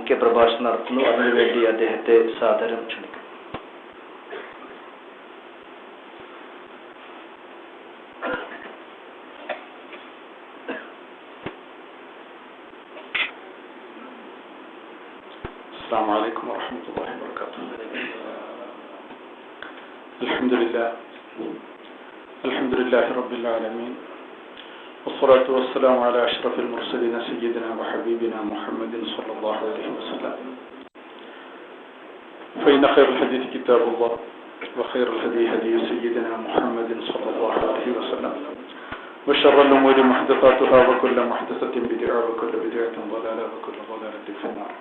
മുഖ്യ പ്രഭാഷണം നടത്തുന്നു. അതിനുവേണ്ടി അദ്ദേഹത്തെ സാദരം ക്ഷണിക്കുന്നു. السلام عليكم ورحمة الله وبركاته. الحمد لله رب العالمين، والصلاة والسلام على أشرف المرسلين سيدنا وحبيبنا محمد صلى الله عليه وسلم. فإن خير الحديث كتاب الله، وخير الهدي هدي سيدنا محمد صلى الله عليه وسلم، وشر الأمور محدثاتها، وكل محدثة بدعة، وكل بدعة ضلالة، وكل ضلالة في النار.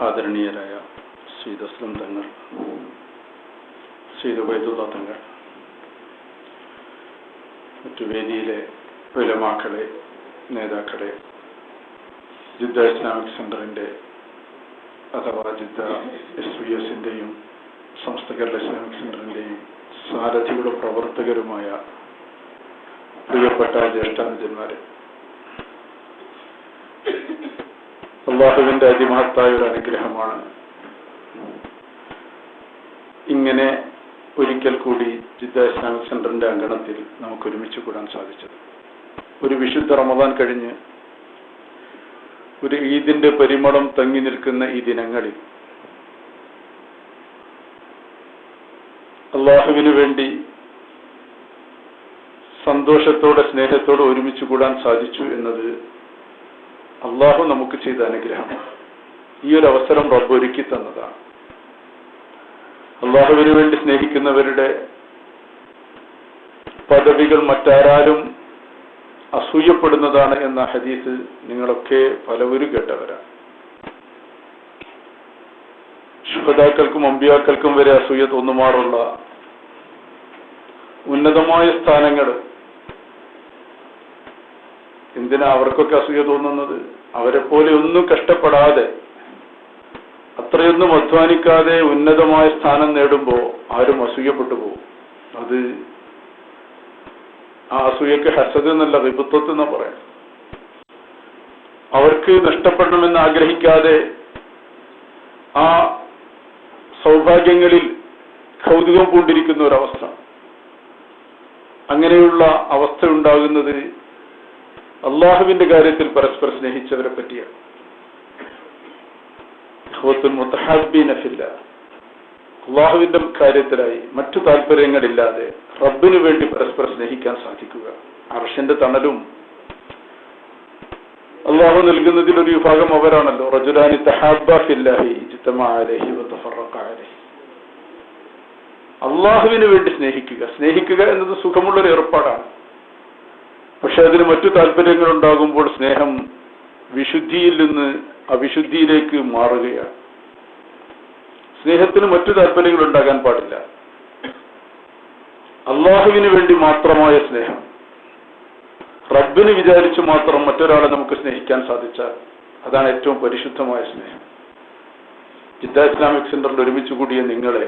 ആദരണീയരായ സയ്യിദ് അസ്ലം തങ്ങൾ, സയ്യിദ് ഉബൈദുള്ള തങ്ങൾ, മറ്റു വേദിയിലെ ഉലമാക്കളെ, നേതാക്കളെ, ജിദ്ദ ഇസ്ലാമിക് സെന്ററിൻ്റെ അഥവാ ജിദ്ദ SVSൻ്റെയും സമസ്ത കേരള ഇസ്ലാമിക് സെന്ററിൻ്റെയും സാരഥികളും പ്രവർത്തകരുമായ പ്രിയപ്പെട്ട ജ്യേഷ്ഠാനുജന്മാരെ, അള്ളാഹുവിന്റെ അതിമഹത്തായ ഒരു അനുഗ്രഹമാണ് ഇങ്ങനെ ഒരിക്കൽ കൂടി ജിദ്ദ ഇസ്ലാമിക് സെന്ററിന്റെ അങ്കണത്തിൽ നമുക്ക് ഒരുമിച്ച് കൂടാൻ സാധിച്ചത്. ഒരു വിശുദ്ധ റമദാൻ കഴിഞ്ഞ് ഒരു ഈദിന്റെ പരിമളം തങ്ങി നിൽക്കുന്ന ഈ ദിനങ്ങളിൽ അള്ളാഹുവിനു വേണ്ടി സന്തോഷത്തോടെ സ്നേഹത്തോടെ ഒരുമിച്ച് കൂടാൻ സാധിച്ചു എന്നത് അള്ളാഹു നമുക്ക് ചെയ്ത അനുഗ്രഹമാണ്. ഈ ഒരു അവസരം റബ്ബ് ഒരുക്കി തന്നതാണ്. അള്ളാഹുവിന് വേണ്ടി സ്നേഹിക്കുന്നവരുടെ പദവികൾ മറ്റാരാലും അസൂയപ്പെടുന്നതാണ് എന്ന ഹദീസ് നിങ്ങളൊക്കെ പലവരും കേട്ടവരാണ്. ശുഹദാക്കൾക്കും അമ്പിയാക്കൾക്കും വരെ അസൂയ തോന്നുമാറുള്ള ഉന്നതമായ സ്ഥാനങ്ങൾ എന്തിനാ അവർക്കൊക്കെ അസൂയ തോന്നുന്നത്? അവരെ പോലെ ഒന്നും കഷ്ടപ്പെടാതെ, അത്രയൊന്നും അധ്വാനിക്കാതെ ഉന്നതമായ സ്ഥാനം നേടുമ്പോൾ ആരും അസൂയപ്പെട്ടു പോകും. അത് ആ അസൂയക്ക് ഹസദ് എന്നല്ല, വിപത്വത്ത് എന്നാ പറയാം. അവർക്ക് നഷ്ടപ്പെടണമെന്ന് ആഗ്രഹിക്കാതെ ആ സൗഭാഗ്യങ്ങളിൽ കൗതുകം പൂണ്ടിരിക്കുന്ന ഒരവസ്ഥ, അങ്ങനെയുള്ള അവസ്ഥ ഉണ്ടാകുന്നത് അള്ളാഹുവിന്റെ കാര്യത്തിൽ പരസ്പരം സ്നേഹിച്ചവരെ പറ്റിയാണ്. അള്ളാഹുവിന്റെ കാര്യത്തിലായി മറ്റു താല്പര്യങ്ങളില്ലാതെ റബ്ബിനു വേണ്ടി പരസ്പരം സ്നേഹിക്കാൻ സാധിക്കുക. അർശിന്റെ തണലും അള്ളാഹു നൽകുന്നതിൽ ഒരു വിഭാഗം അവരാണല്ലോ. റജുലാനി തഹാബ്ബാ ഫില്ലാഹി ഇജ്തമഅ അലൈഹി വതഫറഖ അലൈഹി. അള്ളാഹുവിന് വേണ്ടി സ്നേഹിക്കുക എന്നത് സുഖമുള്ളൊരു ഏർപ്പാടാണ്. പക്ഷെ അതിന് മറ്റു താല്പര്യങ്ങൾ ഉണ്ടാകുമ്പോൾ സ്നേഹം വിശുദ്ധിയിൽ നിന്ന് അവിശുദ്ധിയിലേക്ക് മാറുകയാണ്. സ്നേഹത്തിന് മറ്റു താല്പര്യങ്ങൾ ഉണ്ടാകാൻ പാടില്ല. അള്ളാഹുവിന് വേണ്ടി മാത്രമായ സ്നേഹം, റബ്ബിന് വിചാരിച്ചു മാത്രം മറ്റൊരാളെ നമുക്ക് സ്നേഹിക്കാൻ സാധിച്ചാൽ അതാണ് ഏറ്റവും പരിശുദ്ധമായ സ്നേഹം. ജിദ്ദ ഇസ്ലാമിക് സെന്ററിൽ ഒരുമിച്ച് കൂടിയ നിങ്ങളെ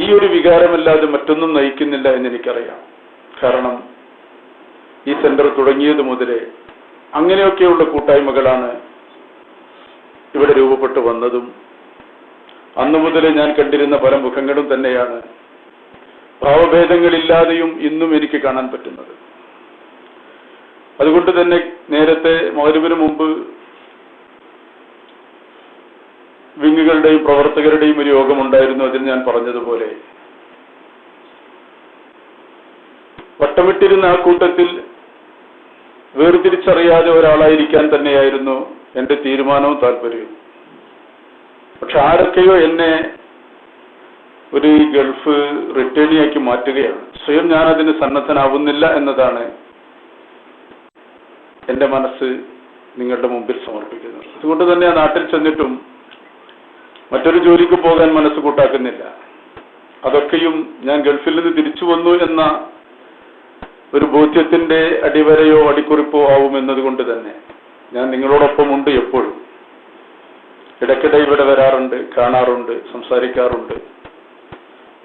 ഈ ഒരു വികാരമല്ലാതെ മറ്റൊന്നും നയിക്കുന്നില്ല എന്നെനിക്കറിയാം. കാരണം ഈ സെന്റർ തുടങ്ങിയത് മുതലേ അങ്ങനെയൊക്കെയുള്ള കൂട്ടായ്മകളാണ് ഇവിടെ രൂപപ്പെട്ടു വന്നതും അന്നു മുതലേ ഞാൻ കണ്ടിരുന്ന പല മുഖങ്ങളും തന്നെയാണ് ഭാവഭേദങ്ങളില്ലാതെയും ഇന്നും എനിക്ക് കാണാൻ പറ്റുന്നത്. അതുകൊണ്ട് തന്നെ നേരത്തെ മഗ്‌രിബിന് മുമ്പ് വിങ്ങുകളുടെയും പ്രവർത്തകരുടെയും ഒരു യോഗമുണ്ടായിരുന്നു. അതിൽ ഞാൻ പറഞ്ഞതുപോലെ വട്ടമിട്ടിരുന്ന ആ കൂട്ടത്തിൽ വേർതിരിച്ചറിയാതെ ഒരാളായിരിക്കാൻ തന്നെയായിരുന്നു എന്റെ തീരുമാനവും താല്പര്യവും. പക്ഷെ ആരൊക്കെയോ എന്നെ ഒരു ഗൾഫ് റിട്ടേണിയാക്കി മാറ്റുകയാണ്. സ്വയം ഞാനതിന് സന്നദ്ധനാവുന്നില്ല എന്നതാണ് എന്റെ മനസ്സ് നിങ്ങളുടെ മുമ്പിൽ സമർപ്പിക്കുന്നത്. അതുകൊണ്ട് തന്നെ ആ നാട്ടിൽ ചെന്നിട്ടും മറ്റൊരു ജോലിക്ക് പോകാൻ മനസ്സ് കൂട്ടാക്കുന്നില്ല. അതൊക്കെയും ഞാൻ ഗൾഫിൽ നിന്ന് തിരിച്ചു വന്നു എന്ന ഒരു ബോധ്യത്തിന്റെ അടിവരയോ അടിക്കുറിപ്പോ ആവുമെന്നതുകൊണ്ട് തന്നെ ഞാൻ നിങ്ങളോടൊപ്പമുണ്ട് എപ്പോഴും. ഇടയ്ക്കിടെ ഇവിടെ വരാറുണ്ട്, കാണാറുണ്ട്, സംസാരിക്കാറുണ്ട്.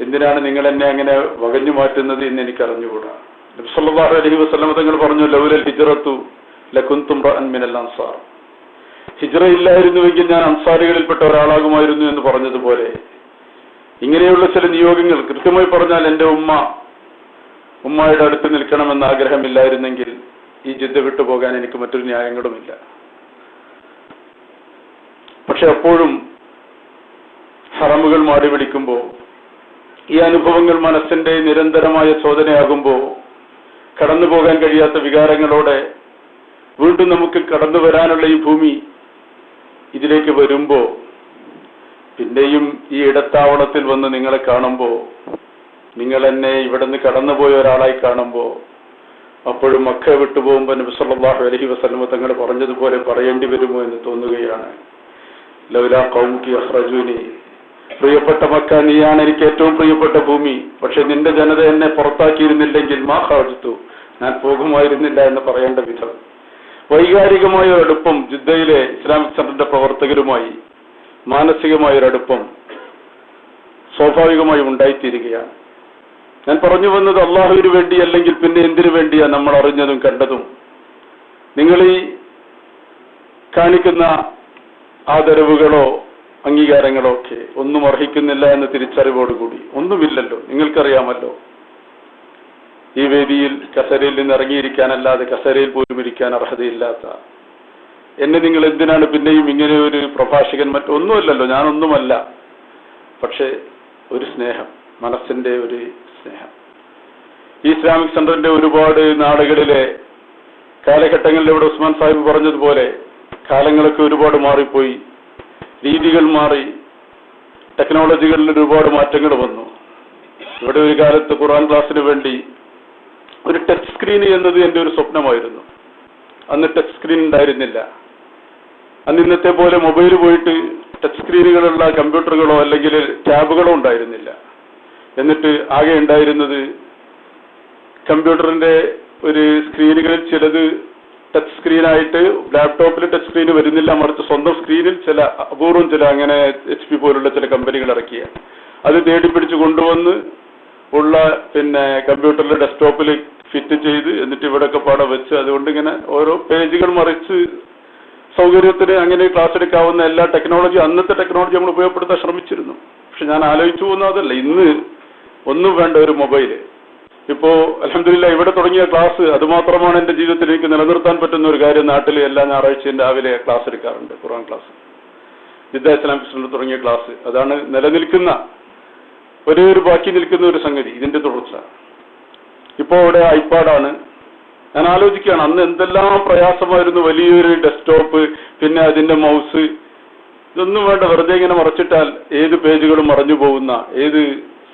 എന്തിനാണ് നിങ്ങൾ എന്നെ അങ്ങനെ വകഞ്ഞു മാറ്റുന്നത് എന്ന് എനിക്കറിഞ്ഞുകൂടാ. നബി സല്ലല്ലാഹു അലൈഹി വസല്ലം തങ്ങൾ പറഞ്ഞു, ലൗലൽ ഹിജ്റത്തു ലകുൻതും റഅൻ മിനൽ അൻസാർ. ഹിജ്റ ഇല്ലായിരുന്നുവെങ്കിൽ ഞാൻ അൻസാരികളിൽപ്പെട്ട ഒരാളാകുമായിരുന്നു എന്ന് പറഞ്ഞതുപോലെ ഇങ്ങനെയുള്ള ചില നിയോഗങ്ങൾ, കൃത്യമായി പറഞ്ഞാൽ എൻ്റെ ഉമ്മയുടെ അടുത്ത് നിൽക്കണമെന്ന ആഗ്രഹമില്ലായിരുന്നെങ്കിൽ ഈ ജിദ്ദ വിട്ടുപോകാൻ എനിക്ക് മറ്റൊരു ന്യായങ്ങളുമില്ല. പക്ഷെ അപ്പോഴും ഹറമുകൾ മാടി പിടിക്കുമ്പോൾ, ഈ അനുഭവങ്ങൾ മനസ്സിന്റെ നിരന്തരമായ ചോദനയാകുമ്പോൾ, കടന്നു പോകാൻ കഴിയാത്ത വികാരങ്ങളോടെ വീണ്ടും നമുക്ക് കടന്നു വരാനുള്ള ഈ ഭൂമി ഇതിലേക്ക് വരുമ്പോൾ, പിന്നെയും ഈ ഇടത്താവളത്തിൽ വന്ന് നിങ്ങളെ കാണുമ്പോൾ, നിങ്ങൾ എന്നെ ഇവിടെ നിന്ന് കടന്നുപോയ ഒരാളായി കാണുമ്പോൾ, അപ്പോഴും മക്ക വിട്ടുപോകുമ്പോൾ നബി സല്ലല്ലാഹു അലൈഹി വസല്ലം തങ്ങൾ പറഞ്ഞതുപോലെ പറയേണ്ടി വരുമോ എന്ന് തോന്നുകയാണ്. ലൗലാ ഖൗമുകി അഖ്റജൂനി, പ്രിയപ്പെട്ട മക്ക, നീയാണ് എനിക്ക് ഏറ്റവും പ്രിയപ്പെട്ട ഭൂമി. പക്ഷെ നിന്റെ ജനത എന്നെ പുറത്താക്കിയിരുന്നില്ലെങ്കിൽ മാ ഖറജ്തു, ഞാൻ പോകുമായിരുന്നില്ല എന്ന് പറയേണ്ട വിധം വൈകാരികമായ ഒരടുപ്പം ജിദ്ദയിലെ ഇസ്ലാമിക് സെന്ററിന്റെ പ്രവർത്തകരുമായി മാനസികമായൊരടുപ്പം സ്വാഭാവികമായി ഉണ്ടായിത്തീരുകയാണ്. ഞാൻ പറഞ്ഞു വന്നത് അള്ളാഹുവിന് വേണ്ടി അല്ലെങ്കിൽ പിന്നെ എന്തിനു വേണ്ടിയാ നമ്മൾ അറിഞ്ഞതും കണ്ടതും? നിങ്ങൾ ഈ കാണിക്കുന്ന ആദരവുകളോ അംഗീകാരങ്ങളോ ഒക്കെ ഒന്നും അർഹിക്കുന്നില്ല എന്ന തിരിച്ചറിവോടുകൂടി, ഒന്നുമില്ലല്ലോ, നിങ്ങൾക്കറിയാമല്ലോ. ഈ വേദിയിൽ കസേരയിൽ നിന്ന് ഇറങ്ങിയിരിക്കാനല്ലാതെ കസേരയിൽ പോലും ഇരിക്കാൻ അർഹതയില്ലാത്ത എന്നെ നിങ്ങൾ എന്തിനാണ് പിന്നെയും ഇങ്ങനെ ഒരു പ്രഭാഷകൻ, മറ്റൊന്നുമല്ലല്ലോ, ഞാനൊന്നുമല്ല. പക്ഷെ ഒരു സ്നേഹം, മനസ്സിന്റെ ഒരു സ്നേഹം. ഈ ഇസ്ലാമിക് സെന്ററിന്റെ ഒരുപാട് നാടുകളിലെ കാലഘട്ടങ്ങളിൽ ഇവിടെ ഉസ്മാൻ സാഹിബ് പറഞ്ഞതുപോലെ കാലങ്ങളൊക്കെ ഒരുപാട് മാറിപ്പോയി, രീതികൾ മാറി, ടെക്നോളജികളിൽ ഒരുപാട് മാറ്റങ്ങൾ വന്നു. ഇവിടെ ഒരു കാലത്ത് ഖുർആൻ ക്ലാസ്സിന് വേണ്ടി ഒരു ടച്ച് സ്ക്രീൻ എന്നത് എൻ്റെ ഒരു സ്വപ്നമായിരുന്നു. അന്ന് ടച്ച് സ്ക്രീൻ ഉണ്ടായിരുന്നില്ല. അന്ന് ഇന്നത്തെ പോലെ മൊബൈൽ പോയിട്ട് ടച്ച് സ്ക്രീനുകളുള്ള കമ്പ്യൂട്ടറുകളോ അല്ലെങ്കിൽ ടാബുകളോ ഉണ്ടായിരുന്നില്ല. എന്നിട്ട് ആകെ ഉണ്ടായിരുന്നത് കമ്പ്യൂട്ടറിന്റെ ഒരു സ്ക്രീനുകളിൽ ചിലത് ടച്ച് സ്ക്രീനായിട്ട്, ലാപ്ടോപ്പിൽ ടച്ച് സ്ക്രീൻ വരുന്നില്ല, മറിച്ച് സ്വന്തം സ്ക്രീനിൽ ചില അപൂർവം ചില അങ്ങനെ HP പോലുള്ള ചില കമ്പനികൾ ഇറക്കിയ അത് തേടിപ്പിടിച്ച് കൊണ്ടുവന്ന് ഉള്ള കമ്പ്യൂട്ടറിലെ ഡെസ്ക്ടോപ്പിൽ ഫിറ്റ് ചെയ്ത് എന്നിട്ട് ഇവിടെയൊക്കെ പാടെ വെച്ച് അതുകൊണ്ട് ഇങ്ങനെ ഓരോ പേജുകൾ മറിച്ച് സൗകര്യത്തിന് അങ്ങനെ ക്ലാസ് എടുക്കാവുന്ന എല്ലാ ടെക്നോളജി, അന്നത്തെ ടെക്നോളജി നമ്മൾ ഉപയോഗപ്പെടുത്താൻ ശ്രമിച്ചിരുന്നു. പക്ഷെ ഞാൻ ആലോചിച്ചു പോകുന്ന അതല്ല, ഇന്ന് ഒന്നും വേണ്ട ഒരു മൊബൈല്. ഇപ്പോ അൽഹംദുലില്ലാഹ് ഇവിടെ തുടങ്ങിയ ക്ലാസ് അതുമാത്രമാണ് എൻ്റെ ജീവിതത്തിൽ എനിക്ക് നിലനിർത്താൻ പറ്റുന്ന ഒരു കാര്യം. നാട്ടിൽ എല്ലാ ഞായറാഴ്ചയും രാവിലെ ക്ലാസ് എടുക്കാറുണ്ട്, ഖുർആൻ ക്ലാസ്. ജിദ്ദ ഇസ്ലാമിക് സെന്റർ തുടങ്ങിയ ക്ലാസ് അതാണ് നിലനിൽക്കുന്ന ഒരേ ഒരു ബാക്കി നിൽക്കുന്ന ഒരു സംഗതി, ഇതിന്റെ തുടർച്ച. ഇപ്പോ ഇവിടെ ഐപാഡാണ്. ഞാൻ ആലോചിക്കുകയാണ്, അന്ന് എന്തെല്ലാം പ്രയാസമായിരുന്നു. വലിയൊരു ഡെസ്ക്ടോപ്പ്, പിന്നെ അതിന്റെ മൗസ്, ഇതൊന്നും വേണ്ട, വെറുതെ ഇങ്ങനെ മറച്ചിട്ടാൽ ഏത് പേജുകളും മറഞ്ഞു പോകുന്ന ഏത്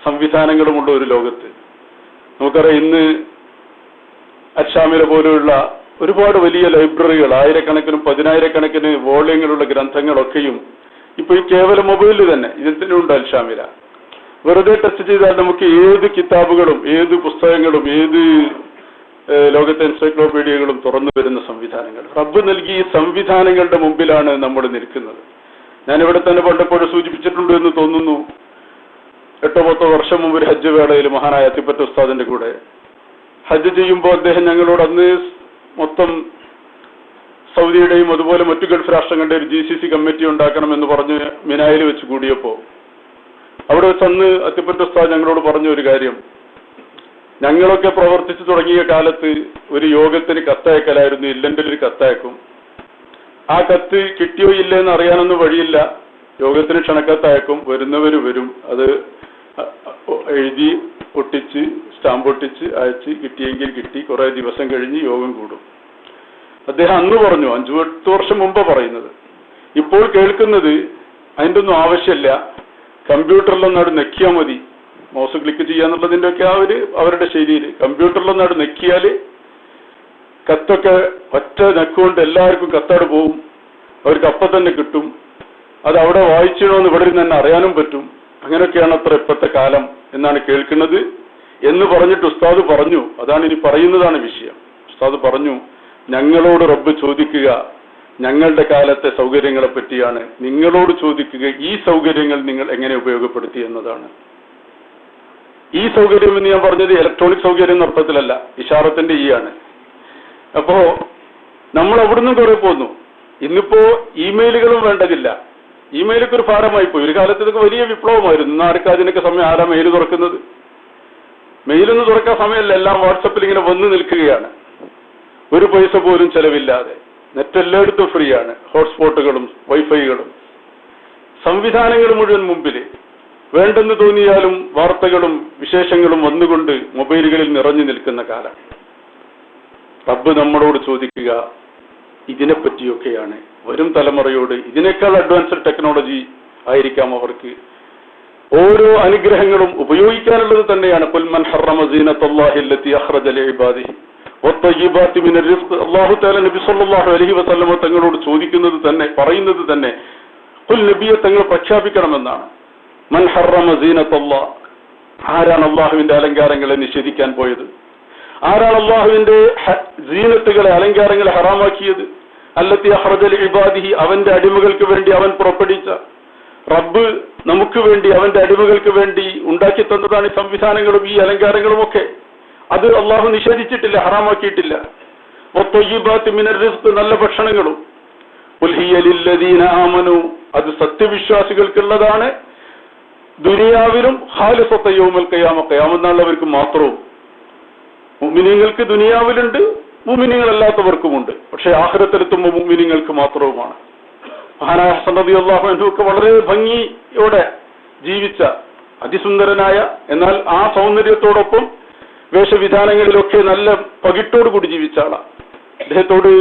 സംവിധാനങ്ങളുമുള്ള ഒരു ലോകത്ത്. നമുക്കറിയാം, ഇന്ന് അഷാമില പോലെയുള്ള ഒരുപാട് വലിയ ലൈബ്രറികൾ, ആയിരക്കണക്കിനും പതിനായിരക്കണക്കിന് വോള്യങ്ങളുള്ള ഗ്രന്ഥങ്ങളൊക്കെയും ഇപ്പൊ ഈ കേവല മൊബൈലിൽ തന്നെ ഇതിനുണ്ട്. അൽഷാമില വെറുതെ ടച്ച് ചെയ്താൽ നമുക്ക് ഏത് കിതാബുകളും ഏത് പുസ്തകങ്ങളും ഏത് ലോകത്തെ എൻസൈക്ലോപീഡിയകളും തുറന്നു വരുന്ന സംവിധാനങ്ങൾ. റബ്ബ് നൽകിയ ഈ സംവിധാനങ്ങളുടെ മുമ്പിലാണ് നമ്മൾ നിൽക്കുന്നത്. ഞാനിവിടെ തന്നെ പണ്ടെപ്പോഴും സൂചിപ്പിച്ചിട്ടുണ്ട് എന്ന് തോന്നുന്നു. 8-10 വർഷം മുമ്പ് ഒരു ഹജ്ജ് വേളയിൽ മഹാനായ അത്തിപ്പറ്റ ഉസ്താദിന്റെ കൂടെ ഹജ്ജ് ചെയ്യുമ്പോൾ അദ്ദേഹം ഞങ്ങളോട് അന്ന് മൊത്തം സൗദിയുടെയും അതുപോലെ മറ്റു ഗൾഫ് രാഷ്ട്രങ്ങളുടെ ഒരു GCC കമ്മിറ്റി ഉണ്ടാക്കണമെന്ന് പറഞ്ഞ് മിനായിൽ വെച്ച് കൂടിയപ്പോൾ അവിടെ വെച്ച് അന്ന് അത്തിപ്പറ്റ ഉസ്താദ് ഞങ്ങളോട് പറഞ്ഞ ഒരു കാര്യം, ഞങ്ങളൊക്കെ പ്രവർത്തിച്ചു തുടങ്ങിയ കാലത്ത് ഒരു യോഗത്തിന് കത്തയക്കലായിരുന്നു. ഇല്ലെങ്കിൽ ഒരു കത്തയക്കും. ആ കത്ത് കിട്ടിയോ ഇല്ലെന്ന് അറിയാനൊന്നും വഴിയില്ല. യോഗത്തിന് ക്ഷണക്കത്തയക്കും, വരുന്നവര് വരും, അത് എഴുതി ഒട്ടിച്ച് സ്റ്റാമ്പ് ഒട്ടിച്ച് അയച്ച് കിട്ടിയെങ്കിൽ കിട്ടി, കുറെ ദിവസം കഴിഞ്ഞ് യോഗം കൂടും. അദ്ദേഹം അന്ന് പറഞ്ഞു, 5-8 വർഷം മുമ്പ് പറയുന്നത്. ഇപ്പോൾ കേൾക്കുന്നത് അതിൻ്റെ ഒന്നും ആവശ്യമില്ല, കമ്പ്യൂട്ടറിലൊന്നാട് നെക്കിയാൽ മതി, മൗസ് ക്ലിക്ക് ചെയ്യാന്നുള്ളതിൻ്റെ ഒക്കെ അവരുടെ ശൈലിയിൽ കമ്പ്യൂട്ടറിലൊന്നാട് നെക്കിയാല് കത്തൊക്കെ ഒറ്റ നെക്കുകൊണ്ട് എല്ലാവർക്കും കത്താട് പോവും, അവർക്ക് അപ്പം തന്നെ കിട്ടും, അത് അവിടെ വായിച്ചിടണമെന്ന് ഇവിടെ നിന്ന് തന്നെ അറിയാനും പറ്റും. അങ്ങനെയൊക്കെയാണ് അത്ര ഇപ്പോഴത്തെ കാലം എന്നാണ് കേൾക്കുന്നത് എന്ന് പറഞ്ഞിട്ട് ഉസ്താദ് പറഞ്ഞു. അതാണ് ഇനി പറയുന്നതാണ് വിഷയം. ഉസ്താദ് പറഞ്ഞു, ഞങ്ങളോട് റബ്ബ് ചോദിക്കുക ഞങ്ങളുടെ കാലത്തെ സൗകര്യങ്ങളെ പറ്റിയാണ്, നിങ്ങളോട് ചോദിക്കുക ഈ സൗകര്യങ്ങൾ നിങ്ങൾ എങ്ങനെ ഉപയോഗപ്പെടുത്തി എന്നതാണ്. ഈ സൗകര്യം എന്ന് ഞാൻ പറഞ്ഞത് ഇലക്ട്രോണിക് സൗകര്യം എന്ന അർത്ഥത്തിലല്ല, ഇഷാറത്തിന്റെ ഈ ആണ്. അപ്പോ നമ്മൾ അവിടുന്ന് കുറെ പോന്നു. ഇന്നിപ്പോ ഇമെയിലുകളും വേണ്ടതില്ല. ഇമെയിലൊക്കെ ഒരു ഭാരമായി പോയി. ഒരു കാലത്ത് ഇതൊക്കെ വലിയ വിപ്ലവമായിരുന്നു. ഇന്ന് ആർക്കും അതിനൊക്കെ സമയം, ആരാ മെയിൽ തുറക്കുന്നത്? മെയിലൊന്നും തുറക്കാൻ സമയമല്ല, എല്ലാം വാട്സപ്പിൽ ഇങ്ങനെ വന്ന് നിൽക്കുകയാണ്. ഒരു പൈസ പോലും ചെലവില്ലാതെ. നെറ്റ് എല്ലായിടത്തും ഫ്രീ ആണ്. ഹോട്ട്സ്പോട്ടുകളും വൈഫൈകളും സംവിധാനങ്ങൾ മുഴുവൻ മുമ്പിൽ. വേണ്ടെന്ന് തോന്നിയാലും വാർത്തകളും വിശേഷങ്ങളും വന്നുകൊണ്ട് മൊബൈലുകളിൽ നിറഞ്ഞു നിൽക്കുന്ന കാലം. റബ്ബ് നമ്മളോട് ചോദിക്കുക ഇതിനെപ്പറ്റിയൊക്കെയാണ്. വരും തലമുറയോട് ഇതിനേക്കാൾ അഡ്വാൻസ്ഡ് ടെക്നോളജി ആയിരിക്കാം അവർക്ക്. ഓരോ അനുഗ്രഹങ്ങളും ഉപയോഗിക്കാനുള്ളത് തന്നെയാണ്. ഖുൽ മൻ ഹറമ സീനത്തല്ലാഹി അല്ലതി അഖ്റജ ലിഇബാദിഹി വത്തയ്യിബാതി മിനർ റിസ്ഖ്. അല്ലാഹു തആല നബി സല്ലല്ലാഹു അലൈഹി വസല്ലം തങ്ങളോട് ചോദിക്കുന്നത് തന്നെ, പറയുന്നത് തന്നെ ഖുൽ നബിയെ തങ്ങൾ പ്രഖ്യാപിക്കണമെന്നാണ്. മൻ ഹറമ സീനത്തല്ലാഹ്, ആരാണ് അല്ലാഹുവിന്റെ അലങ്കാരങ്ങളെ നിഷേധിക്കാൻ പോയത്? ആരാണ് അല്ലാഹുവിന്റെ സീനത്തുകളെ, അലങ്കാരങ്ങളെ ഹറാമാക്കിയത്? അല്ലതി അഖ്റജ ലിഇബാദിഹി, അവന്റെ അടിമകൾക്ക് വേണ്ടി അവൻ പുറപ്പെടുവിച്ച, റബ്ബ് നമുക്ക് വേണ്ടി അവന്റെ അടിമകൾക്ക് വേണ്ടി ഉണ്ടാക്കി തന്നതാണ് ഈ സംവിധാനങ്ങളും ഈ അലങ്കാരങ്ങളും ഒക്കെ. അത് അള്ളാഹു നിഷേധിച്ചിട്ടില്ല, ഹറാമാക്കിയിട്ടില്ല. വത്തയ്യിബാതി മിനർ റിസ്ഖ്, നല്ല ഭക്ഷണങ്ങളും. ഖുൽ ഹിയ ലില്ലദീന ആമനു, അത് സത്യവിശ്വാസികൾക്കുള്ളതാണ്. ദുനിയാവിലും ഖാലിസത യൗമൽ ഖിയാമ, ഖിയാമത്ത് നാളിലവർക്ക് മാത്രവും. മുഅ്മിനീങ്ങൾക്ക് ദുനിയാവിലുണ്ട്, മുഅ്മിനീങ്ങളല്ലാത്തവർക്കുമുണ്ട്. പക്ഷേ ആഖിറത്തിലെത്തുമ്പോൾ മുഅ്മിനീങ്ങൾക്ക് മാത്രവുമാണ്. മഹാനായ ഹസൻ റളിയല്ലാഹു അൻഹു ഒക്കെ വളരെ ഭംഗിയോടെ ജീവിച്ച അതിസുന്ദരനായ, എന്നാൽ ആ സൗന്ദര്യത്തോടൊപ്പം വേഷവിധാനങ്ങളിലൊക്കെ നല്ല പകിട്ടോട് കൂടി ജീവിച്ച ആളാണ്. അദ്ദേഹത്തോട്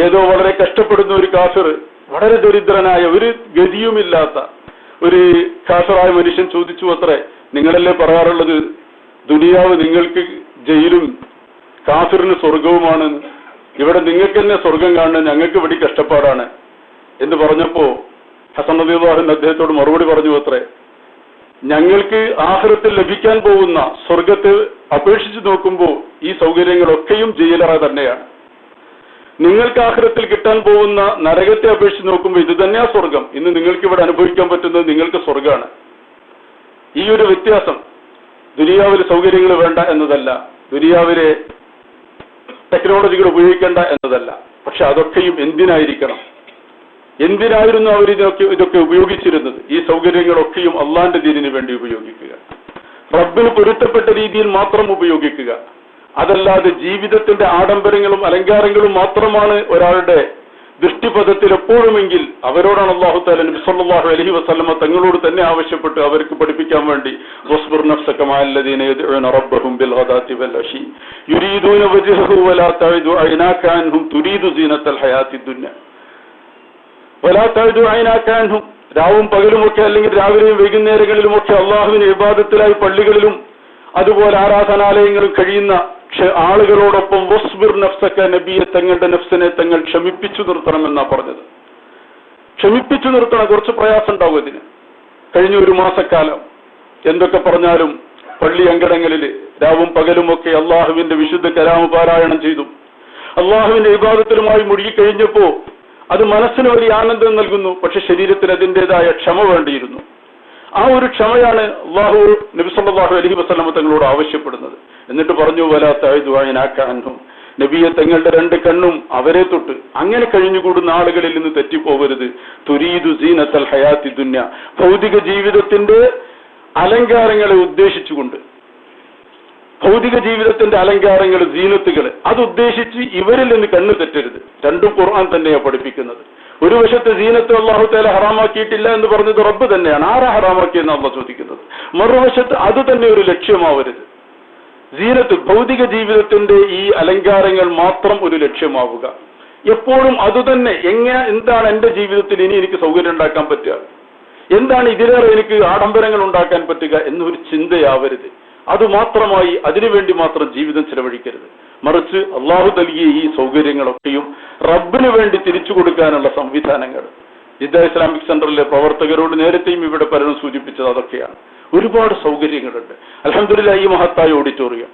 ഏതോ വളരെ കഷ്ടപ്പെടുന്ന ഒരു കാഫിർ, വളരെ ദരിദ്രനായ, ഒരു ഗതിയുമില്ലാത്ത ഒരു കാഫിറായ മനുഷ്യൻ ചോദിച്ചു അത്രേ, നിങ്ങളല്ലേ പറയാറുള്ളത് ദുനിയാവ് നിങ്ങൾക്ക് ജയിലും കാഫിറിന് സ്വർഗവുമാണ്, ഇവിടെ നിങ്ങൾക്ക് തന്നെ സ്വർഗം കാണുന്നത്, ഞങ്ങൾക്ക് ഇവിടെ കഷ്ടപ്പാടാണ് എന്ന് പറഞ്ഞപ്പോ ഹസൻ റളിയല്ലാഹു അൻഹു അദ്ദേഹത്തോട് മറുപടി പറഞ്ഞു അത്രേ, ഞങ്ങൾക്ക് ആഖിറത്തിൽ ലഭിക്കാൻ പോകുന്ന സ്വർഗത്തെ അപേക്ഷിച്ച് നോക്കുമ്പോൾ ഈ സൗകര്യങ്ങളൊക്കെയും ജയിലറ തന്നെയാണ്. നിങ്ങൾക്ക് ആഖിറത്തിൽ കിട്ടാൻ പോകുന്ന നരകത്തെ അപേക്ഷിച്ച് നോക്കുമ്പോൾ ഇത് തന്നെയാ സ്വർഗം. ഇന്ന് നിങ്ങൾക്ക് ഇവിടെ അനുഭവിക്കാൻ പറ്റുന്നത് നിങ്ങൾക്ക് സ്വർഗമാണ്. ഈ ഒരു വ്യത്യാസം, ദുനിയാവിൽ സൗകര്യങ്ങൾ വേണ്ട എന്നതല്ല, ദുനിയാവിലെ ടെക്നോളജികൾ ഉപയോഗിക്കേണ്ട എന്നതല്ല. പക്ഷെ അതൊക്കെയും എന്തിനായിരിക്കണം? എന്തിനായിരുന്നു അവർ ഇതൊക്കെ ഉപയോഗിച്ചിരുന്നത്? ഈ സൗകര്യങ്ങളൊക്കെയും അള്ളാന്റെ ദീനിന് വേണ്ടി ഉപയോഗിക്കുക, റബ്ബിന് പൊരുത്തപ്പെട്ട രീതിയിൽ മാത്രം ഉപയോഗിക്കുക. അതല്ലാതെ ജീവിതത്തിന്റെ ആഡംബരങ്ങളും അലങ്കാരങ്ങളും മാത്രമാണ് ഒരാളുടെ ദൃഷ്ടിപഥത്തിൽ എപ്പോഴുമെങ്കിൽ അവരോടാണ് അല്ലാഹു തആല നബി സല്ലല്ലാഹു അലൈഹി വസല്ലമ തങ്ങളോട് തന്നെ ആവശ്യപ്പെട്ട് അവർക്ക് പഠിപ്പിക്കാൻ വേണ്ടി വസ്ബിർ നഫ്സക മഅല്ലദീന യദ്ഉന റബ്ബഹും ബിൽ ഗദാതി വൽ അശി യുരീദൂന വജ്ഹഹു വലാ തഅദു ഐനാക അൻഹും തുരീദു സീനത്തൽ ഹയാത്തി ദുനിയ വലാ തഅദു ഐനാക അൻഹും. രാവും പകലുമൊക്കെ അല്ലെങ്കിൽ രാവിലെയും വൈകുന്നേരങ്ങളിലുമൊക്കെ അള്ളാഹുവിന്റെ ഇബാദത്തിലായി പള്ളികളിലും അതുപോലെ ആരാധനാലയങ്ങളും കഴിയുന്ന ആളുകളോടൊപ്പം വസ്ബിർ നഫ്സക, നബിയെ തങ്ങളുടെ നഫ്സിനെ തങ്ങൾ ക്ഷമിപ്പിച്ചു നിർത്തണമെന്നാ പറഞ്ഞത്. ക്ഷമിപ്പിച്ചു നിർത്തണം. കുറച്ച് പ്രയാസം ഉണ്ടാവും ഇതിന്. കഴിഞ്ഞ ഒരു മാസക്കാലം എന്തൊക്കെ പറഞ്ഞാലും പള്ളി അങ്കണങ്ങളിൽ രാവും പകലുമൊക്കെ അള്ളാഹുവിന്റെ വിശുദ്ധ കലാമ് പാരായണം ചെയ്തു അള്ളാഹുവിന്റെ ഇബാദത്തിലുമായി മുഴുകിക്കഴിഞ്ഞപ്പോ അത് മനസ്സിന് വലിയ ആനന്ദം നൽകുന്നു. പക്ഷെ ശരീരത്തിന് അതിൻ്റെതായ ക്ഷമ വേണ്ടിയിരുന്നു. ആ ഒരു ക്ഷമയാണ് അല്ലാഹു നബി സല്ലല്ലാഹു അലൈഹി വസല്ലം തങ്ങളോട് ആവശ്യപ്പെടുന്നത്. എന്നിട്ട് പറഞ്ഞു വലാ തഅദു ഐനാക അൻഹും, നബിയെ തങ്ങളുടെ രണ്ട് കണ്ണും അവരെ തൊട്ട് അങ്ങനെ കഴിഞ്ഞുകൂടുന്ന ആളുകളിൽ നിന്ന് തെറ്റിപ്പോകരുത്. തുരീദു സീനത്തൽ ഹയാത്തി ദുനിയ, ഭൗതിക ജീവിതത്തിന്റെ അലങ്കാരങ്ങളെ ഉദ്ദേശിച്ചുകൊണ്ട്, ഭൗതിക ജീവിതത്തിന്റെ അലങ്കാരങ്ങൾ, സീനത്തുകൾ അത് ഉദ്ദേശിച്ച് ഇവരിൽ നിന്ന് കണ്ണ് തെറ്റരുത്. രണ്ടും ഖുർആൻ തന്നെയാണ് പഠിപ്പിക്കുന്നത്. ഒരു വശത്ത് സീനത്ത് അല്ലാഹു തആല ഹറാമാക്കിയിട്ടില്ല എന്ന് പറഞ്ഞത് റബ്ബ് തന്നെയാണ്. ആരാ ഹറാമാക്കിയെന്ന് അല്ലാഹു ചോദിക്കുന്നത്. മറുവശത്ത് അത് തന്നെ ഒരു ലക്ഷ്യമാവരുത്. സീനത്ത്, ഭൗതിക ജീവിതത്തിന്റെ ഈ അലങ്കാരങ്ങൾ മാത്രം ഒരു ലക്ഷ്യമാവുക. എപ്പോഴും അതുതന്നെ എന്താണ് എന്റെ ജീവിതത്തിൽ ഇനി എനിക്ക് സൗകര്യം ഉണ്ടാക്കാൻ പറ്റുക, എന്താണ് ഇതിലേറെ എനിക്ക് ആഡംബരങ്ങൾ ഉണ്ടാക്കാൻ പറ്റുക എന്നൊരു ചിന്തയാവരുത്. അതുമാത്രമായി അതിനുവേണ്ടി മാത്രം ജീവിതം ചെലവഴിക്കരുത്. മറിച്ച് അള്ളാഹു നൽകിയ ഈ സൗകര്യങ്ങളൊക്കെയും റബ്ബിന് വേണ്ടി തിരിച്ചു കൊടുക്കാനുള്ള സംവിധാനങ്ങൾ. ജിദ്ദ ഇസ്ലാമിക് സെന്ററിലെ പ്രവർത്തകരോട് നേരത്തെയും ഇവിടെ പലരും സൂചിപ്പിച്ചത് അതൊക്കെയാണ്. ഒരുപാട് സൗകര്യങ്ങളുണ്ട്. അൽഹംദുലില്ലാഹ്, ഈ മഹത്തായ ഓഡിറ്റോറിയം,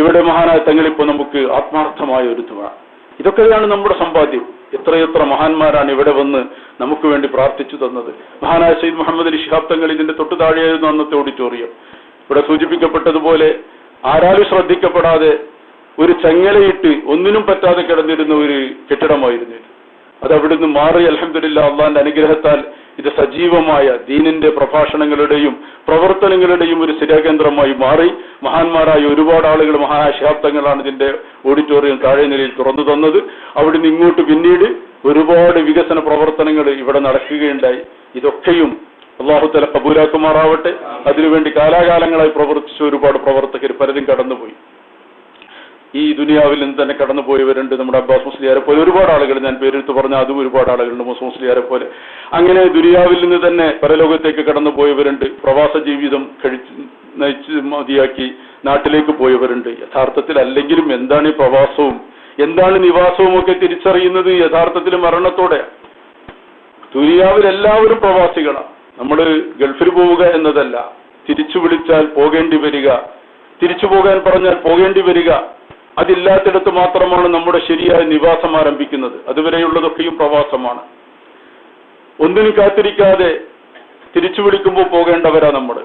ഇവിടെ മഹാനായ തങ്ങളിപ്പോൾ നമുക്ക് ആത്മാർത്ഥമായ ഒരു ദുആ, ഇതൊക്കെയാണ് നമ്മുടെ സമ്പാദ്യം. എത്രയെത്ര മഹാന്മാരാണ് ഇവിടെ വന്ന് നമുക്ക് വേണ്ടി പ്രാർത്ഥിച്ചു തന്നത്. മഹാനായ സയ്യിദ് മുഹമ്മദ് അലി ശിഹാബ് തങ്ങൾ ഇതിന്റെ തൊട്ടു താഴെയായിരുന്നു അന്നത്തെ ഓഡിറ്റോറിയം. ഇവിടെ സൂചിപ്പിക്കപ്പെട്ടതുപോലെ ആരാലും ശ്രദ്ധിക്കപ്പെടാതെ ഒരു ചങ്ങലയിട്ട് ഒന്നിനും പറ്റാതെ കിടന്നിരുന്ന ഒരു കെട്ടിടമായിരുന്നു. അത് അവിടുന്ന് മാറി അൽഹംദുലില്ലാഹ് അള്ളാന്റെ അനുഗ്രഹത്താൽ ഇത് സജീവമായ ദീനിന്റെ പ്രഭാഷണങ്ങളുടെയും പ്രവർത്തനങ്ങളുടെയും ഒരു സ്ഥിരകേന്ദ്രമായി മാറി. മഹാന്മാരായ ഒരുപാട് ആളുകൾ, മഹാനായ ശിഹാബ് തങ്ങളാണ് ഇതിന്റെ ഓഡിറ്റോറിയം താഴെ നിലയിൽ തുറന്നു തന്നത്. അവിടുന്ന് ഇങ്ങോട്ട് പിന്നീട് ഒരുപാട് വികസന പ്രവർത്തനങ്ങൾ ഇവിടെ നടക്കുകയുണ്ടായി. ഇതൊക്കെയും അല്ലാഹു തആല കബൂലാക്കുമാറാവട്ടെ. അതിനുവേണ്ടി കാലാകാലങ്ങളായി പ്രവർത്തിച്ച ഒരുപാട് പ്രവർത്തകർ പലരും കടന്നുപോയി. ഈ ദുനിയാവിൽ നിന്ന് തന്നെ കടന്നുപോയവരുണ്ട്. നമ്മുടെ അബ്ബാസ് മുസ്ലിയാരെ പോലെ ഒരുപാട് ആളുകൾ, ഞാൻ പേരെടുത്ത് പറഞ്ഞ അതും ഒരുപാട് ആളുകളുണ്ട്. മുസ്ലിയാരെ പോലെ അങ്ങനെ ദുനിയാവിൽ നിന്ന് തന്നെ പരലോകത്തേക്ക് കടന്നുപോയവരുണ്ട്. പ്രവാസ ജീവിതം നയിച്ച് മതിയാക്കി നാട്ടിലേക്ക് പോയവരുണ്ട്. യഥാർത്ഥത്തിൽ അല്ലെങ്കിലും എന്താണ് ഈ പ്രവാസവും എന്താണ് നിവാസവും ഒക്കെ തിരിച്ചറിയുന്നത് യഥാർത്ഥത്തിൽ മരണത്തോടെ. ദുനിയാവിൽ എല്ലാവരും പ്രവാസികളാണ്. നമ്മൾ ഗൾഫിൽ പോവുക എന്നതല്ല, തിരിച്ചു വിളിച്ചാൽ പോകേണ്ടി വരിക, തിരിച്ചു പോകാൻ പറഞ്ഞാൽ പോകേണ്ടി വരിക. അതില്ലാത്തിടത്ത് മാത്രമാണ് നമ്മുടെ ശരിയായ നിവാസം ആരംഭിക്കുന്നത്. അതുവരെയുള്ളതൊക്കെയും പ്രവാസമാണ്. ഒന്നിനും കാത്തിരിക്കാതെ തിരിച്ചു വിളിക്കുമ്പോൾ പോകേണ്ടവരാ നമ്മൾ.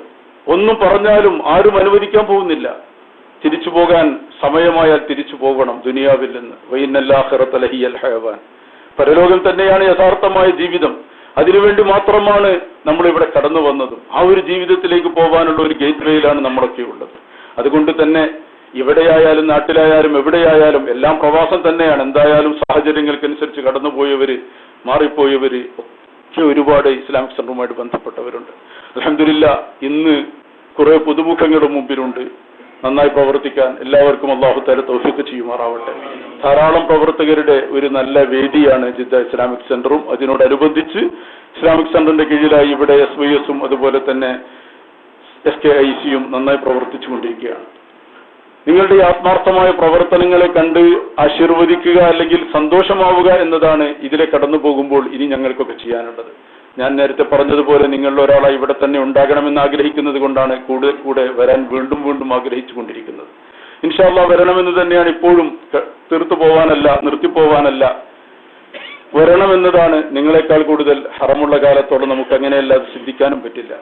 ഒന്നും പറഞ്ഞാലും ആരും അനുവദിക്കാൻ പോകുന്നില്ല. തിരിച്ചു പോകാൻ സമയമായാൽ തിരിച്ചു പോകണം ദുനിയാവിൽ നിന്ന്. വഇന്നൽ ആഖിറത ലഹിയൽ ഹയവാൻ. പരലോകം തന്നെയാണ് യഥാർത്ഥമായ ജീവിതം. അതിനുവേണ്ടി മാത്രമാണ് നമ്മൾ ഇവിടെ കടന്നു വന്നതും. ആ ഒരു ജീവിതത്തിലേക്ക് പോകാനുള്ള ഒരു ഗേറ്റ് വേയിലാണ് നമ്മളൊക്കെ ഉള്ളത്. അതുകൊണ്ട് തന്നെ ഇവിടെയായാലും നാട്ടിലായാലും എവിടെയായാലും എല്ലാം പ്രവാസം തന്നെയാണ്. എന്തായാലും സാഹചര്യങ്ങൾക്കനുസരിച്ച് കടന്നുപോയവര്, മാറിപ്പോയവര് ഒക്കെ ഒരുപാട് ഇസ്ലാമിക് സെന്ററുമായിട്ട് ബന്ധപ്പെട്ടവരുണ്ട്. അൽഹംദുലില്ലാഹ് ഇന്ന് കുറെ പുതുമുഖങ്ങളുടെ മുമ്പിലുണ്ട്. നന്നായി പ്രവർത്തിക്കാൻ എല്ലാവർക്കും അല്ലാഹു തആല തൗഫീഖ് ചെയ്യുമാറാവട്ടെ. ധാരാളം പ്രവർത്തകരുടെ ഒരു നല്ല വേദിയാണ് ജിദ്ദ ഇസ്ലാമിക് സെന്ററും. അതിനോടനുബന്ധിച്ച് ഇസ്ലാമിക് സെന്ററിന്റെ കീഴിലായി ഇവിടെ SYS അതുപോലെ തന്നെ SKIC നന്നായി പ്രവർത്തിച്ചുകൊണ്ടിരിക്കുകയാണ്. നിങ്ങളുടെ ഈ ആത്മാർത്ഥമായ പ്രവർത്തനങ്ങളെ കണ്ട് ആശീർവദിക്കുക അല്ലെങ്കിൽ സന്തോഷമാവുക എന്നതാണ് ഇതിലെ കടന്നു പോകുമ്പോൾ ഇനി ഞങ്ങൾക്കൊക്കെ ചെയ്യാനുള്ളത്. ഞാൻ നേരത്തെ പറഞ്ഞതുപോലെ നിങ്ങളിൽ ഒരാളായി ഇവിടെ തന്നെ ഉണ്ടാകണമെന്ന് ആഗ്രഹിക്കുന്നത് കൊണ്ടാണ് കൂടെ വരാൻ വീണ്ടും വീണ്ടും ആഗ്രഹിച്ചു കൊണ്ടിരിക്കുന്നത്. ഇൻഷാ അല്ലാഹ് വരണമെന്ന് തന്നെയാണ് ഇപ്പോഴും. തീർത്തു പോവാനല്ല, നിർത്തിപ്പോവാനല്ല, വരണമെന്നതാണ്. നിങ്ങളെക്കാൾ കൂടുതൽ ഹറമുള്ള കാലത്തോടെ നമുക്ക് അങ്ങനെയല്ലാതെ സിദ്ധിക്കാനും പറ്റില്ല.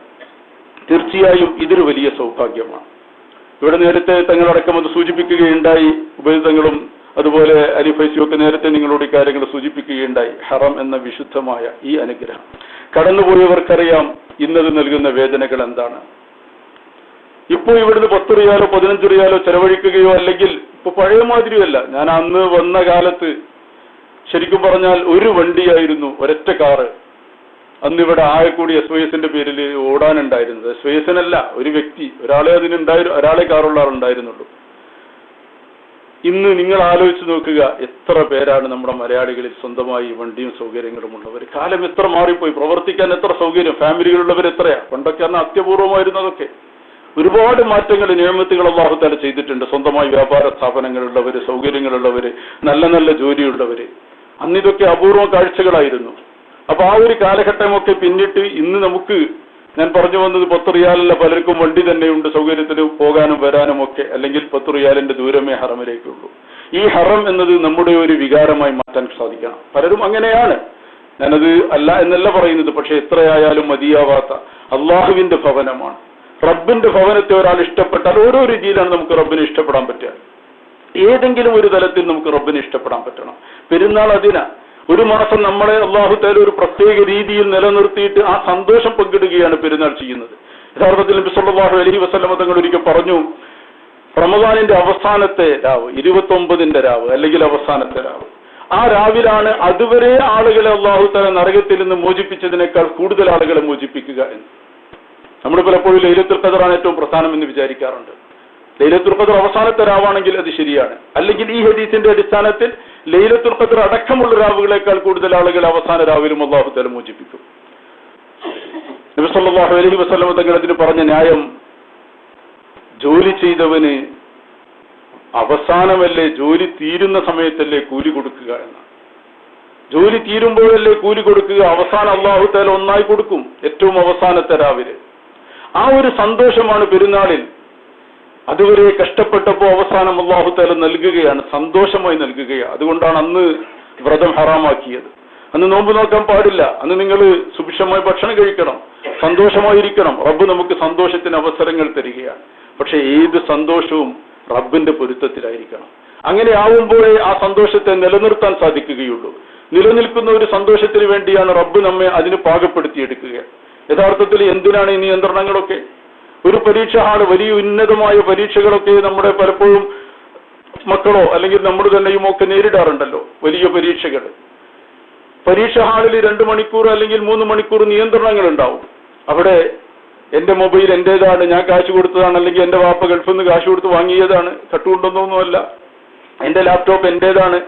തീർച്ചയായും ഇതൊരു വലിയ സൗഭാഗ്യമാണ്. ഇവിടെ നേരത്തെ തങ്ങളടക്കം അത് സൂചിപ്പിക്കുകയുണ്ടായി. ഉപയുതങ്ങളും അതുപോലെ അലിഫൈസിയും ഒക്കെ നേരത്തെ നിങ്ങളോട് ഈ കാര്യങ്ങൾ സൂചിപ്പിക്കുകയുണ്ടായി. ഹറം എന്ന വിശുദ്ധമായ ഈ അനുഗ്രഹം കടന്നുപോയവർക്കറിയാം ഇന്നത് നൽകുന്ന വേദനകൾ എന്താണ്. ഇപ്പോൾ ഇവിടുന്ന് 10 റിയാലോ 15 റിയാലോ ചെലവഴിക്കുകയോ അല്ലെങ്കിൽ ഇപ്പൊ പഴയ മാതിരിയല്ല. ഞാൻ അന്ന് വന്ന കാലത്ത് ശരിക്കും പറഞ്ഞാൽ ഒരു വണ്ടിയായിരുന്നു, ഒരൊറ്റ കാറ്. അന്നിവിടെ ആകെക്കൂടി SYSന്റെ പേരിൽ ഓടാനുണ്ടായിരുന്നത്. SYSനല്ല, ഒരു വ്യക്തി, ഒരാളെ കാറുള്ള ആളുണ്ടായിരുന്നുള്ളൂ. ഇന്ന് നിങ്ങൾ ആലോചിച്ച് നോക്കുക, എത്ര പേരാണ് നമ്മുടെ മലയാളികളിൽ സ്വന്തമായി വണ്ടിയും സൗകര്യങ്ങളും ഉള്ളവർ. കാലം എത്ര മാറിപ്പോയി. പ്രവർത്തിക്കാൻ എത്ര സൗകര്യം, ഫാമിലികളുള്ളവർ എത്രയാ. പണ്ടൊക്കെ അന്ന് അത്യപൂർവമായിരുന്നു അതൊക്കെ. ഒരുപാട് മാറ്റങ്ങൾ, നിയമത്തുകൾ അല്ലാഹു തആല ചെയ്തിട്ടുണ്ട്. സ്വന്തമായി വ്യാപാര സ്ഥാപനങ്ങളുള്ളവര്, സൗകര്യങ്ങളുള്ളവര്, നല്ല നല്ല ജോലിയുള്ളവര്. അന്നിതൊക്കെ അപൂർവ കാഴ്ചകളായിരുന്നു. അപ്പൊ ആ ഒരു കാലഘട്ടമൊക്കെ പിന്നിട്ട് ഇന്ന് നമുക്ക്, ഞാൻ പറഞ്ഞു വന്നത് 10 റിയാലല്ല, പലർക്കും വണ്ടി തന്നെയുണ്ട് സൗകര്യത്തിന് പോകാനും വരാനും ഒക്കെ. അല്ലെങ്കിൽ 10 റിയാലിന്റെ ദൂരമേ ഹറമിലേക്കുള്ളൂ. ഈ ഹറം എന്നത് നമ്മുടെ ഒരു വികാരമായി മാറ്റാൻ സാധിക്കണം. പലരും അങ്ങനെയാണ്, ഞാനത് അല്ല എന്നല്ല പറയുന്നത്. പക്ഷെ എത്രയായാലും മതിയാവാത്ത അള്ളാഹുവിന്റെ ഭവനമാണ്. റബ്ബിന്റെ ഭവനത്തെ ഒരാൾ ഇഷ്ടപ്പെട്ടാൽ ഓരോ രീതിയിലാണ് നമുക്ക് റബ്ബിനെ ഇഷ്ടപ്പെടാൻ പറ്റുക. ഏതെങ്കിലും ഒരു തലത്തിൽ നമുക്ക് റബ്ബിനെ ഇഷ്ടപ്പെടാൻ പറ്റണം. പെരുന്നാൾ അതിനാ. ഒരു മാസം നമ്മളെ അല്ലാഹു തആല ഒരു പ്രത്യേക രീതിയിൽ നിലനിർത്തിയിട്ട് ആ സന്തോഷം പങ്കിടുകയാണ് പെരുന്നാൾ ചെയ്യുന്നത്. യഥാർത്ഥത്തിൽ നബി സല്ലല്ലാഹു അലൈഹി വസല്ലം തങ്ങൾ ഒരിക്കൽ പറഞ്ഞു, റമദാനിന്റെ അവസാനത്തെ രാവ്, 29ന്റെ രാവ് അല്ലെങ്കിൽ അവസാനത്തെ രാവ്, ആ രാവിലാണ് അതുവരെ ആളുകളെ അല്ലാഹു തആല നരകത്തിൽ നിന്ന് മോചിപ്പിച്ചതിനേക്കാൾ കൂടുതൽ ആളുകളെ മോചിപ്പിക്കുക എന്ന്. നമ്മൾ പലപ്പോഴും ലൈലത്തുൽ ഖദറാണ് ഏറ്റവും പ്രധാനം എന്ന് വിചാരിക്കാറുണ്ട്. ലൈലത്തുൽ ഖദർ അവസാനത്തെ രാവാണെങ്കിൽ അത് ശരിയാണ്. അല്ലെങ്കിൽ ഈ ഹദീസിന്റെ അടിസ്ഥാനത്തിൽ ലൈലത്തുൽ ഖദർ അടക്കമുള്ള രാവുകളെക്കാൾ കൂടുതൽ ആളുകൾ അവസാന രാവിലും അല്ലാഹു തആല മോചിപ്പിക്കും. നബി സല്ലല്ലാഹു അലൈഹി വസല്ലം തങ്ങൾ അതിന് പറഞ്ഞ ന്യായം, ജോലി ചെയ്തവന് അവസാനമല്ലേ, ജോലി തീരുന്ന സമയത്തല്ലേ കൂലി കൊടുക്കുക എന്നാണ്. ജോലി തീരുമ്പോഴല്ലേ കൂലി കൊടുക്കുക. അവസാനം അല്ലാഹു തആല ഒന്നായി കൊടുക്കും, ഏറ്റവും അവസാനത്തെ രാവിലെ. ആ ഒരു സന്തോഷമാണ് പെരുന്നാളിൽ. അതുവരെ കഷ്ടപ്പെട്ടപ്പോ അവസാനം അല്ലാഹു തആല നൽകുകയാണ്, സന്തോഷമായി നൽകുകയാണ്. അതുകൊണ്ടാണ് അന്ന് വ്രതം ഹറാമാക്കിയത്. അന്ന് നോമ്പ് നോക്കാൻ പാടില്ല. അന്ന് നിങ്ങൾ സുഭിക്ഷമായി ഭക്ഷണം കഴിക്കണം. സന്തോഷമായിരിക്കണം. റബ്ബ് നമുക്ക് സന്തോഷത്തിന് അവസരങ്ങൾ തരികയാണ്. പക്ഷെ ഏത് സന്തോഷവും റബ്ബിന്റെ പൊരുത്തത്തിലായിരിക്കണം. അങ്ങനെ ആവുമ്പോഴേ ആ സന്തോഷത്തെ നിലനിർത്താൻ സാധിക്കുകയുള്ളൂ. നിലനിൽക്കുന്ന ഒരു സന്തോഷത്തിന് വേണ്ടിയാണ് റബ്ബ് നമ്മെ അതിന് പാകപ്പെടുത്തിയെടുക്കുക. യഥാർത്ഥത്തിൽ എന്തിനാണ് ഈ നിയന്ത്രണങ്ങളൊക്കെ? ഒരു പരീക്ഷ ഹാള്, വലിയ ഉന്നതമായ പരീക്ഷകളൊക്കെ നമ്മുടെ പലപ്പോഴും മക്കളോ അല്ലെങ്കിൽ നമ്മൾ തന്നെയും ഒക്കെ നേരിടാറുണ്ടല്ലോ. വലിയ പരീക്ഷകൾ, പരീക്ഷ ഹാളിൽ 2 മണിക്കൂർ അല്ലെങ്കിൽ 3 മണിക്കൂർ നിയന്ത്രണങ്ങൾ ഉണ്ടാവും. അവിടെ എന്റെ മൊബൈൽ എന്റേതാണ്, ഞാൻ കാശ് കൊടുത്തതാണ്, അല്ലെങ്കിൽ എന്റെ വാപ്പ ഗൾഫിൽ നിന്ന് കാശ് കൊടുത്ത് വാങ്ങിയതാണ്, കട്ടുകൊണ്ടൊന്നുമല്ല, എന്റെ ലാപ്ടോപ്പ് എന്റേതാണ്,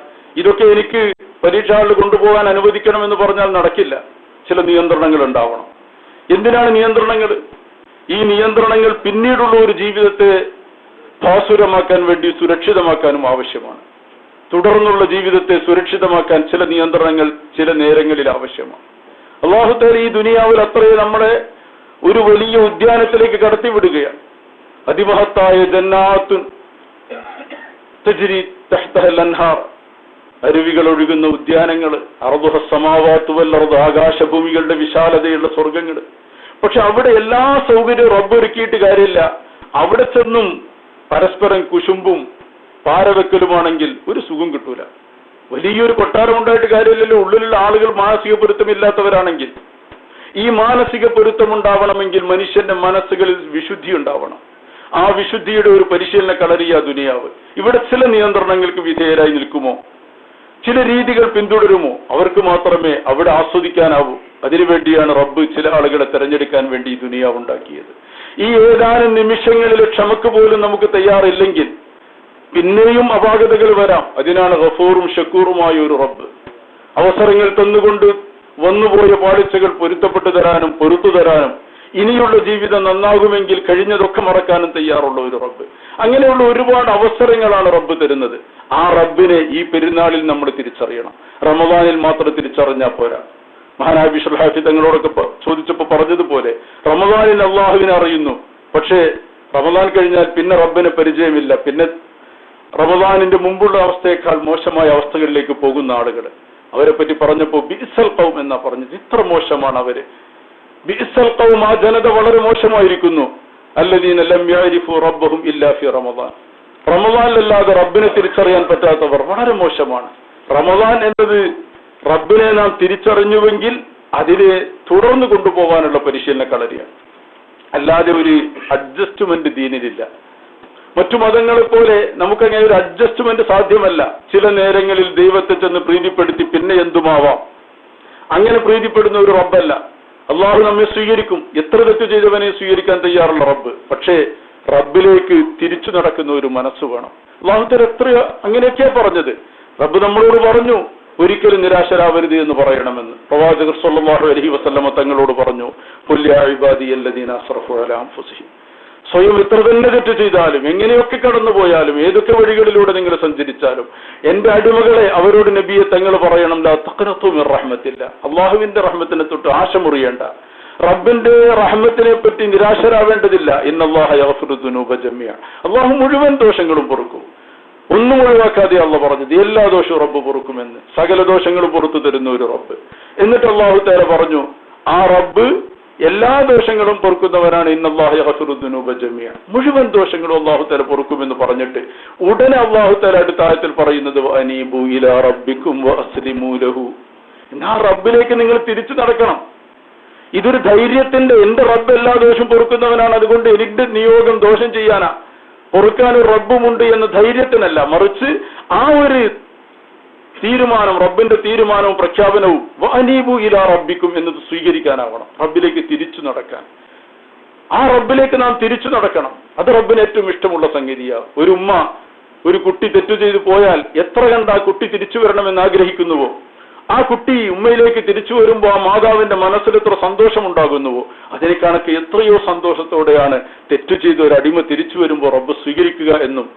ഇതൊക്കെ എനിക്ക് പരീക്ഷ ഹാളിൽ കൊണ്ടുപോകാൻ അനുവദിക്കണമെന്ന് പറഞ്ഞാൽ നടക്കില്ല. ചില നിയന്ത്രണങ്ങൾ ഉണ്ടാവണം. എന്തിനാണ് നിയന്ത്രണങ്ങൾ? ഈ നിയന്ത്രണങ്ങൾ പിന്നീടുള്ള ഒരു ജീവിതത്തെ ഭാസുരമാക്കാൻ വേണ്ടി സുരക്ഷിതമാക്കാനും ആവശ്യമാണ്. തുടർന്നുള്ള ജീവിതത്തെ സുരക്ഷിതമാക്കാൻ ചില നിയന്ത്രണങ്ങൾ ചില നേരങ്ങളിൽ ആവശ്യമാണ്. അല്ലാഹു തആല ഈ ദുനിയാവിൽ അത്രയും നമ്മളെ ഒരു വലിയ ഉദ്യാനത്തിലേക്ക് കടത്തിവിടുകയാണ്. അതിമഹത്തായ ജന്നാത്തുൻ തജ്രി തഹ്തഹൽ അൻഹാർ, അരുവികൾ ഒഴുകുന്ന ഉദ്യാനങ്ങൾ, അർദുഹ സമാവാതു വൽ അർദ്, ആകാശഭൂമികളുടെ വിശാലതയുള്ള സ്വർഗങ്ങൾ. പക്ഷെ അവിടെ എല്ലാ സൗകര്യവും റബ്ബ് ഒരുക്കിയിട്ട് കാര്യമില്ല. അവിടെ ചെന്നും പരസ്പരം കുശുമ്പും പാരവെക്കലുമാണെങ്കിൽ ഒരു സുഖം കിട്ടൂല. വലിയൊരു കൊട്ടാരം ഉണ്ടായിട്ട് കാര്യമില്ലല്ലോ. ഉള്ളിലുള്ള ആളുകൾ മാനസിക പൊരുത്തമില്ലാത്തവരാണെങ്കിൽ, ഈ മാനസിക പൊരുത്തമുണ്ടാവണമെങ്കിൽ മനുഷ്യന്റെ മനസ്സുകളിൽ വിശുദ്ധി ഉണ്ടാവണം. ആ വിശുദ്ധിയുടെ ഒരു പരിശീലന കളരിയ ദുനിയാവ്. ഇവിടെ ചില നിയന്ത്രണങ്ങൾക്ക് വിധേയരായി നിൽക്കുമോ, ചില രീതികൾ പിന്തുടരുമോ, അവർക്ക് മാത്രമേ അവിടെ ആസ്വദിക്കാനാവൂ. അതിനുവേണ്ടിയാണ് റബ്ബ് ചില ആളുകളെ തെരഞ്ഞെടുക്കാൻ വേണ്ടി ഈ ദുനിയാവ് ഉണ്ടാക്കിയത്. ഈ ഏതാനും നിമിഷങ്ങളിലെ ക്ഷമക്ക് പോലും നമുക്ക് തയ്യാറില്ലെങ്കിൽ പിന്നെയും അപാകതകൾ വരാം. അതിനാണ് ഗഫൂറും ഷക്കൂറുമായ ഒരു റബ്ബ്. അവസരങ്ങൾ തന്നുകൊണ്ട് വന്നുപോയ പാളിച്ചകൾ പൊരുത്തപ്പെട്ടു തരാനും പൊറുത്തു തരാനും ഇനിയുള്ള ജീവിതം നന്നാകുമെങ്കിൽ കഴിഞ്ഞതൊക്കെ മറക്കാനും തയ്യാറുള്ള ഒരു റബ്ബ്. അങ്ങനെയുള്ള ഒരുപാട് അവസരങ്ങളാണ് റബ്ബ് തരുന്നത്. ആ റബ്ബിനെ ഈ പെരുന്നാളിൽ നമ്മൾ തിരിച്ചറിയണം. റമദാനിൽ മാത്രം തിരിച്ചറിഞ്ഞാൽ പോരാ. മഹാനായ ബിശ്ർ ഹാഫി തങ്ങളോടൊക്കെ ചോദിച്ചപ്പോൾ പറഞ്ഞതുപോലെ റമദാനിൽ അള്ളാഹുവിനെ അറിയുന്നു, പക്ഷേ റമദാൻ കഴിഞ്ഞാൽ പിന്നെ റബ്ബിനെ പരിചയമില്ല. പിന്നെ റമദാനിന്റെ മുമ്പുള്ള അവസ്ഥയേക്കാൾ മോശമായ അവസ്ഥകളിലേക്ക് പോകുന്ന ആളുകൾ. അവരെ പറ്റി പറഞ്ഞപ്പോൾ ബിഇസൽ ഖൗം എന്നാ പറഞ്ഞത്. ഇത്ര മോശമാണ് അവര്. ബിഇസൽ ഖൗം, ആ ജനത വളരെ മോശമായിരിക്കുന്നു. അല്ലദീന ലം യഅരിഫു റബ്ബഹും ഇല്ലാ ഫി റമദാൻ, റമദാനിലല്ലാതെ റബ്ബിനെ തിരിച്ചറിയാൻ പറ്റാത്തവർ വളരെ മോശമാണ്. റമദാൻ എന്നത് റബ്ബിനെ നാം തിരിച്ചറിഞ്ഞുവെങ്കിൽ അതിനെ തുടർന്ന് കൊണ്ടുപോകാനുള്ള പരിശീലന കളരിയാണ്. അല്ലാതെ ഒരു അഡ്ജസ്റ്റ്മെന്റ് ദീനിലില്ല. മറ്റു മതങ്ങളെ പോലെ നമുക്കങ്ങനെ ഒരു അഡ്ജസ്റ്റ്മെന്റ് സാധ്യമല്ല. ചില നേരങ്ങളിൽ ദൈവത്തെ ചെന്ന് പ്രീതിപ്പെടുത്തി പിന്നെ എന്തുമാവാം, അങ്ങനെ പ്രീതിപ്പെടുന്ന ഒരു റബ്ബല്ല. അള്ളാഹു നമ്മെ സ്വീകരിക്കും. എത്ര തെറ്റ് ചെയ്തവനെ സ്വീകരിക്കാൻ തയ്യാറുള്ള റബ്ബ്. പക്ഷേ റബ്ബിലേക്ക് തിരിച്ചു നടക്കുന്ന ഒരു മനസ്സ് വേണം. അള്ളാഹുത്തർ എത്രയോ അങ്ങനെയൊക്കെയാ പറഞ്ഞത്. റബ്ബ് നമ്മളോട് പറഞ്ഞു ഒരിക്കലും നിരാശരാവരുത് എന്ന് പറയണമെന്ന്. പ്രവാചകർ സ്വല്ലല്ലാഹു അലൈഹി വസല്ലമ തങ്ങളോട് പറഞ്ഞു, ഖുൽ യാ ഇബാദിയല്ലദീന അസ്റഫു അലാ അൻഫുസിഹിം, സ്വയം എത്ര തന്നെ തെറ്റ് ചെയ്താലും എങ്ങനെയൊക്കെ കടന്നുപോയാലും ഏതൊക്കെ വഴികളിലൂടെ നിങ്ങൾ സഞ്ചരിച്ചാലും എന്റെ അടിമകളെ, അവരോട് നബിയെ തങ്ങൾ പറയണം, ലാ തഖ്നതു മിർ റഹ്മത്തില്ല, അള്ളാഹുവിന്റെ റഹ്മത്തിനെ തൊട്ട് ആശ മുറിയേണ്ട, റബ്ബിന്റെ റഹ്മത്തിനെ പറ്റി നിരാശരാവേണ്ടതില്ല. ഇന്നല്ലാഹ യഗ്ഫിറു ദുനൂബ ജമീഅ, അള്ളാഹു മുഴുവൻ ദോഷങ്ങളും പൊറുക്കും. ഒന്നും ഒഴിവാക്കാതെ അള്ളാഹ് പറഞ്ഞത് എല്ലാ ദോഷവും റബ്ബ് പൊറുക്കുമെന്ന്. സകല ദോഷങ്ങളും പുറത്തു തരുന്ന ഒരു റബ്ബ്. എന്നിട്ട് അള്ളാഹു തആല പറഞ്ഞു, ആ റബ്ബ് എല്ലാ ദോഷങ്ങളും പൊറുക്കുന്നവരാണ്. ഇന്നല്ലാഹ യഗ്ഫിറു ദുനൂബ ജമീഅ, മുഴുവൻ ദോഷങ്ങളും അള്ളാഹു തആല പൊറുക്കുമെന്ന് പറഞ്ഞിട്ട് ഉടനെ അള്ളാഹു തആല അടുത്ത ആയത്തിൽ പറയുന്നത്, അനീബു ഇലാ റബ്ബിക്കും വഅസ്ലിമൂ ലഹു, ആ റബ്ബിലേക്ക് നിങ്ങൾ തിരിച്ചു നടക്കണം. ഇതൊരു ധൈര്യത്തിന്റെ, എന്റെ റബ്ബ് എല്ലാ ദോഷവും പൊറുക്കുന്നവനാണ്, അതുകൊണ്ട് എനിക്ക് നിയോഗം ദോഷം ചെയ്യാനാ, പൊറുക്കാൻ ഒരു റബ്ബുമുണ്ട് എന്ന ധൈര്യത്തിനല്ല, മറിച്ച് ആ ഒരു തീരുമാനം, റബ്ബിന്റെ തീരുമാനവും പ്രഖ്യാപനവും വഅനീബു ഇലാ റബ്ബിക്കും എന്നത് സ്വീകരിക്കാനാവണം. റബ്ബിലേക്ക് തിരിച്ചു നടക്കാൻ, ആ റബ്ബിലേക്ക് നാം തിരിച്ചു നടക്കണം. അത് റബ്ബിന് ഏറ്റവും ഇഷ്ടമുള്ള സംഗതിയാണ്. ഒരു ഉമ്മ ഒരു കുട്ടി തെറ്റു ചെയ്തു പോയാൽ എത്ര കണ്ട് ആ കുട്ടി തിരിച്ചു വരണമെന്ന് ആഗ്രഹിക്കുന്നുവോ, ആ കുട്ടി ഉമ്മയിലേക്ക് തിരിച്ചു വരുമ്പോൾ ആ മാതാവിന്റെ മനസ്സിൽ എത്ര സന്തോഷമുണ്ടാകുന്നുവോ, അതിനെ കണക്ക് എത്രയോ സന്തോഷത്തോടെയാണ് തെറ്റു ചെയ്ത ഒരു അടിമ തിരിച്ചു വരുമ്പോൾ റബ്ബ് സ്വീകരിക്കുക എന്നും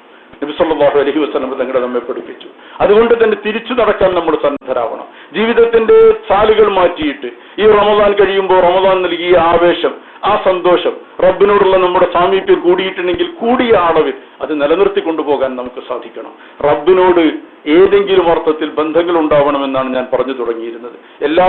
നബി സല്ലല്ലാഹു അലൈഹി വസല്ലം തങ്ങളെ നമ്മെ പഠിപ്പിച്ചു. അതുകൊണ്ട് തന്നെ തിരിച്ചു നടക്കാൻ നമ്മൾ സന്നദ്ധരാവണം. ജീവിതത്തിന്റെ ചാലുകൾ മാറ്റിയിട്ട് ഈ റമദാൻ കഴിയുമ്പോൾ റമദാൻ നൽകിയ ആവേശം, ആ സന്തോഷം, റബ്ബിനോടുള്ള നമ്മുടെ സാമീപ്യം കൂടിയിട്ടുണ്ടെങ്കിൽ കൂടിയ അളവിൽ അത് നിലനിർത്തി കൊണ്ടുപോകാൻ നമുക്ക് സാധിക്കണം. റബ്ബിനോട് ഏതെങ്കിലും അർത്ഥത്തിൽ ബന്ധങ്ങൾ ഉണ്ടാവണമെന്നാണ് ഞാൻ പറഞ്ഞു തുടങ്ങിയിരുന്നത്. എല്ലാ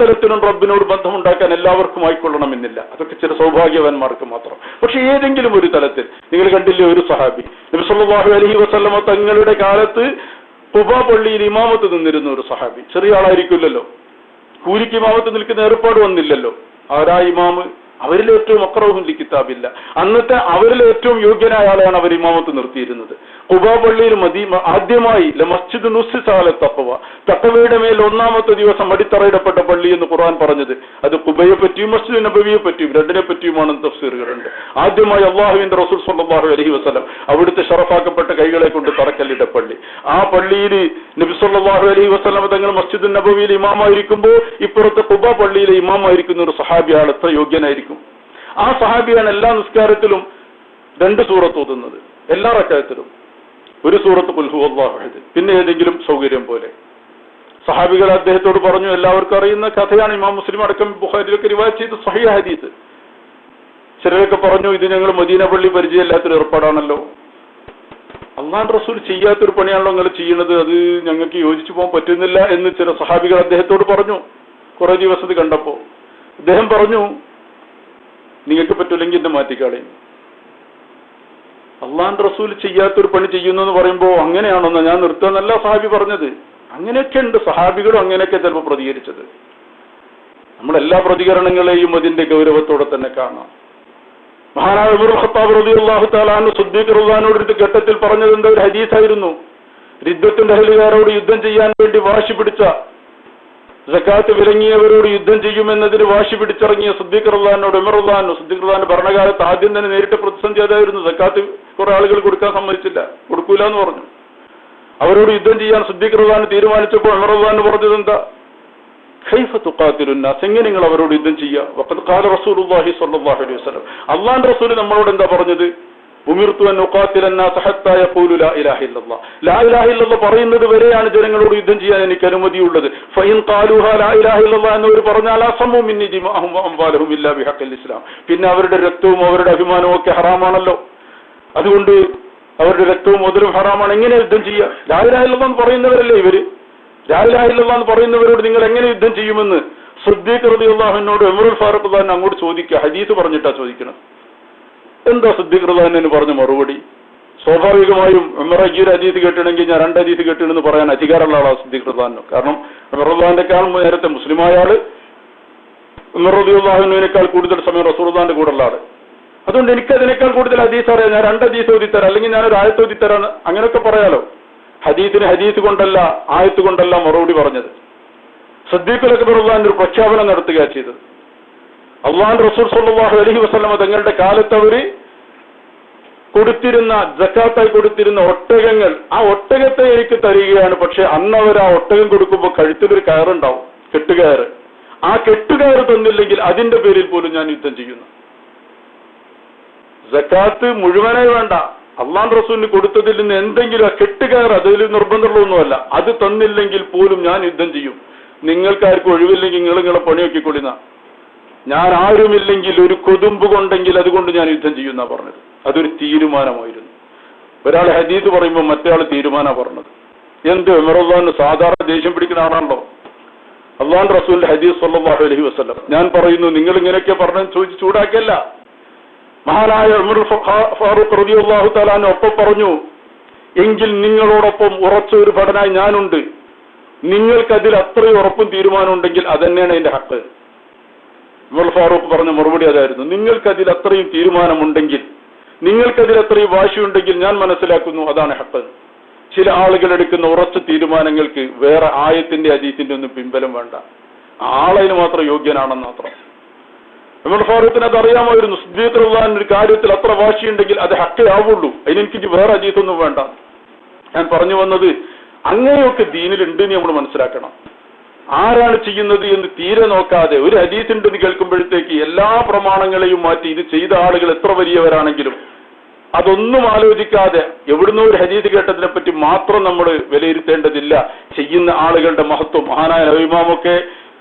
തലത്തിലും റബ്ബിനോട് ബന്ധമുണ്ടാക്കാൻ എല്ലാവർക്കും ആയിക്കൊള്ളണമെന്നില്ല. അതൊക്കെ ചില സൗഭാഗ്യവാന്മാർക്ക് മാത്രം. പക്ഷെ ഏതെങ്കിലും ഒരു തലത്തിൽ, നിങ്ങൾ കണ്ടില്ലേ ഒരു സഹാബി നബി സല്ലല്ലാഹു അലൈഹി വസല്ലമ തങ്ങളുടെ കാലത്ത് ഖുബാ പള്ളിയിൽ ഇമാമത്ത് നിന്നിരുന്ന ഒരു സഹാബി, ചെറിയ ആളായിരിക്കില്ലല്ലോ, കൂലിക്ക് ഇമാമത്ത് നിൽക്കുന്ന ഏർപ്പാട് വന്നില്ലല്ലോ. ആരാ ഇമാമ്? അവരിൽ ഏറ്റവും അക്റഹും ലി കിതാബില്ല, അന്നത്തെ അവരിൽ ഏറ്റവും യോഗ്യനായ ആളെയാണ് അവർ ഇമാമത്ത് നിർത്തിയിരുന്നത്. ഖുബാ പള്ളിയിൽ ആദ്യമായി മസ്ജിദ് നുസ്സിസ അല തഖ്വ, തഖ്വയുടെ മേൽ ഒന്നാമത്തെ ദിവസം അടിത്തറയിടപ്പെട്ട പള്ളി എന്ന് ഖുർആൻ പറഞ്ഞത് അത് ഖുബയെ പറ്റിയും മസ്ജിദ് നബവിയെ പറ്റിയും രണ്ടിനെ പറ്റിയുമാണ് തഫ്സീറുകളുണ്ട്. ആദ്യമായി അള്ളാഹുവിന്റെ റസൂൽ സ്വല്ലല്ലാഹു അലൈഹി വസല്ലം അവിടുത്തെ ഷറഫാക്കപ്പെട്ട കൈകളെ കൊണ്ട് തറക്കല്ലിട്ട പള്ളി. ആ പള്ളിയിൽ നബി സല്ലല്ലാഹു അലൈഹി വസല്ലം തങ്ങൾ മസ്ജിദ് നബവിയിൽ ഇമാമായിരിക്കുമ്പോൾ ഇപ്പുറത്തെ ഖുബാ പള്ളിയിലെ ഇമാമായിരിക്കുന്ന ഒരു സഹാബിയാൾ എത്ര യോഗ്യനായിരിക്കും. ആ സഹാബിയാണ് എല്ലാ നിസ്കാരത്തിലും 2 സൂറത്ത് ഓതുന്നത്, എല്ലാ റക്അത്തിലും ഒരു സൂറത്ത് ഖുൽ ഹുവല്ലാഹു അഹദ്, പിന്നെ ഏതെങ്കിലും സൗകര്യം പോലെ. സഹാബികൾ അദ്ദേഹത്തോട് പറഞ്ഞു, എല്ലാവർക്കും അറിയുന്ന കഥയാണ്, ഇമാം മുസ്ലിം അടക്കം ബുഖാരിയിലൊക്കെ റിവായത്ത് ചെയ്ത സ്വഹീഹ് ഹദീസ്. ചിലരൊക്കെ പറഞ്ഞു, ഇത് ഞങ്ങൾ മദീന പള്ളി പരിചയമില്ലാത്തൊരു ഏർപ്പാടാണല്ലോ, അല്ലാഹുവിന്റെ റസൂൽ ചെയ്യാത്തൊരു പണിയാണല്ലോ നിങ്ങൾ ചെയ്യുന്നത്, അത് ഞങ്ങൾക്ക് യോജിച്ചു പോകാൻ പറ്റുന്നില്ല എന്ന് ചില സഹാബികൾ അദ്ദേഹത്തോട് പറഞ്ഞു. കുറെ ദിവസത്തിൽ കണ്ടപ്പോ അദ്ദേഹം പറഞ്ഞു, നിങ്ങൾക്ക് പറ്റൂല്ലെങ്കിൽ എന്നെ മാറ്റിക്കാളെ. അള്ളാഹുവിന്റെ റസൂൽ ചെയ്യാത്തൊരു പണി ചെയ്യുന്നു എന്ന് പറയുമ്പോൾ അങ്ങനെയാണെന്ന് ഞാൻ നിർത്തുന്നല്ല സഹാബി പറഞ്ഞത്. അങ്ങനെയൊക്കെ ഉണ്ട്, സഹാബികളും അങ്ങനെയൊക്കെ ചിലപ്പോൾ പ്രതികരിച്ചത്. നമ്മളെല്ലാ പ്രതികരണങ്ങളെയും അതിന്റെ ഗൗരവത്തോടെ തന്നെ കാണാം. മഹാനായ ഉമർ ഖത്താബ് റളിയല്ലാഹു തആല അൻഹു സിദ്ദീഖ് റളിയല്ലാഹു ഒരു ഘട്ടത്തിൽ പറഞ്ഞത് എന്താ ഒരു ഹദീസായിരുന്നു. രിദ്ദത്തിന്റെ അഹ്ലുകാരോട് യുദ്ധം ചെയ്യാൻ വേണ്ടി വാശി പിടിച്ച, സക്കാത്ത് വിലങ്ങിയവരോട് യുദ്ധം ചെയ്യുമെന്നതിന് വാശി പിടിച്ചിറങ്ങിയ സിദ്ദീഖ് റളിയല്ലാഹു ഉമർ റളിയല്ലാഹു സിദ്ദീഖ് റളിയല്ലാഹു ഭരണകാലത്ത് ആദ്യം തന്നെ നേരിട്ട പ്രതിസന്ധി അതായിരുന്നു. സക്കാത്ത് കുറെ ആളുകൾ കൊടുക്കാൻ സമ്മതിച്ചില്ല, കൊടുക്കൂല എന്ന് പറഞ്ഞു. അവരോട് യുദ്ധം ചെയ്യാൻ സിദ്ദീഖ് റളിയല്ലാഹു തീരുമാനിച്ചപ്പോൾ ഉമർ റളിയല്ലാഹു പറഞ്ഞത് എന്താ, കൈഫ തുഖാതിലു നാസ്, എങ്ങനെ നിങ്ങൾ അവരോട് യുദ്ധം ചെയ്യുക? വഖദ് ഖാല റസൂലുള്ളാഹി സ്വല്ലല്ലാഹു അലൈഹി വസല്ലം, അല്ലാഹുവിന്റെ റസൂൽ നമ്മളോട് എന്താ പറഞ്ഞത്? ഉമിർതു അൻ ഉഖാതില الناس ഹത്താ യഖൂലു ലാ ഇലാഹ ഇല്ലല്ലാഹ്, ലാ ഇലാഹ ഇല്ലല്ലാഹ് പറയുന്നത് വരെയാണ് ജനങ്ങളോട് യുദ്ധം ചെയ്യാൻ എനിക്ക് അനുമതിയുള്ളത്. ഫഇൻ ഖാലൂഹാ ലാ ഇലാഹ ഇല്ലല്ലാഹ് എന്നവർ പറഞ്ഞാൽ അസമു മിന്നി ദിമാഅഹും വഅംവാലുഹും ഇല്ലാ ബിഹഖിൽ ഇസ്ലാം, പിന്നെ അവരുടെ രക്തവും അവരുടെ അഭിമാനവും ഒക്കെ ഹറാമാണല്ലോ, അതുകൊണ്ട് അവരുടെ രക്തവും മുതലും ഹറാമാണ്. എങ്ങനെ യുദ്ധം ചെയ്യുക? ലാ ഇലാഹ ഇല്ലല്ലാഹ് എന്ന് പറയുന്നവരല്ലേ ഇവര്, ലാ ഇലാഹ ഇല്ലല്ലാഹ് എന്ന് പറയുന്നവരോട് നിങ്ങൾ എങ്ങനെ യുദ്ധം ചെയ്യുമെന്ന് സിദ്ദീഖ് റളിയല്ലാഹു അൻഹുവിനോട് ഉമറുൽ ഫാറൂഖ് റളിയല്ലാഹു അങ്ങോട്ട് ചോദിക്കുക. ഹദീസ് പറഞ്ഞിട്ടാ ചോദിക്കണം. എന്താ സിദ്ദീഖ് റളിയല്ലാഹു അൻഹു പറഞ്ഞ മറുപടി? സ്വാഭാവികമായും ഉമർ ഈ ഒരു ഹദീസ് കേട്ടിണെങ്കിൽ ഞാൻ 2 ഹദീസ് കേട്ടിണെന്ന് പറയാൻ അധികാരമുള്ള ആളാണ് സിദ്ദീഖ് റളിയല്ലാഹു അൻഹു. കാരണം ഉമർ റളിയല്ലാഹുവിനേക്കാൾ നേരത്തെ മുസ്ലിമായ ആള്, ഉമർ റളിയല്ലാഹു അൻഹുവിനേക്കാൾ കൂടുതൽ സമയം റസൂലുള്ളാഹിന്റെ കൂടെ ഉള്ള ആള്. അതുകൊണ്ട് എനിക്ക് അതിനേക്കാൾ കൂടുതൽ ഹദീസ് അറിയാം, ഞാൻ 2 ഹദീസ് ഓതിത്തരാം, അല്ലെങ്കിൽ ഞാനൊരു ആയത്ത് ഓതിത്തരാണ്, അങ്ങനെയൊക്കെ പറയാലോ. ഹദീസിന് ഹദീസ് കൊണ്ടല്ല ആയത്ത് കൊണ്ടല്ല മറുപടി പറഞ്ഞത്. സിദ്ദീഖുൽ അക്ബർ റളിയല്ലാഹു അൻഹു ഒരു പ്രഖ്യാപനം നടത്തുകയാണ് ചെയ്തത്. അല്ലാഹുവിന്റെ റസൂൽ സ്വല്ലല്ലാഹു അലൈഹി വസല്ലം തങ്ങളുടെ കാലത്ത് അവര് കൊടുത്തിരുന്ന സക്കാത്തായി കൊടുത്തിരുന്ന ഒട്ടകങ്ങൾ, ആ ഒട്ടകത്തെ എനിക്ക് തരികയാണ്. പക്ഷെ അന്ന് അവർ ആ ഒട്ടകം കൊടുക്കുമ്പോൾ കഴുത്തിലൊരു കയറുണ്ടാവും, കെട്ടുകയറ്. ആ കെട്ടുകയറ് തന്നില്ലെങ്കിൽ അതിന്റെ പേരിൽ പോലും ഞാൻ യുദ്ധം ചെയ്യുന്നു. സക്കാത്ത് മുഴുവനായി വേണ്ട, അള്ളാഹുവിന്റെ റസൂലിന് കൊടുത്തതിൽ നിന്ന് എന്തെങ്കിലും ആ കെട്ടുകയറ്, അതിൽ നിർബന്ധമുള്ളതൊന്നുമല്ല, അത് തന്നില്ലെങ്കിൽ പോലും ഞാൻ യുദ്ധം ചെയ്യും. നിങ്ങൾക്കാർക്കും ഒഴിവില്ലെങ്കിൽ നിങ്ങളെ പണിയൊക്കിക്കൊള്ളുന്ന, ഞാൻ ആരുമില്ലെങ്കിൽ ഒരു കൊതുമ്പ് കൊണ്ടെങ്കിൽ അതുകൊണ്ട് ഞാൻ യുദ്ധം ചെയ്യുന്ന പറഞ്ഞത്. അതൊരു തീരുമാനമായിരുന്നു. ഒരാൾ ഹദീസ് പറയുമ്പോൾ മറ്റേ ആൾ തീരുമാനം പറഞ്ഞത്. എന്ത് ഉമർ റളിയല്ലാഹു സാധാരണ ദേഷ്യം പിടിക്കുന്ന ആളാണല്ലോ. അള്ളാഹുവിന്റെ റസൂലിന്റെ ഹദീസ് സ്വല്ലല്ലാഹു അലൈഹി വസല്ലം ഞാൻ പറയുന്നു, നിങ്ങൾ ഇങ്ങനെയൊക്കെ പറഞ്ഞെന്ന് ചോദിച്ച് ചൂടാക്കിയല്ല. മഹാനായ ഉമർ ഫാറൂഖ് റളിയല്ലാഹു തആല ഒപ്പം പറഞ്ഞു, എങ്കിൽ നിങ്ങളോടൊപ്പം ഉറച്ച ഒരു ഭടനായി ഞാനുണ്ട്, നിങ്ങൾക്കതിൽ അത്രയും ഉറപ്പും തീരുമാനം ഉണ്ടെങ്കിൽ അതന്നെയാണ് എന്റെ ഹക്ക്. ഉമർ ഫാറൂഖ് പറഞ്ഞ മറുപടി അതായിരുന്നു, നിങ്ങൾക്കതിൽ അത്രയും തീരുമാനമുണ്ടെങ്കിൽ, നിങ്ങൾക്കതിൽ അത്രയും വാശിയുണ്ടെങ്കിൽ ഞാൻ മനസ്സിലാക്കുന്നു അതാണ് ഹക്ക്. ചില ആളുകൾ എടുക്കുന്ന ഉറച്ച തീരുമാനങ്ങൾക്ക് വേറെ ആയത്തിന്റെ ഹദീസിന്റെ ഒന്നും പിൻബലം വേണ്ട, ആളതിന് മാത്രം യോഗ്യനാണെന്ന് മാത്രം. ഉമർ ഫാറൂഖിന് അത് അറിയാമായിരുന്നു. സിദ്ദീഖ് റളിയല്ലാഹു അൻഹു ഒരു കാര്യത്തിൽ അത്ര വാശിയുണ്ടെങ്കിൽ അത് ഹക്കേ ആവുള്ളൂ, അതിനെനിക്ക് വേറെ ഹദീസൊന്നും വേണ്ട. ഞാൻ പറഞ്ഞു വന്നത് അങ്ങനെയൊക്കെ ദീനിലുണ്ട് എന്ന് നമ്മൾ മനസ്സിലാക്കണം. ആരാണ് ചെയ്യുന്നത് എന്ന് തീരെ നോക്കാതെ ഒരു ഹദീസുണ്ടെന്ന് കേൾക്കുമ്പോഴത്തേക്ക് എല്ലാ പ്രമാണങ്ങളെയും മാറ്റി ഇത് ചെയ്ത ആളുകൾ എത്ര വലിയവരാണെങ്കിലും അതൊന്നും ആലോചിക്കാതെ എവിടുന്നോ ഒരു ഹദീസ് കേട്ടതിനെ പറ്റി മാത്രം നമ്മൾ വിലയിരുത്തേണ്ടതില്ല. ചെയ്യുന്ന ആളുകളുടെ മഹത്വം. മഹാനായ നബി ഇമാമൊക്കെ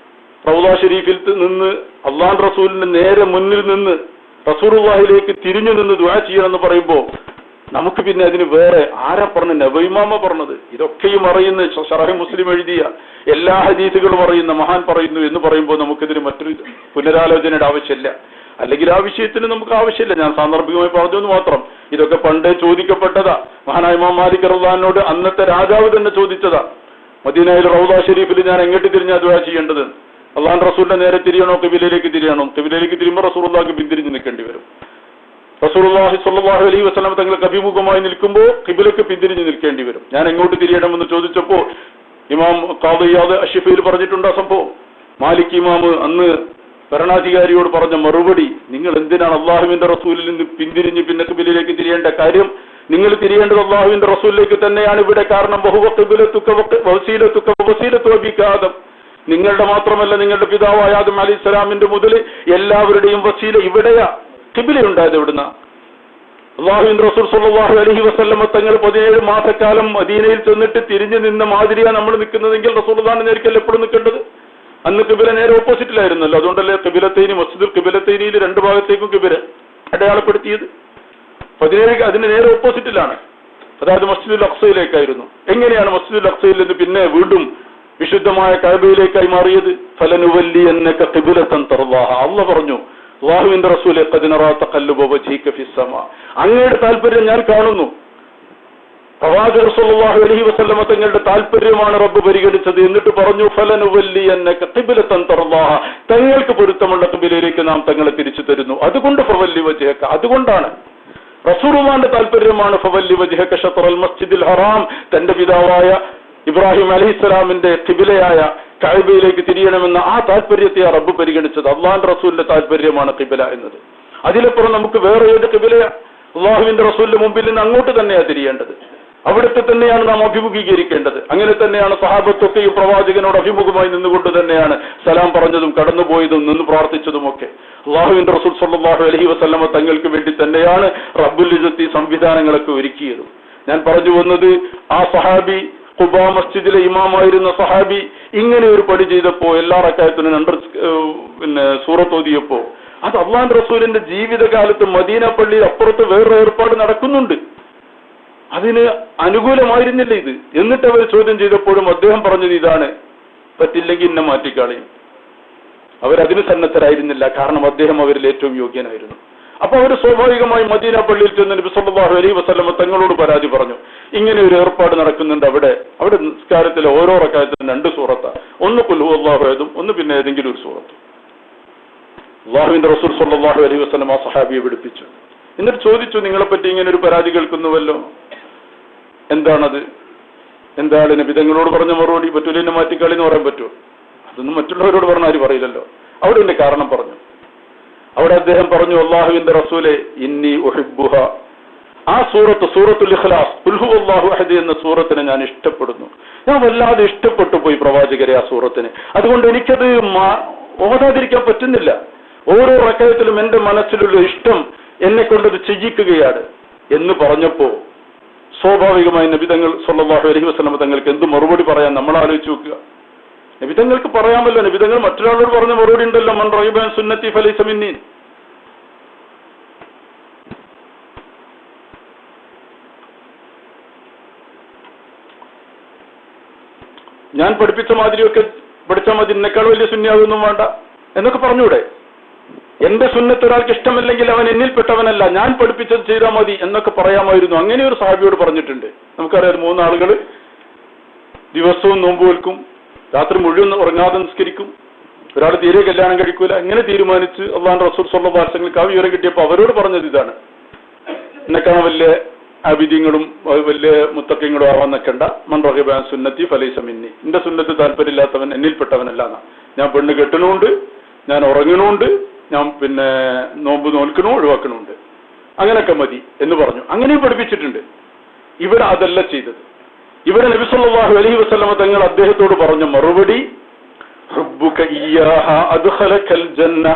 റൗള ഷരീഫിൽ നിന്ന് അള്ളാഹു റസൂലിന്റെ നേരെ മുന്നിൽ നിന്ന് റസൂലുള്ളാഹിലേക്ക് തിരിഞ്ഞു നിന്ന് ദുആ ചെയ്യണമെന്ന് പറയുമ്പോൾ നമുക്ക് പിന്നെ അതിന് വേറെ ആരാ പറഞ്ഞ? നബി ഇമാമ പറഞ്ഞത്. ഇതൊക്കെയും അറിയുന്ന ശറഹ് മുസ്ലിം എഴുതിയ എല്ലാ ഹദീസുകളും അറിയുന്ന മഹാൻ പറയുന്നു എന്ന് പറയുമ്പോൾ നമുക്കിതിന് മറ്റൊരു പുനരാലോചനയുടെ ആവശ്യമില്ല. അല്ലെങ്കിൽ ആ വിഷയത്തിന് നമുക്ക് ആവശ്യമില്ല. ഞാൻ സാന്ദർഭികമായി പറഞ്ഞെന്ന് മാത്രം. ഇതൊക്കെ പണ്ടേ ചോദിക്കപ്പെട്ടതാ. മഹാനായ ഇമാം മാലിക് റളിയല്ലാഹുവിനോട് അന്നത്തെ രാജാവ് തന്നെ ചോദിച്ചതാ, മദീനയിൽ റൗള ഷരീഫിൽ ഞാൻ എങ്ങോട്ട് തിരിഞ്ഞാ ദുആ ചെയ്യേണ്ടത്? അള്ളാഹു റസൂലിന്റെ നേരെ തിരിയണോ ഖിബിലയിലേക്ക് തിരിയണോ? ഖിബിലയിലേക്ക് തിരിയുമ്പോൾ റസൂലുള്ളാഹിക്ക് പിന്തിരിഞ്ഞ് നിൽക്കേണ്ടി വരും. റസൂലുള്ളാഹി സ്വല്ലല്ലാഹു അലൈഹി വസല്ലം തങ്ങൾക്ക് അഭിമുഖമായി നിൽക്കുമ്പോൾ ഖിബിലക്ക് പിന്തിരിഞ്ഞ് നിൽക്കേണ്ടി വരും. ഞാൻ എങ്ങോട്ട് തിരിയണമെന്ന് ചോദിച്ചപ്പോൾ ഇമാം ഖാദി ഇയാദ് അഷ്ഫിയിൽ പറഞ്ഞിട്ടുണ്ട് ആ സംഭവം. മാലിക് ഇമാം അന്ന് ഭരണാധികാരിയോട് പറഞ്ഞ മറുപടി, നിങ്ങൾ എന്തിനാണ് അള്ളാഹുവിന്റെ റസൂലിൽ നിന്ന് പിന്തിരിഞ്ഞ് പിന്നെ ഖിബിലയിലേക്ക് തിരിയേണ്ട കാര്യം? നിങ്ങൾ തിരിയേണ്ടത് അള്ളാഹുവിന്റെ റസൂലിലേക്ക് തന്നെയാണ് ഇവിടെ. കാരണം ബഹുവ ഖിബിലത്തുക വസീലത്തുക വസീലത്തു അബീക ആദം, നിങ്ങളുടെ മാത്രമല്ല നിങ്ങളുടെ പിതാവായ ആദം അലൈഹിസ്സലാമിന്റെ മുതൽ എല്ലാവരുടെയും വസീല ഇവിടെയാ. ഖിബില ഉണ്ടായത് എവിടുന്ന? അള്ളാഹുവിന്റെ റസൂൽ സ്വല്ലല്ലാഹു അലൈഹി വസല്ലം തങ്ങൾ 17 മാസക്കാലം മദീനയിൽ ചെന്നിട്ട് തിരിഞ്ഞു നിന്ന മാതിരിയാണ് നമ്മൾ നിൽക്കുന്നതെങ്കിൽ റസൂലുള്ളാഹിന്റെ നേർക്കല്ല എപ്പോഴും നിൽക്കേണ്ടത്. അന്ന് ഖിബില നേരെ ഓപ്പോസിറ്റിലായിരുന്നല്ലോ. അതുകൊണ്ടല്ലേ ഖിബിലത്തൈനി മസ്ജിദുൽ ഖിബിലത്തൈനിയിൽ 2 ഭാഗത്തേക്കും ഖിബില അടയാളപ്പെടുത്തിയത്. 17 അതിന് നേരെ ഓപ്പോസിറ്റിലാണ്. അതായത് മസ്ജിദുൽ അഖ്സയിലേക്കായിരുന്നു. എങ്ങനെയാണ് മസ്ജിദുൽ അഖ്സയിൽ നിന്ന് പിന്നെ വീണ്ടും വിശുദ്ധമായ കഅബയിലേക്കായി മാറിയത്? ഫലനുവല്ലിയന്നക ഖിബലതൻ തർളാഹ. അല്ലാഹു പറഞ്ഞു, അല്ലാഹുവിന്റെ റസൂലേ ഖദ് നറാ തഖല്ലുബ വജ്ഹിക ഫിസ്സമാ, അങ്ങയുടെ താൽപര്യം ഞാൻ കാണുന്നു. പ്രവാചകർ സ്വല്ലല്ലാഹു അലൈഹി വസല്ലം തങ്ങളുടെ താൽപര്യമാണ് റബ്ബ് പരിഗണിച്ചത്. എന്നിട്ട് പറഞ്ഞു, ഫലനുവല്ലിയന്നക ഖിബലതൻ തർളാഹ, തങ്ങൾക്ക് പൊരുത്തമുള്ള ഖിബലയിലേക്ക് നാം തങ്ങളെ തിരിച്ചു തരുന്നു. അതുകൊണ്ട് ഫവല്ലി വജ്ഹക, അതുകൊണ്ടാണ് റസൂലുള്ളാഹിന്റെ താൽപര്യമാണ് ഫവല്ലി വജ്ഹക ശത്റൽ മസ്ജിദിൽ ഹറാം, തന്റെ പിതാവായ ഇബ്രാഹിം അലൈഹിസ്സലാമിന്റെ ഖിബിലയായ കഅബയിലേക്ക് തിരിയണമെന്ന ആ താല്പര്യത്തെ റബ്ബ് പരിഗണിച്ചത്. അള്ളാഹുവിന്റെ റസൂലിന്റെ താല്പര്യമാണ് ഖിബില എന്നത്. അതിലപ്പുറം നമുക്ക് വേറെ ഏത് ഖിബിലയാ? അള്ളാഹുവിന്റെ റസൂലിന്റെ മുമ്പിൽ നിന്ന് അങ്ങോട്ട് തന്നെയാണ് തിരിയേണ്ടത്. അവിടുത്തെ തന്നെയാണ് നാം അഭിമുഖീകരിക്കേണ്ടത്. അങ്ങനെ തന്നെയാണ് സഹാബത്തൊക്കെയും പ്രവാചകനോട് അഭിമുഖമായി നിന്നുകൊണ്ട് തന്നെയാണ് സലാം പറഞ്ഞതും കടന്നുപോയതും നിന്ന് പ്രാർത്ഥിച്ചതുമൊക്കെ. അള്ളാഹുവിന്റെ റസൂൽ സ്വല്ലല്ലാഹു അലൈഹി വസല്ലമ തങ്ങൾക്ക് വേണ്ടി തന്നെയാണ് റബ്ബുൽ ഇസ്സത്തി സംവിധാനങ്ങളൊക്കെ ഒരുക്കിയത്. ഞാൻ പറഞ്ഞു വന്നത്, ആ സഹാബി ഖുബാ മസ്ജിദിലെ ഇമാമായിരുന്ന സഹാബി ഇങ്ങനെ ഒരു പടി ചെയ്തപ്പോ എല്ലാ റക്അത്തിനും 2 സൂറത്ത് ഓതിയപ്പോ അത് അള്ളാഹുവിന്റെ റസൂലിന്റെ ജീവിതകാലത്ത് മദീന പള്ളിയിൽ അപ്പുറത്ത് വേറൊരു ഏർപ്പാട് നടക്കുന്നുണ്ട്. അതിന് അനുകൂലമായിരുന്നില്ല ഇത്. എന്നിട്ട് അവർ ചോദ്യം ചെയ്തപ്പോഴും അദ്ദേഹം പറഞ്ഞത് ഇതാണ്, പറ്റില്ലെങ്കിൽ ഇന്നെ മാറ്റിക്കളയും. അവരതിന് സന്നദ്ധരായിരുന്നില്ല. കാരണം അദ്ദേഹം അവരിൽ ഏറ്റവും യോഗ്യനായിരുന്നു. അപ്പൊ അവർ സ്വാഭാവികമായി മദീന പള്ളിയിൽ ചെന്ന് നബി സല്ലല്ലാഹു അലൈഹി വസല്ലം തങ്ങളോട് പരാതി പറഞ്ഞു, ഇങ്ങനെ ഒരു ഏർപ്പാട് നടക്കുന്നുണ്ട്. അവിടെ നിസ്കാരത്തിലെ ഓരോ റക്അത്തിനും 2 സൂറത്താ, ഒന്ന് ഖുൽ ഹുവല്ലാഹു അഹദും, ഒന്ന് പിന്നെ ഏതെങ്കിലും ഒരു സൂറത്ത്. അല്ലാഹുവിന്റെ റസൂൽ സല്ലല്ലാഹു അലൈഹി വസല്ലം ആ സഹാബിയെ വിളിപ്പിച്ചു. എന്നിട്ട് ചോദിച്ചു, നിങ്ങളെപ്പറ്റി ഇങ്ങനെ ഒരു പരാതി കേൾക്കുന്നുവല്ലോ, എന്താണത്? എന്താണ് നബി തങ്ങളോട് പറഞ്ഞ മറുപടി? പറ്റൂല, എന്നെ മാറ്റിക്കളി എന്ന് പറയാൻ പറ്റുമോ? അതൊന്നും മറ്റുള്ളവരോട് പറഞ്ഞ ആരും പറയില്ലല്ലോ. അവിടെ എന്റെ കാരണം പറഞ്ഞു. അവിടെ അദ്ദേഹം പറഞ്ഞു, അല്ലാഹുവിന്റെ റസൂലെ ഇന്നി ഉഹിബ്ബുഹ, ആ സൂറത്തുൽ ഇഖ്ലാസ് ഖുൽ ഹുവല്ലാഹു അഹദ് എന്ന സൂറത്തിനെ ഞാൻ ഇഷ്ടപ്പെടുന്നു. ഞാൻ വല്ലാതെ ഇഷ്ടപ്പെട്ടു പോയി പ്രവാചകരെ ആ സൂറത്തിന്. അതുകൊണ്ട് എനിക്കത് ഓതാതിരിക്കാൻ പറ്റുന്നില്ല. ഓരോ റക്അത്തിലും എന്റെ മനസ്സിലുള്ള ഇഷ്ടം എന്നെ കൊണ്ടത് ചെയ്യിക്കുകയാണ് എന്ന് പറഞ്ഞപ്പോ സ്വാഭാവികമായി നബി തങ്ങൾ സല്ലല്ലാഹു അലൈഹി വസല്ലം തങ്ങൾക്ക് എന്ത് മറുപടി പറയാൻ നമ്മൾ ആലോചിച്ച് നോക്കുക. നബി തങ്ങൾക്ക് പറയാമല്ലോ. നബി തങ്ങൾ മറ്റൊരാളോട് പറഞ്ഞ മറുപടി ഉണ്ടല്ലോ, മൻ റഗിബ അൻ സുന്നത്തി ഫലൈസ മിന്നി. ഞാൻ പഠിപ്പിച്ച മാതിരിയൊക്കെ പഠിച്ചാൽ മതി, എന്നെക്കാൾ വലിയ സുന്നിയാതൊന്നും വേണ്ട എന്നൊക്കെ പറഞ്ഞൂടെ? എന്റെ സുന്നത്ത് ഒരാൾക്ക് ഇഷ്ടമല്ലെങ്കിൽ അവൻ എന്നിൽപ്പെട്ടവനല്ല, ഞാൻ പഠിപ്പിച്ചത് ചെയ്താൽ മതി എന്നൊക്കെ പറയാമായിരുന്നു. അങ്ങനെ ഒരു സഹാബിയോട് പറഞ്ഞിട്ടുണ്ട്. നമുക്കറിയാം, 3 ആളുകൾ ദിവസവും നോമ്പ് വെൽക്കും, രാത്രി മുഴുവൻ ഉറങ്ങാതെ നിസ്കരിക്കും, ഒരാൾ തീരെ കല്യാണം കഴിക്കൂല. ഇങ്ങനെ തീരുമാനിച്ച് അള്ളാഹുവിന്റെ റസൂൽ സ്വല്ലല്ലാഹു അലൈഹി വസല്ലം ആ വിവരം കിട്ടിയപ്പോൾ അവരോട് പറഞ്ഞത് ഇതാണ്, എന്നെക്കാണ് വലിയ അബിദ്യങ്ങളും വലിയ മുത്തക്കിങ്ങളും ആവാൻ നിൽക്കണ്ട, മൻ റഗിബ അൻ സുന്നത്തി ഫലൈസ മിന്നി, എന്റെ സുന്നത്ത് താല്പര്യമില്ലാത്തവൻ എന്നിൽപ്പെട്ടവനല്ല. ഞാൻ പെണ്ണ് കെട്ടണമുണ്ട്, ഞാൻ ഉറങ്ങണമുണ്ട്, ഞാൻ പിന്നെ നോമ്പ് നോൽക്കണോ ഒഴിവാക്കണമുണ്ട്, അങ്ങനെയൊക്കെ മതി എന്ന് പറഞ്ഞു. അങ്ങനെയും പഠിപ്പിച്ചിട്ടുണ്ട്. ഇവിടെ അതല്ല ചെയ്തത്. ഇവിടെ നബി സല്ലല്ലാഹു അലൈഹി വസല്ലം തങ്ങൾ അദ്ദേഹത്തോട് പറഞ്ഞ മറുപടി, ഹുബ്ബുക ഇയ്യാഹ അദ്ഖലകൽ ജന്ന,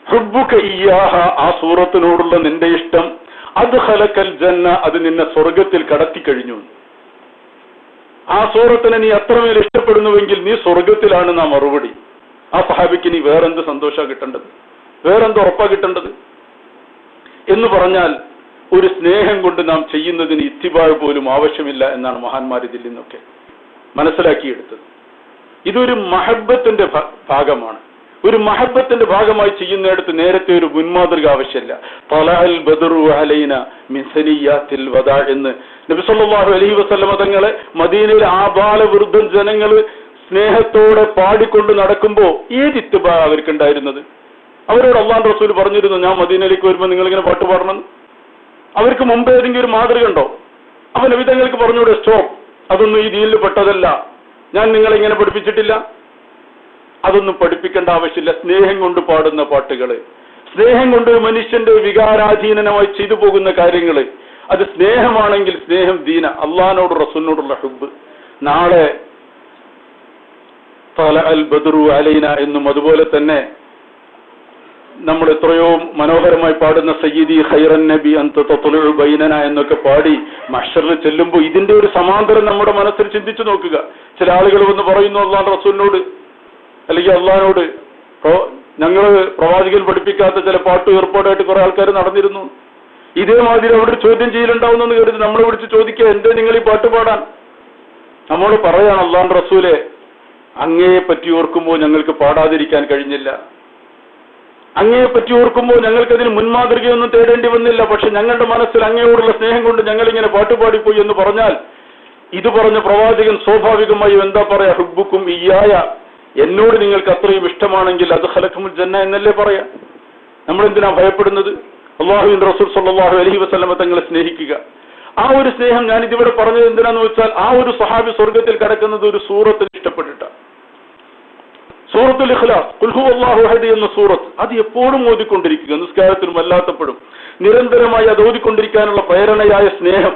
ഹുബ്ബുക ഇയ്യാഹ, ആ സൂറത്തിനോടുള്ള നിന്റെ ഇഷ്ടം അദ്ഖലകൽ ജന്ന, അത് നിന്നെ സ്വർഗത്തിൽ കടത്തിക്കഴിഞ്ഞു. ആ സൂറത്തിനെ നീ അത്രമേൽ ഇഷ്ടപ്പെടുന്നുവെങ്കിൽ നീ സ്വർഗത്തിലാണ് നാം മറുപടി. ആ സഹാബിക്ക് നീ വേറെന്ത് സന്തോഷമാണ് കിട്ടേണ്ടത്, വേറെന്ത് ഉറപ്പാ കിട്ടേണ്ടത് എന്ന് പറഞ്ഞാൽ ഒരു സ്നേഹം കൊണ്ട് നാം ചെയ്യുന്നതിന് ഇത്തിബാഴ് പോലും ആവശ്യമില്ല എന്നാണ് മഹാന്മാർ ഇതിൽ നിന്നൊക്കെ മനസ്സിലാക്കിയെടുത്തത്. ഇതൊരു മഹബത്തിന്റെ ഭാഗമാണ്. ഒരു മഹബത്തിന്റെ ഭാഗമായി ചെയ്യുന്നിടത്ത് നേരത്തെ ഒരു മുൻമാതൃക ആവശ്യമില്ല. തലഅൽ ബദറു അലൈന മിൻ സനിയാത്തിൽ വദാ എന്ന് നബി സല്ലല്ലാഹു അലൈഹി വസല്ലമ തങ്ങളെ മദീനയിലെ ആബാലവൃദ്ധൻ ജനങ്ങൾ സ്നേഹത്തോടെ പാടിക്കൊണ്ട് നടക്കുമ്പോൾ ഏത് ഇത്തിബാ അവർക്കുണ്ടായിരുന്നത്? അവരോട് അള്ളാഹു റസൂൽ പറഞ്ഞിരുന്നു, ഞാൻ മദീനയിലേക്ക് വരുമ്പോൾ നിങ്ങളിങ്ങനെ പാട്ട് പാടണം. അവർക്ക് മുമ്പ് ഏതെങ്കിലും ഒരു മാതൃക ഉണ്ടോ? അവൻ നബി തങ്ങൾക്ക് പറഞ്ഞൂടെ, സ്റ്റോപ്പ്, അതൊന്നും ഈ ദീനിൽ പെട്ടതല്ല, ഞാൻ നിങ്ങളെ ഇങ്ങനെ പഠിപ്പിച്ചിട്ടില്ല. അതൊന്നും പഠിപ്പിക്കേണ്ട ആവശ്യമില്ല. സ്നേഹം കൊണ്ട് പാടുന്ന പാട്ടുകള്, സ്നേഹം കൊണ്ട് മനുഷ്യന്റെ വികാരാധീനമായി ചെയ്തു പോകുന്ന കാര്യങ്ങള്, അത് സ്നേഹമാണെങ്കിൽ സ്നേഹം ദീന, അള്ളാഹിനോട് റസൂലിനോടുള്ള ഹുബ്ബ്. നാളെ തലഅൽ ബദ്റു അലൈന എന്നും അതുപോലെ തന്നെ നമ്മൾ എത്രയോ മനോഹരമായി പാടുന്ന സയ്യിദി ഖൈറൻ നബി അൻത തത്ലുഉ ബൈനന എന്നൊക്കെ പാടി മഹ്ശറിൽ ചെല്ലുമ്പോൾ ഇതിന്റെ ഒരു സമാന്തരം നമ്മുടെ മനസ്സിൽ ചിന്തിച്ചു നോക്കുക. ചില ആളുകൾ വന്ന് പറയുന്നു അള്ളാഹു റസൂലിനോട് അല്ലെങ്കിൽ അള്ളാഹിനോട്, ഞങ്ങൾ പ്രവാചകൻ പഠിപ്പിക്കാത്ത ചില പാട്ട് ഏർപ്പാടായിട്ട് കുറെ ആൾക്കാർ നടന്നിരുന്നു. ഇതേമാതിരി അവിടെ ചോദ്യം ചെയ്യലുണ്ടാവുന്നെന്ന് കരുതി നമ്മളെ വിളിച്ച് ചോദിക്കുക, എന്തേ നിങ്ങൾ ഈ പാട്ട് പാടാൻ? നമ്മോട് പറയാണ്, അള്ളാഹു റസൂലെ, അങ്ങയെ പറ്റി ഓർക്കുമ്പോൾ ഞങ്ങൾക്ക് പാടാതിരിക്കാൻ കഴിഞ്ഞില്ല. അങ്ങയെ പറ്റി ഓർക്കുമ്പോൾ ഞങ്ങൾക്കതിന് മുൻമാതൃകയൊന്നും തേടേണ്ടി വന്നില്ല. പക്ഷെ ഞങ്ങളുടെ മനസ്സിൽ അങ്ങയോടുള്ള സ്നേഹം കൊണ്ട് ഞങ്ങളിങ്ങനെ പാട്ടുപാടിപ്പോയി എന്ന് പറഞ്ഞാൽ, ഇത് പറഞ്ഞ പ്രവാചകൻ സ്വാഭാവികമായും എന്താ പറയാ? ഹുബ്ബുക്കും ഇയ്യായ, എന്നോട് നിങ്ങൾക്ക് അത്രയും ഇഷ്ടമാണെങ്കിൽ അത് ഖലഖുൽ ജന്ന എന്നല്ലേ പറയാ. നമ്മളെന്തിനാ ഭയപ്പെടുന്നത്? അല്ലാഹുവിന്റെ റസൂൽ സ്വല്ലല്ലാഹു അലൈഹി വസല്ലമ തങ്ങളെ സ്നേഹിക്കുക. ആ ഒരു സ്നേഹം ഞാൻ ഇതിവിടെ പറഞ്ഞത് എന്തിനാന്ന് വെച്ചാൽ, ആ ഒരു സഹാബി സ്വർഗത്തിൽ കിടക്കുന്നത് ഒരു സൂറത്തിൽ ഇഷ്ടപ്പെട്ടിട്ടാണ്. സൂറത്തുൽ ഇഖ്ലാസ്, ഖുൽ ഹുവല്ലാഹു അഹദ് എന്ന സൂറത്ത്, അത് എപ്പോഴും ഓതിക്കൊണ്ടിരിക്കുക, നിസ്കാരത്തിനും അല്ലാത്തപ്പോഴും നിരന്തരമായി അത് ഓതിക്കൊണ്ടിരിക്കാനുള്ള പ്രേരണയായ സ്നേഹം.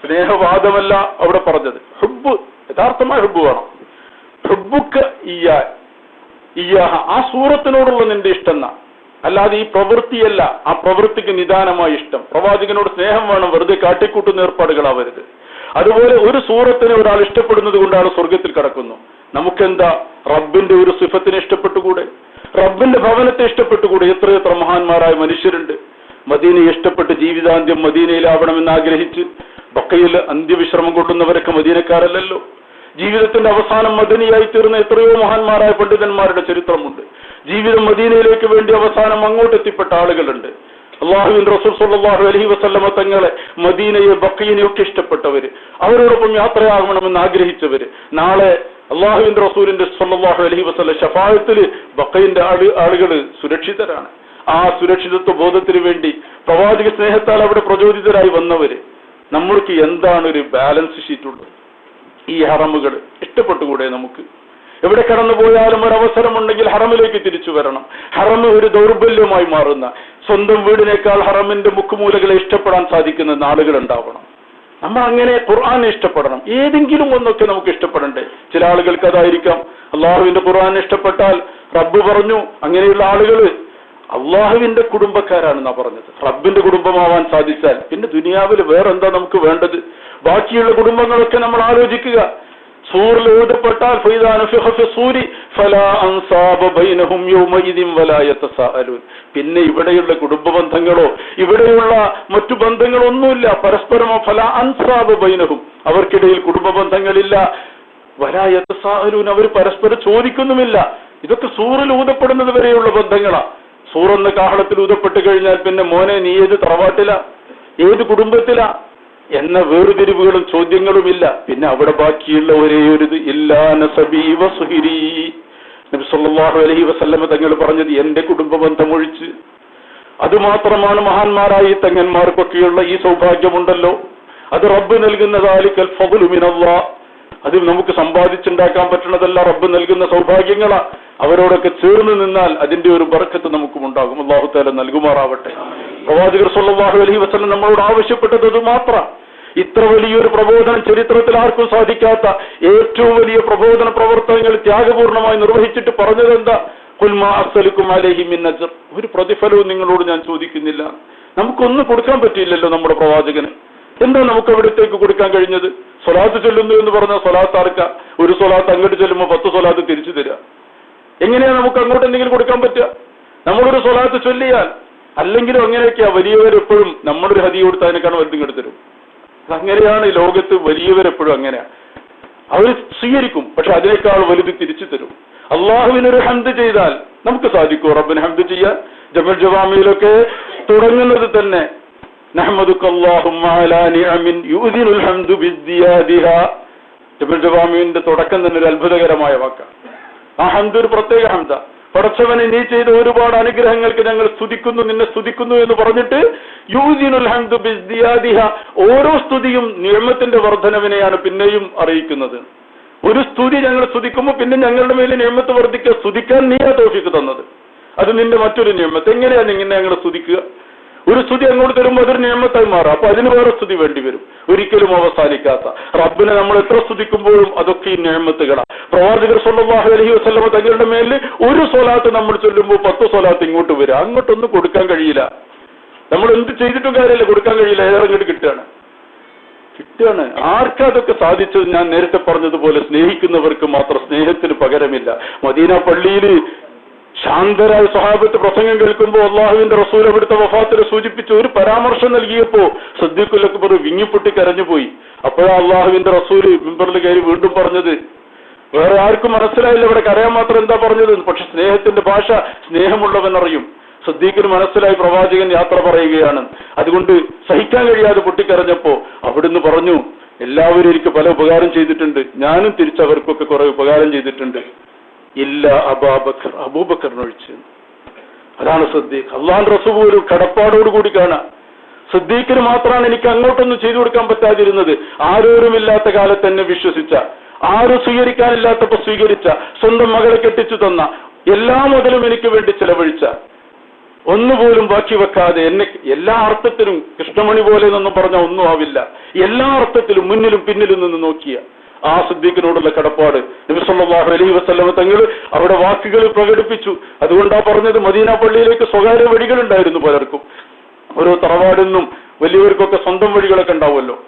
സ്നേഹവാദമല്ല അവിടെ പറഞ്ഞത്, ഹുബ്ബ്, യഥാർത്ഥമായ ഹുബ്ബ് വേണം. ഹുബ്ബുക്ക് ഇയ്യാഹ, ആ സൂറത്തിനോടുള്ള നിന്റെ ഇഷ്ടം എന്നാ, അല്ലാതെ ഈ പ്രവൃത്തിയല്ല. ആ പ്രവൃത്തിക്ക് നിദാനമായ ഇഷ്ടം. പ്രവാചകനോട് സ്നേഹം വേണം, വെറുതെ കാട്ടിക്കൂട്ടുന്ന ഏർപ്പാടുകളാവരുത്. അതുപോലെ ഒരു സൂറത്തിനെ ഒരാൾ ഇഷ്ടപ്പെടുന്നത് കൊണ്ടാണ് സ്വർഗത്തിൽ കടക്കുന്നു. നമുക്കെന്താ, റബ്ബിന്റെ ഒരു സിഫത്തിനെ ഇഷ്ടപ്പെട്ടുകൂടെ? റബ്ബിന്റെ ഭവനത്തെ ഇഷ്ടപ്പെട്ടുകൂടെ? എത്രയെത്ര മഹാന്മാരായ മനുഷ്യരുണ്ട്. മദീനയെ ഇഷ്ടപ്പെട്ട് ജീവിതാന്ത്യം മദീനയിലാവണമെന്ന് ആഗ്രഹിച്ച് ബക്കയിൽ അന്ത്യവിശ്രമം കൊള്ളുന്നവരൊക്കെ മദീനക്കാരല്ലല്ലോ. ജീവിതത്തിന്റെ അവസാനം മദീനയായി തീർന്ന എത്രയോ മഹാന്മാരായ പണ്ഡിതന്മാരുടെ ചരിത്രമുണ്ട്. ജീവിതം മദീനയിലേക്ക് വേണ്ടി അവസാനം അങ്ങോട്ടെത്തിപ്പെട്ട ആളുകളുണ്ട്. അള്ളാഹുവിന്റെ റസൂൽ സ്വല്ലല്ലാഹു അലൈഹി വസല്ലമ തങ്ങളെ, മദീനയെ ബക്കയിനെയൊക്കെ ഇഷ്ടപ്പെട്ടവര്, അവരോടൊപ്പം യാത്രയാകണമെന്ന് ആഗ്രഹിച്ചവര്, നാളെ അള്ളാഹുവിന്റെ റസൂലിന്റെ സ്വല്ലല്ലാഹു അലൈഹി വസല്ലം ശഫാഅത്തിൽ ബക്കയിന്റെ ആളുകൾ സുരക്ഷിതരാണ്. ആ സുരക്ഷിതത്വ ബോധത്തിന് വേണ്ടി പ്രവാചക സ്നേഹത്താൽ അവിടെ പ്രചോദിതരായി വന്നവര്. നമ്മൾക്ക് എന്താണ് ഒരു ബാലൻസ് ഷീറ്റ് ഉള്ളത്? ഈ ഹറമുകൾ ഇഷ്ടപ്പെട്ടുകൂടെ നമുക്ക്? എവിടെ കടന്നു പോയാലും ഒരവസരമുണ്ടെങ്കിൽ ഹറമിലേക്ക് തിരിച്ചു വരണം. ഹറം ഒരു ദൗർബല്യമായി മാറുന്ന, സ്വന്തം വീടിനേക്കാൾ ഹറമിന്റെ മുക്കുമൂലകളെ ഇഷ്ടപ്പെടാൻ സാധിക്കുന്ന നാളുകൾ ഉണ്ടാവണം. നമ്മൾ അങ്ങനെ ഖുർആനെ ഇഷ്ടപ്പെടണം. ഏതെങ്കിലും ഒന്നൊക്കെ നമുക്ക് ഇഷ്ടപ്പെടണ്ടേ? ചില ആളുകൾക്ക് അതായിരിക്കാം. അള്ളാഹുവിന്റെ ഖുർആൻ ഇഷ്ടപ്പെട്ടാൽ, റബ്ബ് പറഞ്ഞു അങ്ങനെയുള്ള ആളുകൾ അള്ളാഹുവിന്റെ കുടുംബക്കാരാണെന്നാ പറഞ്ഞത്. റബ്ബിന്റെ കുടുംബമാവാൻ സാധിച്ചാൽ പിന്നെ ദുനിയാവിൽ വേറെന്താ നമുക്ക് വേണ്ടത്? ബാക്കിയുള്ള കുടുംബങ്ങളൊക്കെ നമ്മൾ ആലോചിക്കുക. സൂറിൽ എഴുതപ്പെട്ടാൽ പിന്നെ ഇവിടെയുള്ള കുടുംബ ബന്ധങ്ങളോ ഇവിടെയുള്ള മറ്റു ബന്ധങ്ങളോ ഒന്നുമില്ല. പരസ്പരമോ ഫലാ അൻസാബ ബൈനഹും, അവർക്കിടയിൽ കുടുംബ ബന്ധങ്ങളില്ല. വലാ യതസാഅലൂൻ, അവർ പരസ്പരം ചോദിക്കുന്നുമില്ല. ഇതൊക്കെ സൂറിൽ ഊതപ്പെടുന്നത് വരെയുള്ള ബന്ധങ്ങളാ. സൂറെന്ന് കാഹളത്തിൽ ഊതപ്പെട്ട് കഴിഞ്ഞാൽ പിന്നെ മോനെ നീ ഏത് തറവാട്ടിലാ, ഏത് കുടുംബത്തിലാ എന്ന വേർതിരിവുകളും ചോദ്യങ്ങളുമില്ല. പിന്നെ അവിടെ ബാക്കിയുള്ള ഒരേ ഒരു ഇല്ലാ നസബി വസുഹിരി, നബി സല്ലല്ലാഹു അലൈഹി വസല്ലം തങ്ങൾ പറഞ്ഞത് എന്റെ കുടുംബ ബന്ധം ഒഴിച്ച്. അതുമാത്രമാണ് മഹാന്മാരായ തങ്ങന്മാർക്കൊക്കെയുള്ള ഈ സൗഭാഗ്യമുണ്ടല്ലോ. അത് റബ്ബ് നൽകുന്ന ദാലിക്കൽ ഫദ്ലു മിനല്ലാഹ്, അത് നമുക്ക് സമ്പാദിച്ചുണ്ടാക്കാൻ പറ്റുന്നതല്ല, റബ്ബ് നൽകുന്ന സൗഭാഗ്യങ്ങളാ. അവരോടൊക്കെ ചേർന്ന് നിന്നാൽ അതിന്റെ ഒരു ബർക്കത്ത് നമുക്കും ഉണ്ടാകും. അല്ലാഹു തആല നൽകുമാറാവട്ടെ. പ്രവാചകർ സ്വല്ലല്ലാഹു അലൈഹി വസല്ലം നമ്മളോട് ആവശ്യപ്പെട്ടത് അത് മാത്രം. ഇത്ര വലിയൊരു പ്രബോധനം ചരിത്രത്തിൽ ആർക്കും സാധിക്കാത്ത ഏറ്റവും വലിയ പ്രബോധന പ്രവർത്തനങ്ങൾ ത്യാഗപൂർണമായി നിർവഹിച്ചിട്ട് പറഞ്ഞതെന്താ? ഖുൽ മാ അസ്അലുക്കും അലൈഹി മിൻ അജ്ർ, ഒരു പ്രതിഫലവും നിങ്ങളോട് ഞാൻ ചോദിക്കുന്നില്ല. നമുക്കൊന്നും കൊടുക്കാൻ പറ്റിയില്ലല്ലോ നമ്മുടെ പ്രവാചകന്. എന്താ നമുക്ക് അവിടത്തേക്ക് കൊടുക്കാൻ കഴിഞ്ഞത്? സ്വലാത്ത് ചൊല്ലുന്നു എന്ന് പറഞ്ഞാൽ സ്വലാത്ത് ആർക്ക? ഒരു സ്വലാത്ത് അങ്ങോട്ട് ചെല്ലുമ്പോൾ 10 സ്വലാത്ത് തിരിച്ചു തരിക. എങ്ങനെയാ നമുക്ക് അങ്ങോട്ട് എന്തെങ്കിലും കൊടുക്കാൻ പറ്റുക? നമ്മളൊരു സ്വലാത്ത് ചൊല്ലിയാൽ അല്ലെങ്കിലും അങ്ങനെയൊക്കെയാ വലിയവരെപ്പോഴും നമ്മളൊരു ഹദീ കൊടുത്ത് അതിനേക്കാണ് വലുതും എടുത്തരും. അങ്ങനെയാണ് ഈ ലോകത്ത് വലിയവരെപ്പോഴും അങ്ങനെയാ. അവർ സ്വീകരിക്കും, പക്ഷെ അതിനേക്കാൾ വലുത് തിരിച്ചു തരും. അള്ളാഹുവിനൊരു ഹംദ് ചെയ്താൽ നമുക്ക് സാധിക്കും റബ്ബിന് ഹംദ് ചെയ്യാൻ. ജബൽ ജവാമിയിലൊക്കെ തുടങ്ങുന്നത് തന്നെ നഹ്മദുക അല്ലാഹുമ്മ അലാ നിഅമിൻ യുദിനുൽ ഹംദു ബിദ്ദിയാദിഹാ. ജബൽ ജവാമിന്റെ തുടക്കം തന്നെ ഒരു അത്ഭുതകരമായ വാക്കാണ്. ആ ഹംദ് ഒരു പ്രത്യേക ഹംദ. പടച്ചവനെ നീ ചെയ്ത ഒരുപാട് അനുഗ്രഹങ്ങൾക്ക് ഞങ്ങൾ സ്തുതിക്കുന്നു, നിന്നെ സ്തുതിക്കുന്നു എന്ന് പറഞ്ഞിട്ട് യുദിനുൽ ഹംദു ബിദ്ദിയാദിഹാ. ഓരോ സ്തുതിയും നിഅമത്തിന്റെ വർധനവിനെയാണ് പിന്നെയും അറിയിക്കുന്നത്. ഒരു സ്തുതി ഞങ്ങൾ സ്തുതിക്കുമ്പോൾ പിന്നെ ഞങ്ങളുടെ മേലെ നിഅമത്ത് വർദ്ധിക്കുക. സ്തുതിക്കാൻ നീയാ തൗഫീഖ് തന്നത്, അത് നിന്റെ മറ്റൊരു നിയമത്ത്. എങ്ങനെയാ നിങ്ങനെ ഞങ്ങൾ സ്തുതിക്കുക? ഒരു സ്തുതി അങ്ങോട്ട് തരുമ്പോൾ അതൊരു നിയമത്തായി മാറും. അപ്പൊ അതിന് വേറെ സ്തുതി വേണ്ടി വരും, ഒരിക്കലും അവസാനിക്കാത്ത. റബ്ബിനെ നമ്മൾ എത്ര സ്തുതിക്കുമ്പോഴും അതൊക്കെ ഈ നിയമത്തുകളാണ്. പ്രവാചകർ സ്വല്ലല്ലാഹു അലൈഹി വസല്ലം തങ്ങളുടെ മേലിൽ ഒരു സ്വലാത്ത് നമ്മൾ ചൊല്ലുമ്പോൾ 10 സ്വലാത്ത് ഇങ്ങോട്ട് വരും. അങ്ങോട്ടൊന്നും കൊടുക്കാൻ കഴിയില്ല. നമ്മൾ എന്ത് ചെയ്തിട്ടും കാര്യമില്ല, കൊടുക്കാൻ കഴിയില്ല. ഏറെ ഇങ്ങോട്ട് കിട്ടുകയാണ്. ആർക്കാ അതൊക്കെ സാധിച്ചത്? ഞാൻ നേരത്തെ പറഞ്ഞതുപോലെ സ്നേഹിക്കുന്നവർക്ക് മാത്രം. സ്നേഹത്തിന് പകരമില്ല. മദീന പള്ളിയിൽ ശാന്തരായ സ്വഹാബത്ത് പ്രസംഗം കേൾക്കുമ്പോൾ അള്ളാഹുവിന്റെ റസൂൽ അവിടുത്തെ വഫാത്തിനെ സൂചിപ്പിച്ച് ഒരു പരാമർശം നൽകിയപ്പോ സിദ്ദീഖുൽ അക്ബർ വിങ്ങിപ്പൊട്ടി കരഞ്ഞുപോയി. അപ്പോഴാ അള്ളാഹുവിന്റെ റസൂല് മിമ്പറിൽ കയറി വീണ്ടും പറഞ്ഞത്. വേറെ ആർക്കും മനസ്സിലായില്ല ഇവിടെ കരയാൻ മാത്രം എന്താ പറഞ്ഞത്. പക്ഷെ സ്നേഹത്തിന്റെ ഭാഷ സ്നേഹമുള്ളവൻ അറിയും. സിദ്ദീഖിന് മനസ്സിലായി പ്രവാചകൻ യാത്ര പറയുകയാണ്. അതുകൊണ്ട് സഹിക്കാൻ കഴിയാതെ പൊട്ടിക്കരഞ്ഞപ്പോ അവിടുന്ന് പറഞ്ഞു, എല്ലാവരും എനിക്ക് പല ഉപകാരം ചെയ്തിട്ടുണ്ട്, ഞാനും തിരിച്ചവർക്കൊക്കെ കുറെ ഉപകാരം ചെയ്തിട്ടുണ്ട്, ഇല്ല അബൂബക്കർ, അബൂബക്കറിനൊഴിച്ച്. അതാണ് സിദ്ദീഖ്. അള്ളാഹുവിന്റെ റസൂൽ ഒരു കടപ്പാടോടുകൂടി കാണാം. സിദ്ദീഖിന് മാത്രമാണ് എനിക്ക് അങ്ങോട്ടൊന്നും ചെയ്തു കൊടുക്കാൻ പറ്റാതിരുന്നത്. ആരോരുമില്ലാത്ത കാലത്ത് എന്നെ വിശ്വസിച്ച, ആരും സ്വീകരിക്കാനില്ലാത്തപ്പോ സ്വീകരിച്ച, സ്വന്തം മകളെ കെട്ടിച്ചു തന്ന, എല്ലാ മുതലും എനിക്ക് വേണ്ടി ചെലവഴിച്ച, ഒന്നുപോലും ബാക്കി വെക്കാതെ എന്നെ എല്ലാ അർത്ഥത്തിലും കൃഷ്ണമണി പോലെ എന്നൊന്നും പറഞ്ഞാൽ ഒന്നും ആവില്ല, എല്ലാ അർത്ഥത്തിലും മുന്നിലും പിന്നിലും നിന്ന് നോക്കിയ ആ സിദ്ദീഖിനോടുള്ള കടപ്പാട് നബി സല്ലല്ലാഹു അലൈഹി വസല്ലം തങ്ങൾ അവിടെ വാക്കുകൾ പ്രകടിപ്പിച്ചു. അതുകൊണ്ടാ പറഞ്ഞത് മദീന പള്ളിയിലേക്ക് സ്വകാര്യ വഴികളുണ്ടായിരുന്നു പലർക്കും. ഓരോ തറവാടിന്നും വലിയവർക്കൊക്കെ സ്വന്തം വഴികളൊക്കെ ഉണ്ടാവുമല്ലോ.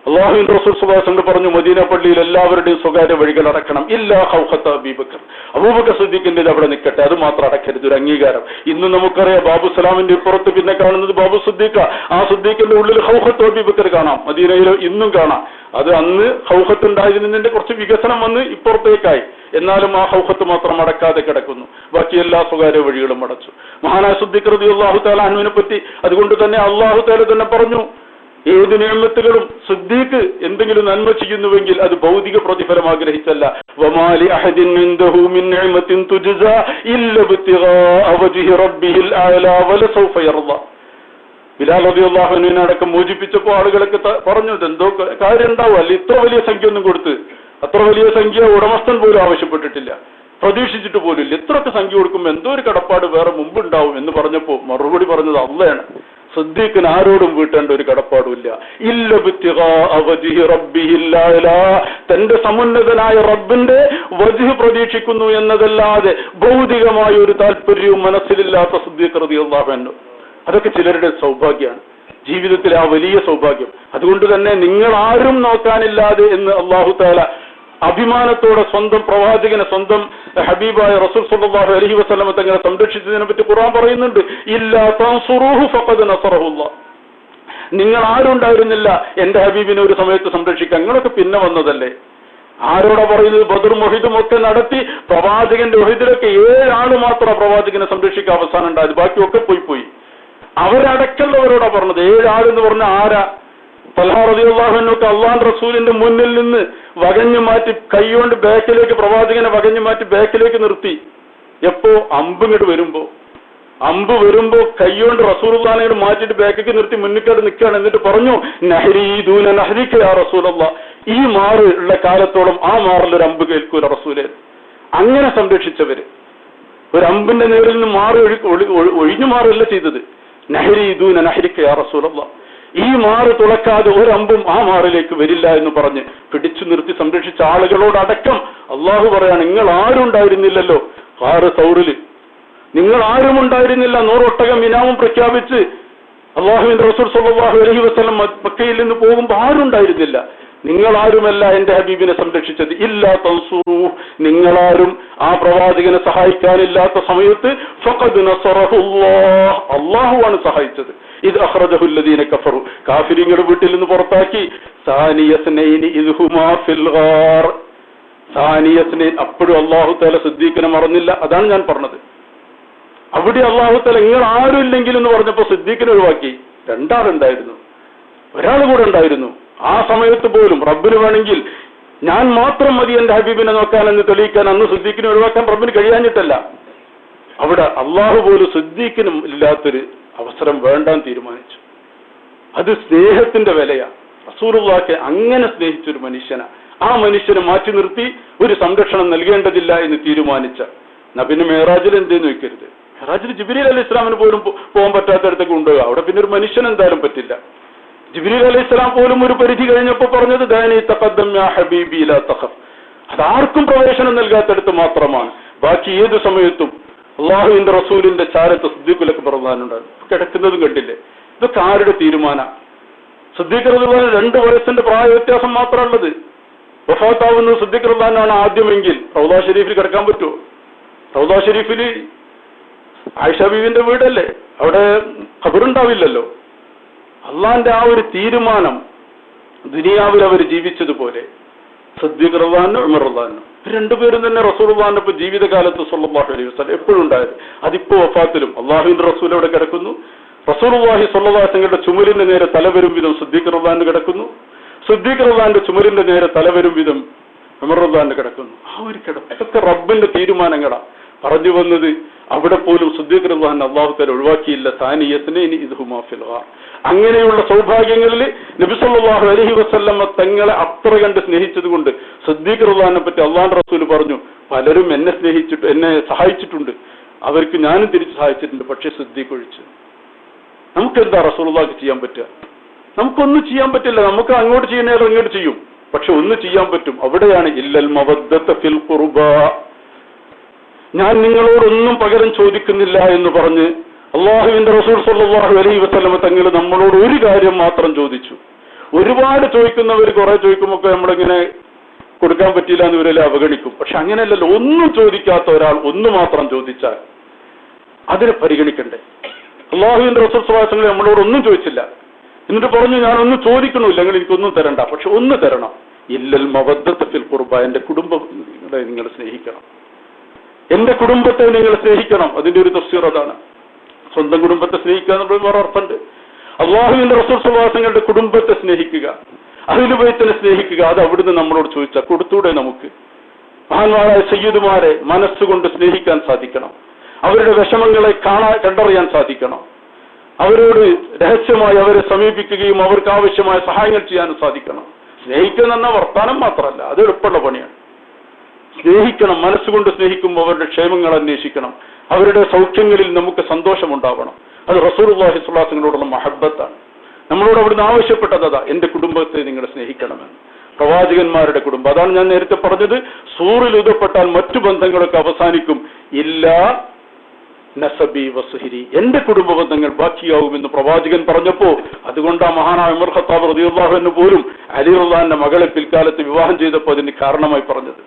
അള്ളാഹുവിന്റെ റസൂൽ സ്വല്ലല്ലാഹു അലൈഹി വസല്ലം പറഞ്ഞു, മദീന പള്ളിയിൽ എല്ലാവരുടെയും സ്വകാര്യ വഴികൾ അടക്കണം. ഇല്ലാ ഖൗഖത അബൂബക്കർ, അബൂബക്കർ സിദ്ദീഖിന്റെ അവിടെ നിൽക്കട്ടെ, അത് മാത്രം അടക്കരുത്. ഒരു അംഗീകാരം. ഇന്ന് നമുക്കറിയാം ബാബു സലാമിന്റെ ഇപ്പുറത്ത് പിന്നെ കാണുന്നത് ബാബു സിദ്ദീഖ. ആ സിദ്ദീഖിന്റെ ഉള്ളിൽ ഖൗഖത്ത് അബൂബക്കർ കാണാം. മദീനയിൽ ഇന്നും കാണാം. അത് അന്ന് ഖൗഖത്ത് ഉണ്ടായിരുന്നതിന്റെ കുറച്ച് വികസനം വന്ന് ഇപ്പുറത്തേക്കായി. എന്നാലും ആ ഖൗഖത്ത് മാത്രം അടക്കാതെ കിടക്കുന്നു. ബാക്കി എല്ലാ സ്വകാര്യ വഴികളും അടച്ചു. മഹാനായ സിദ്ദീഖ് റളിയല്ലാഹു തആല അൻഹുവിനെ പറ്റി അതുകൊണ്ട് തന്നെ അല്ലാഹു തആല തന്നെ പറഞ്ഞു, ഏത് നിഅമത്തുകളും സിദ്ദീഖ് എന്തെങ്കിലും നന്മ ചെയ്യുന്നുവെങ്കിൽ അത് ഭൗതിക പ്രതിഫലം ആഗ്രഹിച്ചല്ല. വമാലി അഹദിൻ ഇൻദഹു മിൻ നിഅമത്തിൻ തുജ്സാ ഇല്ല ബിത്തിഗാഅ വജ്ഹി റബ്ബിഹിൽ അഅലാ വലസൗഫ യർദാ. ബിലാൽ റളിയല്ലാഹു അൻഹുവിനെ അടക്കം മോചിപ്പിച്ചപ്പോൾ ആളുകളൊക്കെ പറഞ്ഞു, എന്തോ കാര്യം ഉണ്ടാവും, അല്ല ഇത്ര വലിയ സംഖ്യ ഒന്നും കൊടുത്ത്, അത്ര വലിയ സംഖ്യ ഉടമസ്ഥൻ പോലും ആവശ്യപ്പെട്ടിട്ടില്ല, പ്രതീക്ഷിച്ചിട്ട് പോലും. എത്രയൊക്കെ സംഖ്യ കൊടുക്കുമ്പോൾ എന്തോ ഒരു കടപ്പാട് വേറെ മുമ്പുണ്ടാവും എന്ന് പറഞ്ഞപ്പോ മറുപടി പറഞ്ഞത് അള്ളയാണ്. സിദ്ദീഖിന് ആരോടും വീട്ടേണ്ട ഒരു കടപ്പാടുമില്ല. ഇല്ല ബിത്തിഗാഅ വജ്ഹി റബ്ബിഹിൽ അഅലാ, തന്റെ സമുന്നതനായ റബ്ബിന്റെ വജ്ഹ് പ്രതീക്ഷിക്കുന്നു എന്നതല്ലാതെ ഭൗതികമായ ഒരു താല്പര്യവും മനസ്സിലില്ലാത്ത സിദ്ദീഖ് റളിയല്ലാഹു അൻഹു. അതൊക്കെ ചിലരുടെ സൗഭാഗ്യമാണ്, ജീവിതത്തിലെ ആ വലിയ സൗഭാഗ്യം. അതുകൊണ്ട് തന്നെ നിങ്ങൾ ആരും നോക്കാനില്ലാതെ എന്ന് അല്ലാഹു തആല അഭിമാനത്തോടെ സ്വന്തം പ്രവാചകനെ, സ്വന്തം ഹബീബായ റസൂൽ സല്ലല്ലാഹു അലൈഹി വസല്ലം തങ്ങളെ സംരക്ഷിച്ചതിനെ പറ്റി ഖുർആൻ പറയുന്നുണ്ട്, ഇല്ലാ തൻസുറൂഹു ഫഖദ് നസറഹുല്ലാഹ്. നിങ്ങൾ ആരും ഉണ്ടായിരുന്നില്ല എന്റെ ഹബീബിനെ ഒരു സമയത്ത് സംരക്ഷിക്കാൻ, നിങ്ങളൊക്കെ പിന്നെ വന്നതല്ലേ. ആരോടാ പറയുന്നത്? ബദറും ഉഹദും ഒക്കെ നടത്തി പ്രവാചകന്റെ ഉഹദിലൊക്കെ 7 ആള് മാത്രം പ്രവാചകനെ സംരക്ഷിക്കാൻ അവസാനം ഉണ്ടായത്, ബാക്കിയൊക്കെ പോയി. അവരടക്കമുള്ളവരോടാ പറഞ്ഞത്. 7 ആളെന്ന് പറഞ്ഞ ആരാ? തൽഹാ റളിയല്ലാഹു അൻഹു അല്ലാഹുവിന്റെ റസൂലിന്റെ മുന്നിൽ നിന്ന് വകഞ്ഞു മാറ്റി കൈകൊണ്ട് ബാക്കിലേക്ക്, പ്രവാചകനെ വകഞ്ഞു മാറ്റി ബാക്കിലേക്ക് നിർത്തി. എപ്പോ? അമ്പ് വരുമ്പോ കൈകൊണ്ട് റസൂലുള്ളാഹിനെ മാറ്റിയിട്ട് ബാക്കിലേക്ക് നിർത്തി മുന്നിക്കാട് നിൽക്കുകയാണ്. എന്നിട്ട് പറഞ്ഞു, നഹരീദൂന നഹരിക യാ റസൂലല്ലാഹ്, ഈ മാറ് ഉള്ള കാലത്തോളം ആ മാറിലൊരു അമ്പ് കേൾക്കൂല റസൂലേ. അങ്ങനെ സംരക്ഷിച്ചവര്. ഒരു അമ്പിന്റെ നേരിൽ നിന്ന് മാറി ഒഴിഞ്ഞു മാറുകയല്ല ചെയ്തത്. നഹരീദൂന നഹരിക യാ റസൂലല്ലാഹ്, ഈ മാറ് തുളക്കാതെ ഒരമ്പും ആ മാറിലേക്ക് വരില്ല എന്ന് പറഞ്ഞ് പിടിച്ചു നിർത്തി സംരക്ഷിച്ച ആളുകളോടടക്കം അള്ളാഹു പറയാണ്, നിങ്ങൾ ആരും ഉണ്ടായിരുന്നില്ലല്ലോ ഹാറ് സൗറില്, നിങ്ങൾ ആരും ഉണ്ടായിരുന്നില്ല. 100 ഒട്ടകം ഇനാമും പ്രഖ്യാപിച്ച് അള്ളാഹുവിന്റെ റസൂൽ സ്വല്ലല്ലാഹു അലൈഹി വസല്ലം മക്കയിൽ നിന്ന് പോകുമ്പോൾ ആരുണ്ടായിരുന്നില്ല. നിങ്ങളാരുമല്ല എന്റെ ഹബീബിനെ സംരക്ഷിച്ചത്. ഇല്ലാ തൻസുറൂ, നിങ്ങളാരും ആ പ്രവാചകനെ സഹായിക്കാനില്ലാത്ത സമയത്ത് ഫഖദ് നസറഹുല്ലാഹ്, അള്ളാഹുവാണ് സഹായിച്ചത്. ഇത് അഖ്റജഹു അല്ലദീന കഫറു, കാഫിരിങ്ങളുടെ വീട്ടിൽ നിന്ന് പുറത്താക്കി. സാനിയസ്നൈനി ഇദ് ഹുമാ ഫിൽ ഗാർ, സാനിയസ്നൈൻ, അപ്പോഴും അല്ലാഹു തആല സിദ്ദീഖിനെ മറന്നില്ല. അതാണ് ഞാൻ പറഞ്ഞത്. അവിടെ അല്ലാഹു തആല നിങ്ങൾ ആരും ഇല്ലെങ്കിൽ എന്ന് പറഞ്ഞപ്പോൾ സിദ്ദീഖിനെ ഒഴിവാക്കി. രണ്ടാളുണ്ടായിരുന്നു, ഒരാൾ കൂടെ ഉണ്ടായിരുന്നു. ആ സമയത്ത് പോലും റബ്ബിന് വേണമെങ്കിൽ ഞാൻ മാത്രം മതി എന്റെ ഹബീബിനെ നോക്കാനെന്ന് തെളിയിക്കാൻ അന്ന് സിദ്ദീഖിനെ ഒഴിവാക്കാൻ റബ്ബിന് കഴിയാഞ്ഞിട്ടല്ല. അവിടെ അള്ളാഹു പോലും സിദ്ദീഖിനും ഇല്ലാത്തൊരു അവസരം വേണ്ടാൻ തീരുമാനിച്ചു. അത് സ്നേഹത്തിന്റെ വിലയാ. റസൂലുള്ളാഹിയെ അങ്ങനെ സ്നേഹിച്ചൊരു മനുഷ്യനാ. ആ മനുഷ്യനെ മാറ്റി നിർത്തി ഒരു സംരക്ഷണം നൽകേണ്ടതില്ല എന്ന് തീരുമാനിച്ച നബിന് മേറാജിൽ എന്തേന്ന് വെക്കരുത്. മേറാജിൽ ജിബ്രീൽ അലൈഹി ഇസ്ലാമിന് പോലും പോകാൻ പറ്റാത്തടത്തേക്ക് കൊണ്ടുപോകുക. അവിടെ പിന്നെ ഒരു മനുഷ്യൻ എന്തായാലും പറ്റില്ല. ജിബ്രീൽ അലൈഹി ഇസ്ലാം പോലും ഒരു പരിധി കഴിഞ്ഞപ്പോൾ പറഞ്ഞത് ദാനി തഖദ്ദം യാ ഹബീബി ലാ തഖഫ്, അതാർക്കും പ്രവേശനം നൽകാത്തടുത്ത് മാത്രമാണ്. ബാക്കി ഏത് സമയത്തും അള്ളാഹുവിന്റെ റസൂലിന്റെ ചാരത്ത് സിദ്ദീഖുൽ അക്ബർ റളിയല്ലാഹു കിടക്കുന്നതും കണ്ടില്ലേ. ഇതൊക്കെ ആരുടെ തീരുമാനം? സിദ്ദീഖ് റളിയല്ലാഹു 2 വയസ്സിന്റെ പ്രായ വ്യത്യാസം മാത്രമുള്ളത്. വഫാത്താവുന്നത് സിദ്ദീഖ് റളിയല്ലാഹു ആദ്യമെങ്കിൽ റൗദ ഷരീഫിൽ കിടക്കാൻ പറ്റുമോ? റൗദ ഷരീഫിൽ ആയിഷ ബീവിന്റെ വീടല്ലേ, അവിടെ ഖബറുണ്ടാവില്ലല്ലോ. അള്ളാന്റെ ആ ഒരു തീരുമാനം ദുനിയാവിൽ അവർ ജീവിച്ചതുപോലെ സിദ്ദീഖ് റളിയല്ലാഹു ഉമർ റളിയല്ലാഹു രണ്ടുപേരും തന്നെ റസൂലുള്ളാഹിന്റെ ജീവിതകാലത്ത് സ്വല്ലല്ലാഹു അലൈഹി വസല്ലം എപ്പോഴും ഉണ്ടായത്. അതിപ്പോ വഫാത്തിലും അള്ളാഹുവിന്റെ റസൂൽ അവിടെ കിടക്കുന്നു. റസൂലുള്ളാഹി സ്വല്ലല്ലാഹു അലൈഹി വസല്ലമയുടെ ചുമലിന്റെ നേരെ തലവരും വിധം സിദ്ദീഖ് റളിയല്ലാഹു കിടക്കുന്നു. സിദ്ദീഖ് റളിയല്ലാഹുവിന്റെ ചുമലിന്റെ നേരെ തലവരും വിധം ഉമർ റളിയല്ലാഹു കിടക്കുന്നു. ആ ഒരു കിടപ്പ് ഇതൊക്കെ റബ്ബിന്റെ തീരുമാനങ്ങളാ. പറഞ്ഞു വന്നത് അവിടെ പോലും സിദ്ദീഖ് റളിയല്ലാഹു അല്ലാഹു തആല ഒഴിവാക്കിയില്ല. താനിയസ്നൈനി ഇദ് ഹുമാ ഫിൽ ഗാർ. അങ്ങനെയുള്ള സൗഭാഗ്യങ്ങളിൽ നബി സല്ലല്ലാഹു അലൈഹി വസല്ലം തങ്ങളെ അത്ര കണ്ട് സ്നേഹിച്ചത് കൊണ്ട് സിദ്ദീഖ് റളിയല്ലാഹുവിനെ പറ്റി അള്ളാഹുവിന്റെ റസൂൽ പറഞ്ഞു, പലരും എന്നെ സഹായിച്ചിട്ടുണ്ട്, അവർക്ക് ഞാനും തിരിച്ച് സഹായിച്ചിട്ടുണ്ട്, പക്ഷേ സിദ്ദീഖ് ഒഴിച്ച്. നമുക്കെന്താ റസൂലുള്ളാഹിക്ക് ചെയ്യാൻ പറ്റുക? നമുക്കൊന്നും ചെയ്യാൻ പറ്റില്ല. നമുക്ക് അങ്ങോട്ട് ചെയ്യുന്നവർ ഇങ്ങോട്ട് ചെയ്യും, പക്ഷെ ഒന്ന് ചെയ്യാൻ പറ്റും. അവിടെയാണ് ഇല്ലൽ മവദ്ദത ഫിൽ ഖുർബാ, ഞാൻ നിങ്ങളോടൊന്നും പകരം ചോദിക്കുന്നില്ല എന്ന് പറഞ്ഞ് അള്ളാഹുവിന്റെ റസൂൽ സ്വല്ലല്ലാഹു അലൈഹി വസല്ലം തങ്ങൾ നമ്മളോട് ഒരു കാര്യം മാത്രം ചോദിച്ചു. ഒരുപാട് ചോദിക്കുന്നവർ കുറെ ചോദിക്കുമ്പോൾ നമ്മളിങ്ങനെ കൊടുക്കാൻ പറ്റില്ല എന്ന് ഇവരെല്ലാം അവഗണിക്കും. പക്ഷെ അങ്ങനെയല്ലല്ലോ, ഒന്നും ചോദിക്കാത്ത ഒരാൾ ഒന്ന് മാത്രം ചോദിച്ചാൽ അതിനെ പരിഗണിക്കണ്ടേ? അള്ളാഹുവിന്റെ റസൂൽ സ്വല്ലല്ലാഹു അലൈഹി വസല്ലം നമ്മളോട് ഒന്നും ചോദിച്ചില്ല, എന്നിട്ട് പറഞ്ഞു ഞാനൊന്നും ചോദിക്കണമില്ല, നിങ്ങൾ എനിക്കൊന്നും തരണ്ട, പക്ഷെ ഒന്ന് തരണം. ഇല്ലൽ മവദ്ദത ഫിൽ ഖുർബ, എന്റെ കുടുംബത്തെ നിങ്ങൾ സ്നേഹിക്കണം, എന്റെ കുടുംബത്തെ നിങ്ങൾ സ്നേഹിക്കണം. അതിന്റെ ഒരു തഫ്സീർ അതാണ്. സ്വന്തം കുടുംബത്തെ സ്നേഹിക്കുക എന്നുള്ളത് വേറെ അർത്ഥമുണ്ട്. അള്ളാഹുവിന്റെ റസൂൽ സ്വല്ലല്ലാഹു അലൈഹി വസല്ലമയുടെ കുടുംബത്തെ സ്നേഹിക്കുക, അഹ്ലു ബൈത്തിനെ സ്നേഹിക്കുക. അത് അവിടുന്ന് നമ്മളോട് ചോദിച്ചാൽ കൊടുത്തൂടെ? നമുക്ക് മഹാന്മാരായ സയ്യിദുമാരെ മനസ്സുകൊണ്ട് സ്നേഹിക്കാൻ സാധിക്കണം, അവരുടെ വിഷമങ്ങളെ കണ്ടറിയാൻ സാധിക്കണം, അവരോട് രഹസ്യമായി അവരെ സമീപിക്കുകയും അവർക്ക് ആവശ്യമായ സഹായങ്ങൾ ചെയ്യാനും സാധിക്കണം. സ്നേഹിക്കുക എന്ന വർത്താനം മാത്രമല്ല, അത് എളുപ്പമുള്ള പണിയാണ്. സ്നേഹിക്കണം, മനസ്സുകൊണ്ട് സ്നേഹിക്കുമ്പോൾ അവരുടെ ക്ഷേമങ്ങൾ അന്വേഷിക്കണം, അവരുടെ സൗഖ്യങ്ങളിൽ നമുക്ക് സന്തോഷമുണ്ടാവണം. അത് റസൂലുള്ളാഹി സ്വല്ലല്ലാഹു അലൈഹി വസല്ലമയോടുള്ള മഹബ്ബത്താണ്. നമ്മളോട് അവിടുന്ന് ആവശ്യപ്പെട്ടതാ, എന്റെ കുടുംബത്തെ നിങ്ങൾ സ്നേഹിക്കണമെന്ന്. പ്രവാചകന്മാരുടെ കുടുംബം, അതാണ് ഞാൻ നേരത്തെ പറഞ്ഞത്. സൂറിൽ ഉദപ്പെട്ടാൽ മറ്റു ബന്ധങ്ങളൊക്കെ അവസാനിക്കും. ഇല്ലാ നസബി വസുഹരി, എന്റെ കുടുംബ ബന്ധങ്ങൾ ബാക്കിയാവുമെന്ന് പ്രവാചകൻ പറഞ്ഞപ്പോ, അതുകൊണ്ട് ആ മഹാനായ ഉമർ ഖത്താബ് റളിയല്ലാഹു അൻഹു പോലും അലി റളിയല്ലാഹുവിന്റെ മകളെ പിൽക്കാലത്ത് വിവാഹം ചെയ്തപ്പോൾ അതിന് കാരണമായി പറഞ്ഞത്.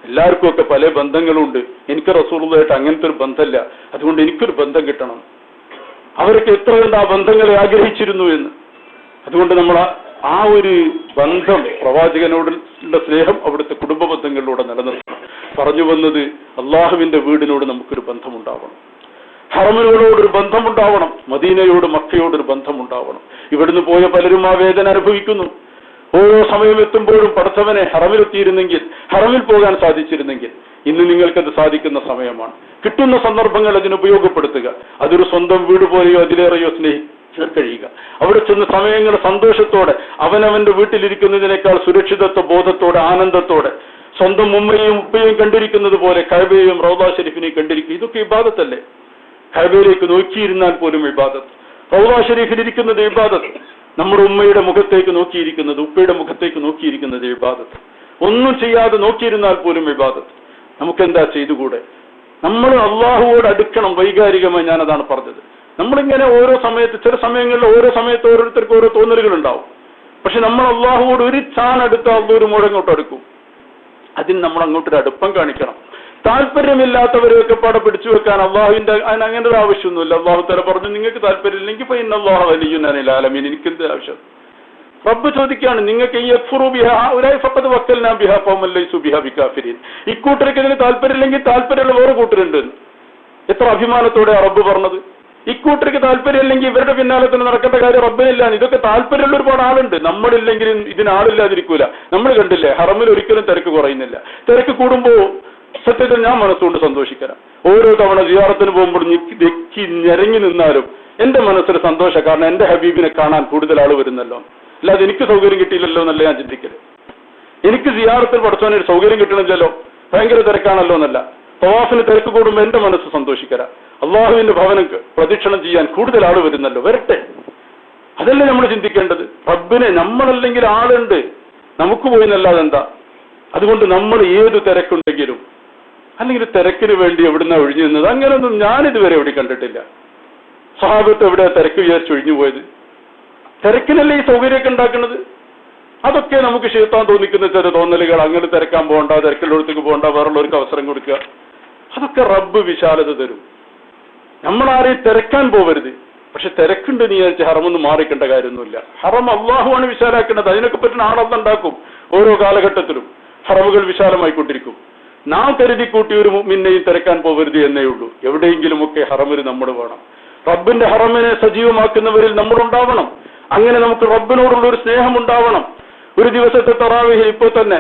എല്ലാവർക്കും ഒക്കെ പല ബന്ധങ്ങളുണ്ട്, എനിക്ക് റസൂലുള്ളാഹിയായിട്ട് അങ്ങനത്തെ ഒരു ബന്ധമില്ല, അതുകൊണ്ട് എനിക്കൊരു ബന്ധം കിട്ടണം. അവരൊക്കെ എത്ര കണ്ട് ആ ബന്ധങ്ങളെ ആഗ്രഹിച്ചിരുന്നു എന്ന്. അതുകൊണ്ട് നമ്മൾ ആ ഒരു ബന്ധം, പ്രവാചകനോടുള്ള സ്നേഹം അവിടുത്തെ കുടുംബ ബന്ധങ്ങളിലൂടെ നിലനിർത്തണം. പറഞ്ഞു വന്നത് അള്ളാഹുവിന്റെ വീടിനോട് നമുക്കൊരു ബന്ധമുണ്ടാവണം, ഹറമിനോടൊരു ബന്ധമുണ്ടാവണം, മദീനയോട് മക്കയോടൊരു ബന്ധമുണ്ടാവണം. ഇവിടുന്ന് പോയ പലരും ആ വേദന അനുഭവിക്കുന്നു. ഓരോ സമയം എത്തുമ്പോഴും പടച്ചവനെ ഹറമിലെത്തിയിരുന്നെങ്കിൽ, ഹറമിൽ പോകാൻ സാധിച്ചിരുന്നെങ്കിൽ. ഇന്ന് നിങ്ങൾക്കത് സാധിക്കുന്ന സമയമാണ്. കിട്ടുന്ന സന്ദർഭങ്ങൾ അതിന് ഉപയോഗപ്പെടുത്തുക. അതൊരു സ്വന്തം വീട് പോലെയോ അതിലേറെയോ സ്നേഹിക്കാൻ കഴിയുക. അവിടെ ചെന്ന് സമയങ്ങൾ സന്തോഷത്തോടെ, അവനവന്റെ വീട്ടിലിരിക്കുന്നതിനേക്കാൾ സുരക്ഷിതത്വ ബോധത്തോടെ, ആനന്ദത്തോടെ, സ്വന്തം ഉമ്മയും ഉപ്പയും കണ്ടിരിക്കുന്നത് പോലെ കഅബയെയും റൗദ ഷരീഫിനെയും കണ്ടിരിക്കുക. ഇതൊക്കെ ഇബാദത്തല്ലേ? കഅബയിലേക്ക് നോക്കിയിരുന്നാൽ പോലും ഇബാദത്ത്. റൗദ ഷരീഫിൽ ഇരിക്കുന്നത് ഇബാദത്ത്. നമ്മുടെ ഉമ്മയുടെ മുഖത്തേക്ക് നോക്കിയിരിക്കുന്നത്, ഉപ്പയുടെ മുഖത്തേക്ക് നോക്കിയിരിക്കുന്നത് ഇബാദത്ത്. ഒന്നും ചെയ്യാതെ നോക്കിയിരുന്നാൽ പോലും ഇബാദത്ത്. നമുക്കെന്താ ചെയ്തുകൂടെ? നമ്മൾ അള്ളാഹുവോട് അടുക്കണം വൈകാരികമായി. ഞാനതാണ് പറഞ്ഞത്. നമ്മളിങ്ങനെ ഓരോ സമയത്ത്, ചില സമയങ്ങളിൽ ഓരോ സമയത്ത് ഓരോരുത്തർക്ക് ഓരോ തോന്നലുകൾ ഉണ്ടാവും. പക്ഷെ നമ്മൾ അള്ളാഹുവോട് ഒരു ചാനടുത്ത് അള്ളൊരു മുഴങ്ങോട്ട് അടുക്കും. അതിന് നമ്മൾ അങ്ങോട്ടൊരു അടുപ്പം കാണിക്കണം. താല്പര്യമില്ലാത്തവരെയൊക്കെ പാടെ പിടിച്ചു വെക്കാൻ അള്ളാഹുവിന്റെ അങ്ങനെ ഒരു ആവശ്യമൊന്നുമില്ല. അള്ളാഹു തആല പറഞ്ഞു, നിങ്ങൾക്ക് താല്പര്യമില്ലെങ്കിൽ ഇപ്പൊ ഇന്നല്ലാഹു വലിയ്യുൻ അനിൽ ആലമീൻ, എനിക്കെന്ത് ആവശ്യം? റബ്ബ് ചോദിക്കുകയാണ്, നിങ്ങൾക്ക് ഈ യക്ഫുറു ബിഹാ ഹൗലാഇ ഫഖദ് വക്കൽനാ ബിഹാ ഖൗമൻ ലൈസു ബിഹാ ബികാഫിരീൻ. ഇക്കൂട്ടർക്ക് ഇതിന് താല്പര്യമില്ലെങ്കിൽ താല്പര്യമുള്ള വേറെ കൂട്ടരുണ്ട്. എത്ര അഭിമാനത്തോടെ റബ്ബ് പറഞ്ഞത്. ഇക്കൂട്ടർക്ക് താല്പര്യമില്ലെങ്കിൽ ഇവരുടെ പിന്നാലെ തന്നെ നടക്കേണ്ട കാര്യം റബ്ബിനില്ല. ഇതൊക്കെ താല്പര്യമുള്ള ഒരുപാട് ആളുണ്ട്. നമ്മളില്ലെങ്കിലും ഇതിനാളില്ലാതിരിക്കൂല. നമ്മൾ കണ്ടില്ലേ, ഹറമിൽ ഒരിക്കലും തിരക്ക് കുറയുന്നില്ല. തിരക്ക് കൂടുമ്പോ സത്യത്തിൽ ഞാൻ മനസ്സുകൊണ്ട് സന്തോഷിക്കണം. ഓരോ തവണ സിയാറത്തിന് പോകുമ്പോൾ ഞെക്കി ഞെരങ്ങി നിന്നാലും എന്റെ മനസ്സിൽ സന്തോഷം. കാരണം എന്റെ ഹബീബിനെ കാണാൻ കൂടുതൽ ആൾ വരുന്നല്ലോ. അല്ലാതെ എനിക്ക് സൗകര്യം കിട്ടിയില്ലല്ലോ എന്നല്ല ഞാൻ ചിന്തിക്കല്. എനിക്ക് സിയാറത്തിൽ പഠിച്ചവന് ഒരു സൗകര്യം കിട്ടണില്ലല്ലോ, ഭയങ്കര തിരക്കാണല്ലോ എന്നല്ല. തവാഫിന് തിരക്ക് കൂടുമ്പോൾ എന്റെ മനസ്സ് സന്തോഷിക്കല. അള്ളാഹുവിന്റെ ഭവനം പ്രദക്ഷിണം ചെയ്യാൻ കൂടുതൽ ആൾ വരുന്നല്ലോ, വരട്ടെ. അതല്ലേ നമ്മൾ ചിന്തിക്കേണ്ടത്. റബ്ബിനെ നമ്മളല്ലെങ്കിൽ ആളുണ്ട്, നമുക്ക് പോയി എന്നല്ലാതെ എന്താ. അതുകൊണ്ട് നമ്മൾ ഏത് തിരക്കുണ്ടെങ്കിലും, അല്ലെങ്കിൽ തിരക്കിന് വേണ്ടി എവിടുന്ന ഒഴിഞ്ഞു നിന്നത്, അങ്ങനെയൊന്നും ഞാനിതുവരെ എവിടെ കണ്ടിട്ടില്ല. സഹാബത്ത് എവിടെ തിരക്ക് വിചാരിച്ച് ഒഴിഞ്ഞു പോയത്? തിരക്കിനല്ലേ ഈ സൗകര്യമൊക്കെ ഉണ്ടാക്കുന്നത്. അതൊക്കെ നമുക്ക് ശൈത്താൻ തോന്നിക്കുന്ന ചില തോന്നലുകൾ. അങ്ങനെ തിരക്കാൻ പോകണ്ട, തിരക്കുള്ളടത്തേക്ക് പോകണ്ട, വേറുള്ളവർക്ക് അവസരം കൊടുക്കുക. അതൊക്കെ റബ്ബ് വിശാലത തരും. നമ്മളാരെയും തിരക്കാൻ പോവരുത്. പക്ഷെ തിരക്കുണ്ട് നീ വിചാരിച്ച് ഹറമൊന്നും മാറിക്കേണ്ട കാര്യമൊന്നുമില്ല. ഹറം അള്ളാഹുവാണ് വിശാലാക്കേണ്ടത്. അതിനൊക്കെ പറ്റുന്ന ആളന്നുണ്ടാക്കും. ഓരോ കാലഘട്ടത്തിലും ഹറമുകൾ വിശാലമായിക്കൊണ്ടിരിക്കും. നാം കരുതി കൂട്ടി ഒരു മുഅ്മിനെയും തിരക്കാൻ പോവരുത് എന്നേ ഉള്ളൂ. എവിടെയെങ്കിലുമൊക്കെ ഹറമിന് നമ്മൾ വേണം. റബ്ബിന്റെ ഹറമിനെ സജീവമാക്കുന്നവരിൽ നമ്മളുണ്ടാവണം. അങ്ങനെ നമുക്ക് റബ്ബിനോടുള്ള ഒരു സ്നേഹം ഉണ്ടാവണം. ഒരു ദിവസത്തെ തറാവീഹിൽ ഇപ്പോൾ തന്നെ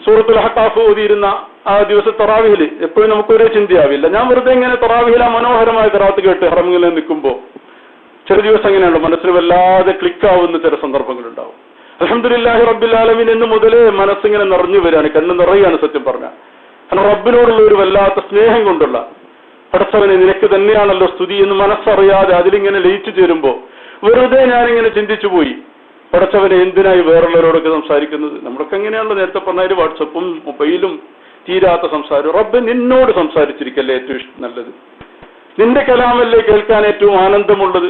സൂറത്തുൽ അഹ്ഖാഫ് ഓതിയിരുന്ന ആ ദിവസത്തെ തറാവീഹിൽ എപ്പോഴും നമുക്കൊരേ ചിന്തയാവില്ല. ഞാൻ വെറുതെ ഇങ്ങനെ തറാവീഹിൽ ആ മനോഹരമായ ഖിറാഅത്ത് കേട്ട് ഹറമിൽ നിൽക്കുമ്പോൾ ചില ദിവസം അങ്ങനെയുള്ളൂ, മനസ്സിൽ വല്ലാതെ ക്ലിക്കാവുന്ന ചില സന്ദർഭങ്ങളുണ്ടാവും. അൽഹംദുലില്ലാഹി റബ്ബിൽ ആലമീൻ എന്ന് മുതലേ മനസ്സിങ്ങനെ നിറഞ്ഞു വരികയാണ്, കണ്ണ് നിറയാണ് സത്യം പറഞ്ഞാൽ. കാരണം റബ്ബിനോടുള്ള ഒരു വല്ലാത്ത സ്നേഹം കൊണ്ടുള്ള, പടച്ചവനെ നിനക്ക് തന്നെയാണല്ലോ സ്തുതി എന്ന് മനസ്സറിയാതെ അതിലിങ്ങനെ ലയിച്ചു ചേരുമ്പോൾ വെറുതെ ഞാനിങ്ങനെ ചിന്തിച്ചു പോയി, പടച്ചവനെ എന്തിനായി വേറുള്ളവരോടൊക്കെ സംസാരിക്കുന്നത്? നമ്മളൊക്കെ എങ്ങനെയാണല്ലോ നേരത്തെ പറഞ്ഞ വാട്സപ്പും മൊബൈലും തീരാത്ത സംസാരം. റബ്ബ് നിന്നോട് സംസാരിച്ചിരിക്കല്ലേ ഏറ്റവും നല്ലത്. നിന്റെ കലാമല്ലേ കേൾക്കാൻ ഏറ്റവും ആനന്ദമുള്ളത്.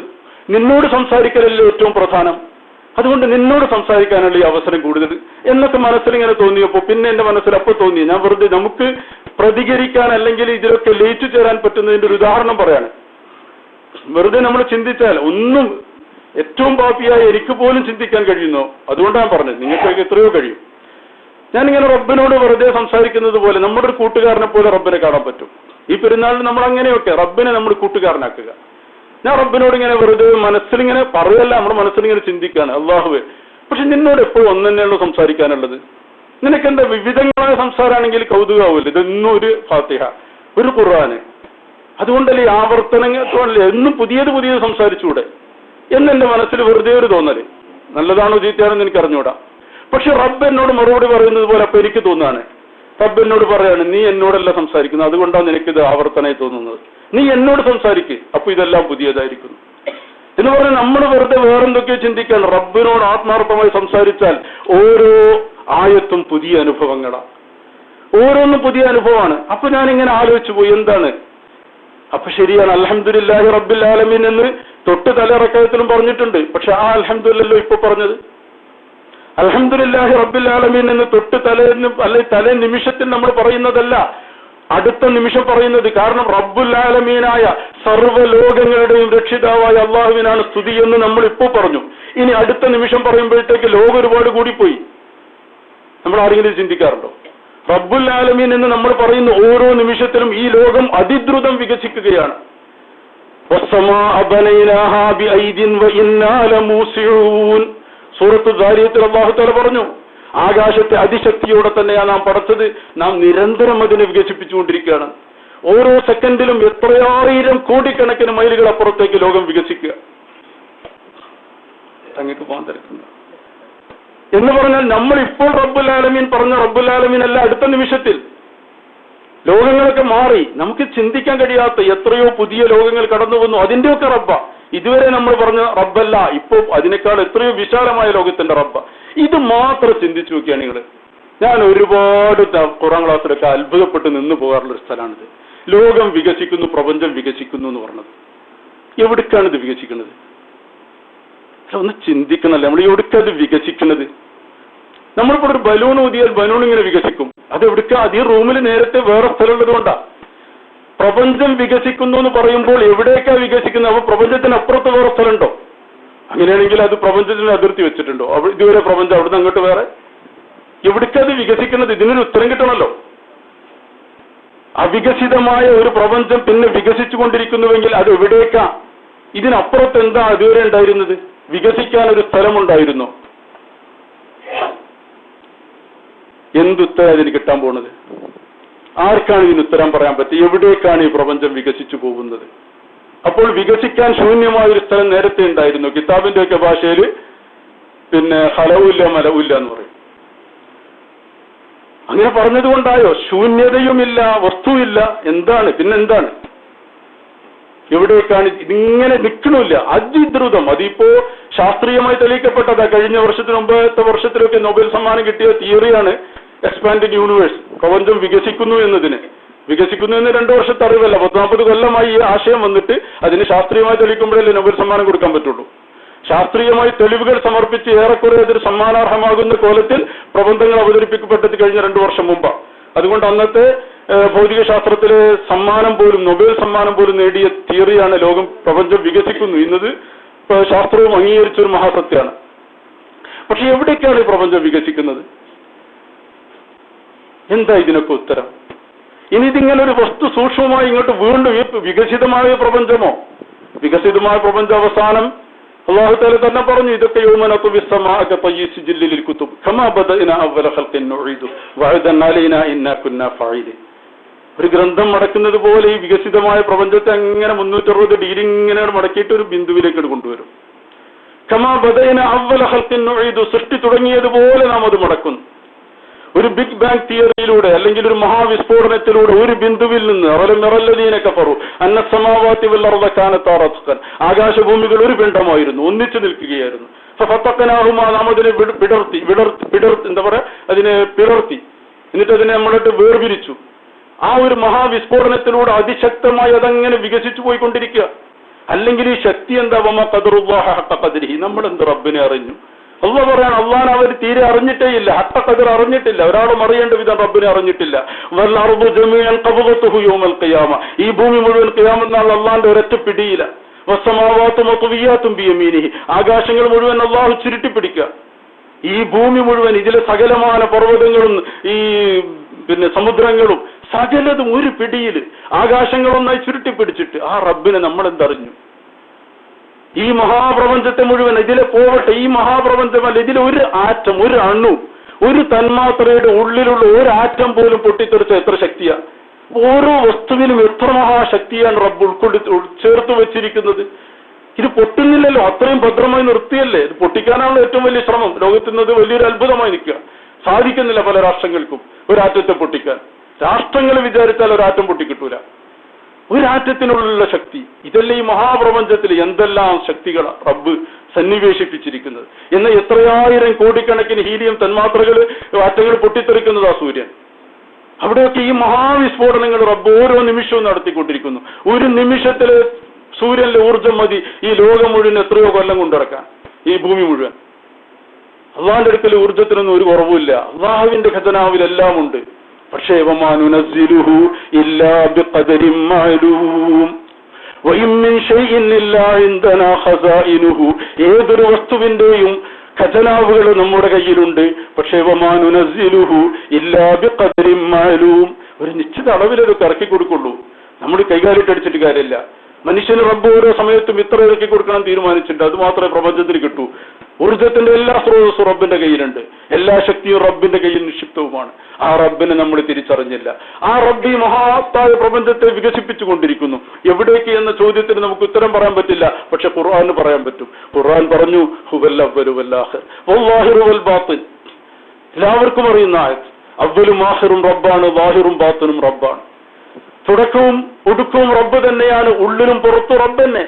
നിന്നോട് സംസാരിക്കലല്ലേ ഏറ്റവും പ്രധാനം. അതുകൊണ്ട് നിന്നോട് സംസാരിക്കാനുള്ള ഈ അവസരം കൂടുതൽ എന്നൊക്കെ മനസ്സിലിങ്ങനെ തോന്നിയപ്പോൾ പിന്നെ എന്റെ മനസ്സിൽ അപ്പോൾ തോന്നി, ഞാൻ വെറുതെ നമുക്ക് പ്രതികരിക്കാൻ അല്ലെങ്കിൽ ഇതിലൊക്കെ ലയിച്ചു ചേരാൻ പറ്റുന്നതിന്റെ ഒരു ഉദാഹരണം പറയാണ്. വെറുതെ നമ്മൾ ചിന്തിച്ചാൽ ഒന്നും ഏറ്റവും പാപിയായി എനിക്ക് പോലും ചിന്തിക്കാൻ കഴിയുന്നോ? അതുകൊണ്ടാണ് പറഞ്ഞത്, നിങ്ങൾക്കൊക്കെ എത്രയോ കഴിയും. ഞാനിങ്ങനെ റബ്ബിനോട് വെറുതെ സംസാരിക്കുന്നത് പോലെ നമ്മുടെ ഒരു കൂട്ടുകാരനെ പോലെ റബ്ബിനെ കാണാൻ പറ്റും. ഈ പെരുന്നാളിന് നമ്മൾ അങ്ങനെയൊക്കെ റബ്ബിനെ നമ്മൾ കൂട്ടുകാരനാക്കുക. ഞാൻ റബ്ബിനോട് ഇങ്ങനെ വെറുതെ മനസ്സിലിങ്ങനെ പറയല്ല, നമ്മുടെ മനസ്സിലിങ്ങനെ ചിന്തിക്കാണ്, അള്ളാഹുവേ പക്ഷെ നിന്നോട് എപ്പോഴും ഒന്ന് തന്നെയാണല്ലോ സംസാരിക്കാനുള്ളത്. നിനക്കെന്താ വിവിധങ്ങളായ സംസാരമാണെങ്കിൽ കൗതുകമാവില്ല. ഇതൊന്നും ഒരു ഫാത്തിഹ, ഒരു ഖുർആന്, അതുകൊണ്ടല്ലേ ആവർത്തനങ്ങളല്ലേ എന്നും പുതിയത് പുതിയത് സംസാരിച്ചുകൂടെ എന്നെന്റെ മനസ്സിൽ വെറുതെ ഒരു തോന്നല്. നല്ലതാണോ ചീത്തയാണെന്ന് എനിക്ക് അറിഞ്ഞൂടാ. പക്ഷെ റബ്ബ് എന്നോട് മറുപടി പറയുന്നത് പോലെ അപ്പൊ എനിക്ക് തോന്നാണ്, റബ്ബ് എന്നോട് പറയാണ്, നീ എന്നോടല്ല സംസാരിക്കുന്നത്, അതുകൊണ്ടാണ് നിനക്കിത് ആവർത്തനമായി തോന്നുന്നത്. നീ എന്നോട് സംസാരിക്ക്, അപ്പൊ ഇതെല്ലാം പുതിയതായിരിക്കുന്നു എന്ന് പറഞ്ഞാൽ നമ്മൾ വെറുതെ വേറെന്തൊക്കെയോ ചിന്തിക്കാൻ. റബ്ബിനോട് ആത്മാർത്ഥമായി സംസാരിച്ചാൽ ഓരോ ആയത്തും പുതിയ അനുഭവങ്ങളാണ്, ഓരോന്നും പുതിയ അനുഭവമാണ്. അപ്പൊ ഞാനിങ്ങനെ ആലോചിച്ചു പോയി, എന്താണ് അപ്പൊ ശരിയാണ് അൽഹംദുലില്ലാഹി റബ്ബിൽ ആലമീൻ എന്ന് തൊട്ട് തലറക്കത്തിലും പറഞ്ഞിട്ടുണ്ട്. പക്ഷെ ആ അൽഹംദുലില്ലല്ലോ ഇപ്പൊ പറഞ്ഞത്. അൽഹംദുലില്ലാഹി റബ്ബിൽ ആലമീൻ എന്ന് തൊട്ട് തലേ നിമിഷത്തിൽ നമ്മൾ പറയുന്നതല്ല, അടുത്ത നിമിഷം പറയുന്നത്. കാരണം റബ്ബുൽ ആലമീനായ സർവ്വലോകങ്ങളുടെയും രക്ഷിതാവായ അള്ളാഹുവിനാണ് സ്തുതി എന്ന് നമ്മൾ ഇപ്പോൾ പറഞ്ഞു. ഇനി അടുത്ത നിമിഷം പറയുമ്പോഴത്തേക്ക് ലോകം ഒരുപാട് കൂടിപ്പോയി. നമ്മൾ ആരെങ്കിലും ചിന്തിക്കാറുണ്ടോ? റബ്ബുൽ ആലമീൻ എന്ന് നമ്മൾ പറയുന്ന ഓരോ നിമിഷത്തിലും ഈ ലോകം അതിദ്രുതം വികസിക്കുകയാണ്. സൂറത്ത് ദാരിയത്തിൽ അല്ലാഹു തആല പറഞ്ഞു, ആകാശത്തെ അതിശക്തിയോടെ തന്നെയാണ് നാം പടച്ചത്, നാം നിരന്തരം അതിനെ വികസിപ്പിച്ചുകൊണ്ടിരിക്കുകയാണ്. ഓരോ സെക്കൻഡിലും എത്രയായിരം കോടിക്കണക്കിന് മൈലുകൾ അപ്പുറത്തേക്ക് ലോകം വികസിക്കുക. അങ്ങേക്ക് പോകാൻ തിരക്കുന്നു എന്ന് പറഞ്ഞാൽ നമ്മൾ ഇപ്പോൾ റബ്ബുൽ ആലമീൻ പറഞ്ഞ റബ്ബുൽ ആലമീൻ അല്ല, അടുത്ത നിമിഷത്തിൽ ലോകങ്ങളൊക്കെ മാറി. നമുക്ക് ചിന്തിക്കാൻ കഴിയാത്ത എത്രയോ പുതിയ ലോകങ്ങൾ കടന്നു വന്നു, അതിന്റെയൊക്കെ റബ്ബ. ഇതുവരെ നമ്മൾ പറഞ്ഞ റബ്ബല്ല, ഇപ്പോൾ അതിനേക്കാൾ എത്രയോ വിശാലമായ ലോകത്തിന്റെ റബ്ബ. ഇത് മാത്രം ചിന്തിച്ചു നോക്കിയാണ് നിങ്ങൾ. ഞാൻ ഒരുപാട് ഖുർആൻ ക്ലാസ്സിലൊക്കെ അത്ഭുതപ്പെട്ട് നിന്ന് പോകാറുള്ളൊരു സ്ഥലമാണിത്. ലോകം വികസിക്കുന്നു, പ്രപഞ്ചം വികസിക്കുന്നു എന്ന് പറഞ്ഞത്. എവിടേക്കാണ് ഇത് വികസിക്കുന്നത്? ഒന്ന് ചിന്തിക്കണല്ലേ, നമ്മൾ എവിടേക്കത് വികസിക്കുന്നത്? നമ്മളിപ്പോൾ ഒരു ബലൂൺ ഊതിയാൽ ബലൂൺ ഇങ്ങനെ വികസിക്കും. അത് എവിടേക്കാ? അത് ഈ റൂമിൽ നേരത്തെ വേറെ സ്ഥലമുള്ളത് കൊണ്ടാ. പ്രപഞ്ചം വികസിക്കുന്നു എന്ന് പറയുമ്പോൾ എവിടേക്കാ വികസിക്കുന്നത്? അപ്പൊ പ്രപഞ്ചത്തിനപ്പുറത്ത് വേറെ സ്ഥലമുണ്ടോ? അങ്ങനെയാണെങ്കിൽ അത് പ്രപഞ്ചത്തിന് അതിർത്തി വെച്ചിട്ടുണ്ടോ? ഇതുവരെ പ്രപഞ്ചം അവിടുന്ന് അങ്ങോട്ട് വേറെ? എവിടേക്കത് വികസിക്കുന്നത്? ഇതിനൊരു ഉത്തരം കിട്ടണമല്ലോ. അവികസിതമായ ഒരു പ്രപഞ്ചം പിന്നെ വികസിച്ചുകൊണ്ടിരിക്കുന്നുവെങ്കിൽ അത് എവിടേക്കാ? ഇതിനപ്പുറത്ത് എന്താ അതുവരെ ഉണ്ടായിരുന്നത്? വികസിക്കാൻ ഒരു സ്ഥലമുണ്ടായിരുന്നോ? എന്തുത്തരം ഇതിന് കിട്ടാൻ പോണത്? ആർക്കാണ് ഇതിന് ഉത്തരം പറയാൻ പറ്റുക? എവിടേക്കാണ് ഈ പ്രപഞ്ചം വികസിച്ചു പോകുന്നത്? അപ്പോൾ വികസിക്കാൻ ശൂന്യമായ ഒരു സ്ഥലം നേരത്തെ ഉണ്ടായിരുന്നു. കിതാബിന്റെ ഒക്കെ ഭാഷയിൽ പിന്നെ ഹലവുമില്ല മലവുമില്ല എന്ന് പറയും. അങ്ങനെ പറഞ്ഞതുകൊണ്ടായോ? ശൂന്യതയുമില്ല, വസ്തുവില്ല, എന്താണ് പിന്നെന്താണ്? എവിടേക്കാണ്? ഇതിങ്ങനെ നിൽക്കണില്ല, അതിദ്രുതം. അതിപ്പോ ശാസ്ത്രീയമായി തെളിയിക്കപ്പെട്ടതാ. കഴിഞ്ഞ വർഷത്തിന് മുമ്പത്തെ വർഷത്തിലൊക്കെ നൊബേൽ സമ്മാനം കിട്ടിയ തിയറിയാണ് എക്സ്പാൻഡിങ് യൂണിവേഴ്സ്. പ്രപഞ്ചം വികസിക്കുന്നു എന്നതിന്. വികസിക്കുന്നു എന്ന് 2 വർഷത്തെ അറിവല്ല, 40 കൊല്ലമായി ഈ ആശയം വന്നിട്ട് അതിന് ശാസ്ത്രീയമായി തെളിയിക്കുമ്പോഴല്ലേ നൊബേൽ സമ്മാനം കൊടുക്കാൻ പറ്റുള്ളൂ. ശാസ്ത്രീയമായി തെളിവുകൾ സമർപ്പിച്ച് ഏറെക്കുറെ അതൊരു സമ്മാനാർഹമാകുന്ന കോലത്തിൽ പ്രബന്ധങ്ങൾ അവതരിപ്പിക്കപ്പെട്ടത് കഴിഞ്ഞ 2 വർഷം മുമ്പാണ്. അതുകൊണ്ട് അന്നത്തെ ഭൗതിക ശാസ്ത്രത്തിലെ സമ്മാനം പോലും, നൊബേൽ സമ്മാനം പോലും നേടിയ തിയറിയാണ് ലോകം പ്രപഞ്ചം വികസിക്കുന്നു എന്നത്. ശാസ്ത്രവും അംഗീകരിച്ചൊരു മഹാസത്യമാണ്. പക്ഷെ എവിടേക്കാണ് ഈ പ്രപഞ്ചം വികസിക്കുന്നത്? എന്താ ഇതിനൊക്കെ ഉത്തരം? ഇനി ഇതിങ്ങനെ ഒരു വസ്തു സൂക്ഷ്മമായി ഇങ്ങോട്ട് വീണ്ടും വികസിതമായ പ്രപഞ്ചമോ? വികസിതമായ പ്രപഞ്ച അവസാനം അല്ലാഹു തആല തന്നെ പറഞ്ഞു, ഇതൊക്കെ യൗമനതു ബിസ്സമാഅക തയ്യിസിജില്ലിൽ കുതുബ് കമാ ബദഅനാ അവ്വല ഖൽഖിൻ നുഈദു വഅദൻ അലൈനാ ഇന്നാ കുന്നാ ഫാഇലിൻ. ഒരു ഗ്രന്ഥം മടക്കുന്നത് പോലെ ഈ വികസിതമായ പ്രപഞ്ചത്തെ അങ്ങനെ 360 ഡിഗ്രി ഇങ്ങനെ മടക്കിയിട്ട് ഒരു ബിന്ദുവിലേക്ക് കൊണ്ടുവരും. കമാ ബദഅനാ അവ്വല ഖൽഖിൻ നുഈദു, സൃഷ്ടി തുടങ്ങിയതുപോലെ നാം അത് മടക്കുന്നു. ഒരു ബിഗ് ബാങ് തിയറിയിലൂടെ അല്ലെങ്കിൽ ഒരു മഹാവിസ്ഫോടനത്തിലൂടെ ഒരു ബിന്ദുവിൽ നിന്ന് ആകാശഭൂമികൾ ഒരു പിണ്ഡമായിരുന്നു, ഒന്നിച്ചു നിൽക്കുകയായിരുന്നു. നാം അതിനെ പിളർത്തി എന്നിട്ട് അതിനെ നമ്മളിട്ട് വേർപിരിച്ചു. ആ ഒരു മഹാവിസ്ഫോടനത്തിലൂടെ അതിശക്തമായി അതങ്ങനെ വികസിച്ചു പോയിക്കൊണ്ടിരിക്കുക. അല്ലെങ്കിൽ ഈ ശക്തി എന്താ? നമ്മളെന്ത് റബ്ബിനെ അറിഞ്ഞു? അള്ളാഹ് പറയാണ്, അള്ളാഹ് അവർ തീരെ അറിഞ്ഞിട്ടേ ഇല്ല, ഹഖ ഖദർ അറിഞ്ഞിട്ടില്ല, ഒരാളും അറിയേണ്ട വിധം റബ്ബിനെ അറിഞ്ഞിട്ടില്ല. വൽഅർദു ജമീഅൻ ഖബദതുഹു യൗമൽ ഖിയാമ, ഈ ഭൂമി മുഴുവൻ ഖിയാമത്ത് നാൾ അള്ളാഹിന്റെ ഒരൊറ്റ പിടിയില്ല. വസ്സമാവാതു മത്വിയാതുൻ ബിയമീനിഹി, ആകാശങ്ങൾ മുഴുവൻ അള്ളാഹു ചുരുട്ടിപ്പിടിക്കുക. ഈ ഭൂമി മുഴുവൻ, ഇതിലെ സകലമായ പർവ്വതങ്ങളും ഈ സമുദ്രങ്ങളും സകലതും ഒരു പിടിയിൽ ആകാശങ്ങളൊന്നായി ചുരുട്ടിപ്പിടിച്ചിട്ട് ആ റബ്ബിനെ നമ്മൾ എന്തറിഞ്ഞു? ഈ മഹാപ്രപഞ്ചത്തെ മുഴുവൻ ഇതിലെ പോവട്ടെ, ഈ മഹാപ്രപഞ്ചമല്ല, ഇതിലെ ഒരു ആറ്റം, ഒരു അണു, ഒരു തന്മാത്രയുടെ ഉള്ളിലുള്ള ഒരു ആറ്റം പോലും പൊട്ടിത്തെറിച്ച എത്ര ശക്തിയാണ്! ഓരോ വസ്തുവിനും എത്ര മഹാശക്തിയാണ് റബ്ബ് ചേർത്ത് വെച്ചിരിക്കുന്നത്. ഇത് പൊട്ടുന്നില്ലല്ലോ, അത്രയും ഭദ്രമായി നിർത്തിയല്ലേ. ഇത് പൊട്ടിക്കാനാണല്ലോ ഏറ്റവും വലിയ ശ്രമം. ലോകത്തിനത് വലിയൊരു അത്ഭുതമായി നിൽക്കുക. സാധിക്കുന്നില്ല പല രാഷ്ട്രങ്ങൾക്കും ഒരാറ്റത്തെ പൊട്ടിക്കാൻ. രാഷ്ട്രങ്ങൾ വിചാരിച്ചാൽ ഒരാറ്റം പൊട്ടിക്കിട്ടൂല. ഒരാറ്റത്തിനുള്ള ശക്തി. ഇതല്ലേ ഈ മഹാപ്രപഞ്ചത്തിൽ എന്തെല്ലാം ശക്തികളാണ് റബ്ബ് സന്നിവേശിപ്പിച്ചിരിക്കുന്നത്. എന്നാൽ എത്രയായിരം കോടിക്കണക്കിന് ഹീലിയം തന്മാത്രകൾ, ആറ്റങ്ങൾ പൊട്ടിത്തെറിക്കുന്നതാ സൂര്യൻ. അവിടെയൊക്കെ ഈ മഹാവിസ്ഫോടനങ്ങൾ റബ്ബ് ഓരോ നിമിഷവും നടത്തിക്കൊണ്ടിരിക്കുന്നു. ഒരു നിമിഷത്തില് സൂര്യനിലെ ഊർജം മതി ഈ ലോകം മുഴുവൻ എത്രയോ കൊല്ലം കൊണ്ടിറക്കാൻ, ഈ ഭൂമി മുഴുവൻ. അള്ളാഹിന്റെ അടുക്കൽ ഊർജത്തിനൊന്നും ഒരു കുറവുമില്ല. അള്ളാഹുവിന്റെ ഖജനാവിൽ എല്ലാം ഉണ്ട്. പക്ഷേ ഏതൊരു വസ്തുവിന്റെയും ഖജനാവുകൾ നമ്മുടെ കയ്യിലുണ്ട്. പക്ഷേ ഒരു നിശ്ചിത അളവിലത് ഇറക്കി കൊടുക്കുള്ളൂ. നമ്മൾ കൈകാലിട്ടടിച്ചിട്ട് കാര്യമില്ല. മനുഷ്യന് റബ്ബ് ഓരോ സമയത്തും ഇത്ര ഇറക്കി കൊടുക്കണം തീരുമാനിച്ചിട്ടുണ്ട്. അത് മാത്രമേ പ്രപഞ്ചത്തിന് കിട്ടൂ. ഊർജത്തിന്റെ എല്ലാ സ്രോതസ്സും റബ്ബിന്റെ കയ്യിലുണ്ട്. എല്ലാ ശക്തിയും റബ്ബിന്റെ കയ്യിൽ നിക്ഷിപ്തവുമാണ്. ആ റബ്ബിനെ നമ്മൾ തിരിച്ചറിഞ്ഞില്ല. ആ റബ്ബ് ഈ മഹാത്തായ പ്രപഞ്ചത്തെ വികസിപ്പിച്ചുകൊണ്ടിരിക്കുന്നു. എവിടേക്ക് എന്ന ചോദ്യത്തിന് നമുക്ക് ഉത്തരം പറയാൻ പറ്റില്ല. പക്ഷെ ഖുർആന് പറയാൻ പറ്റും. ഖുർആൻ പറഞ്ഞു, ഹുവൽ അവ്വലു വൽ ആഖിർ വൽ വൽ ബാത്തിൻ. എല്ലാവർക്കും അറിയുന്ന ആയത്ത്. അവ്വലും ആഖിറും റബ്ബാണ്, ളാഹിറും ബാത്തിനും റബ്ബാണ്. തുടക്കവും ഒടുക്കവും റബ്ബ് തന്നെയാണ്, ഉള്ളിലും പുറത്തും റബ്ബ് തന്നെ.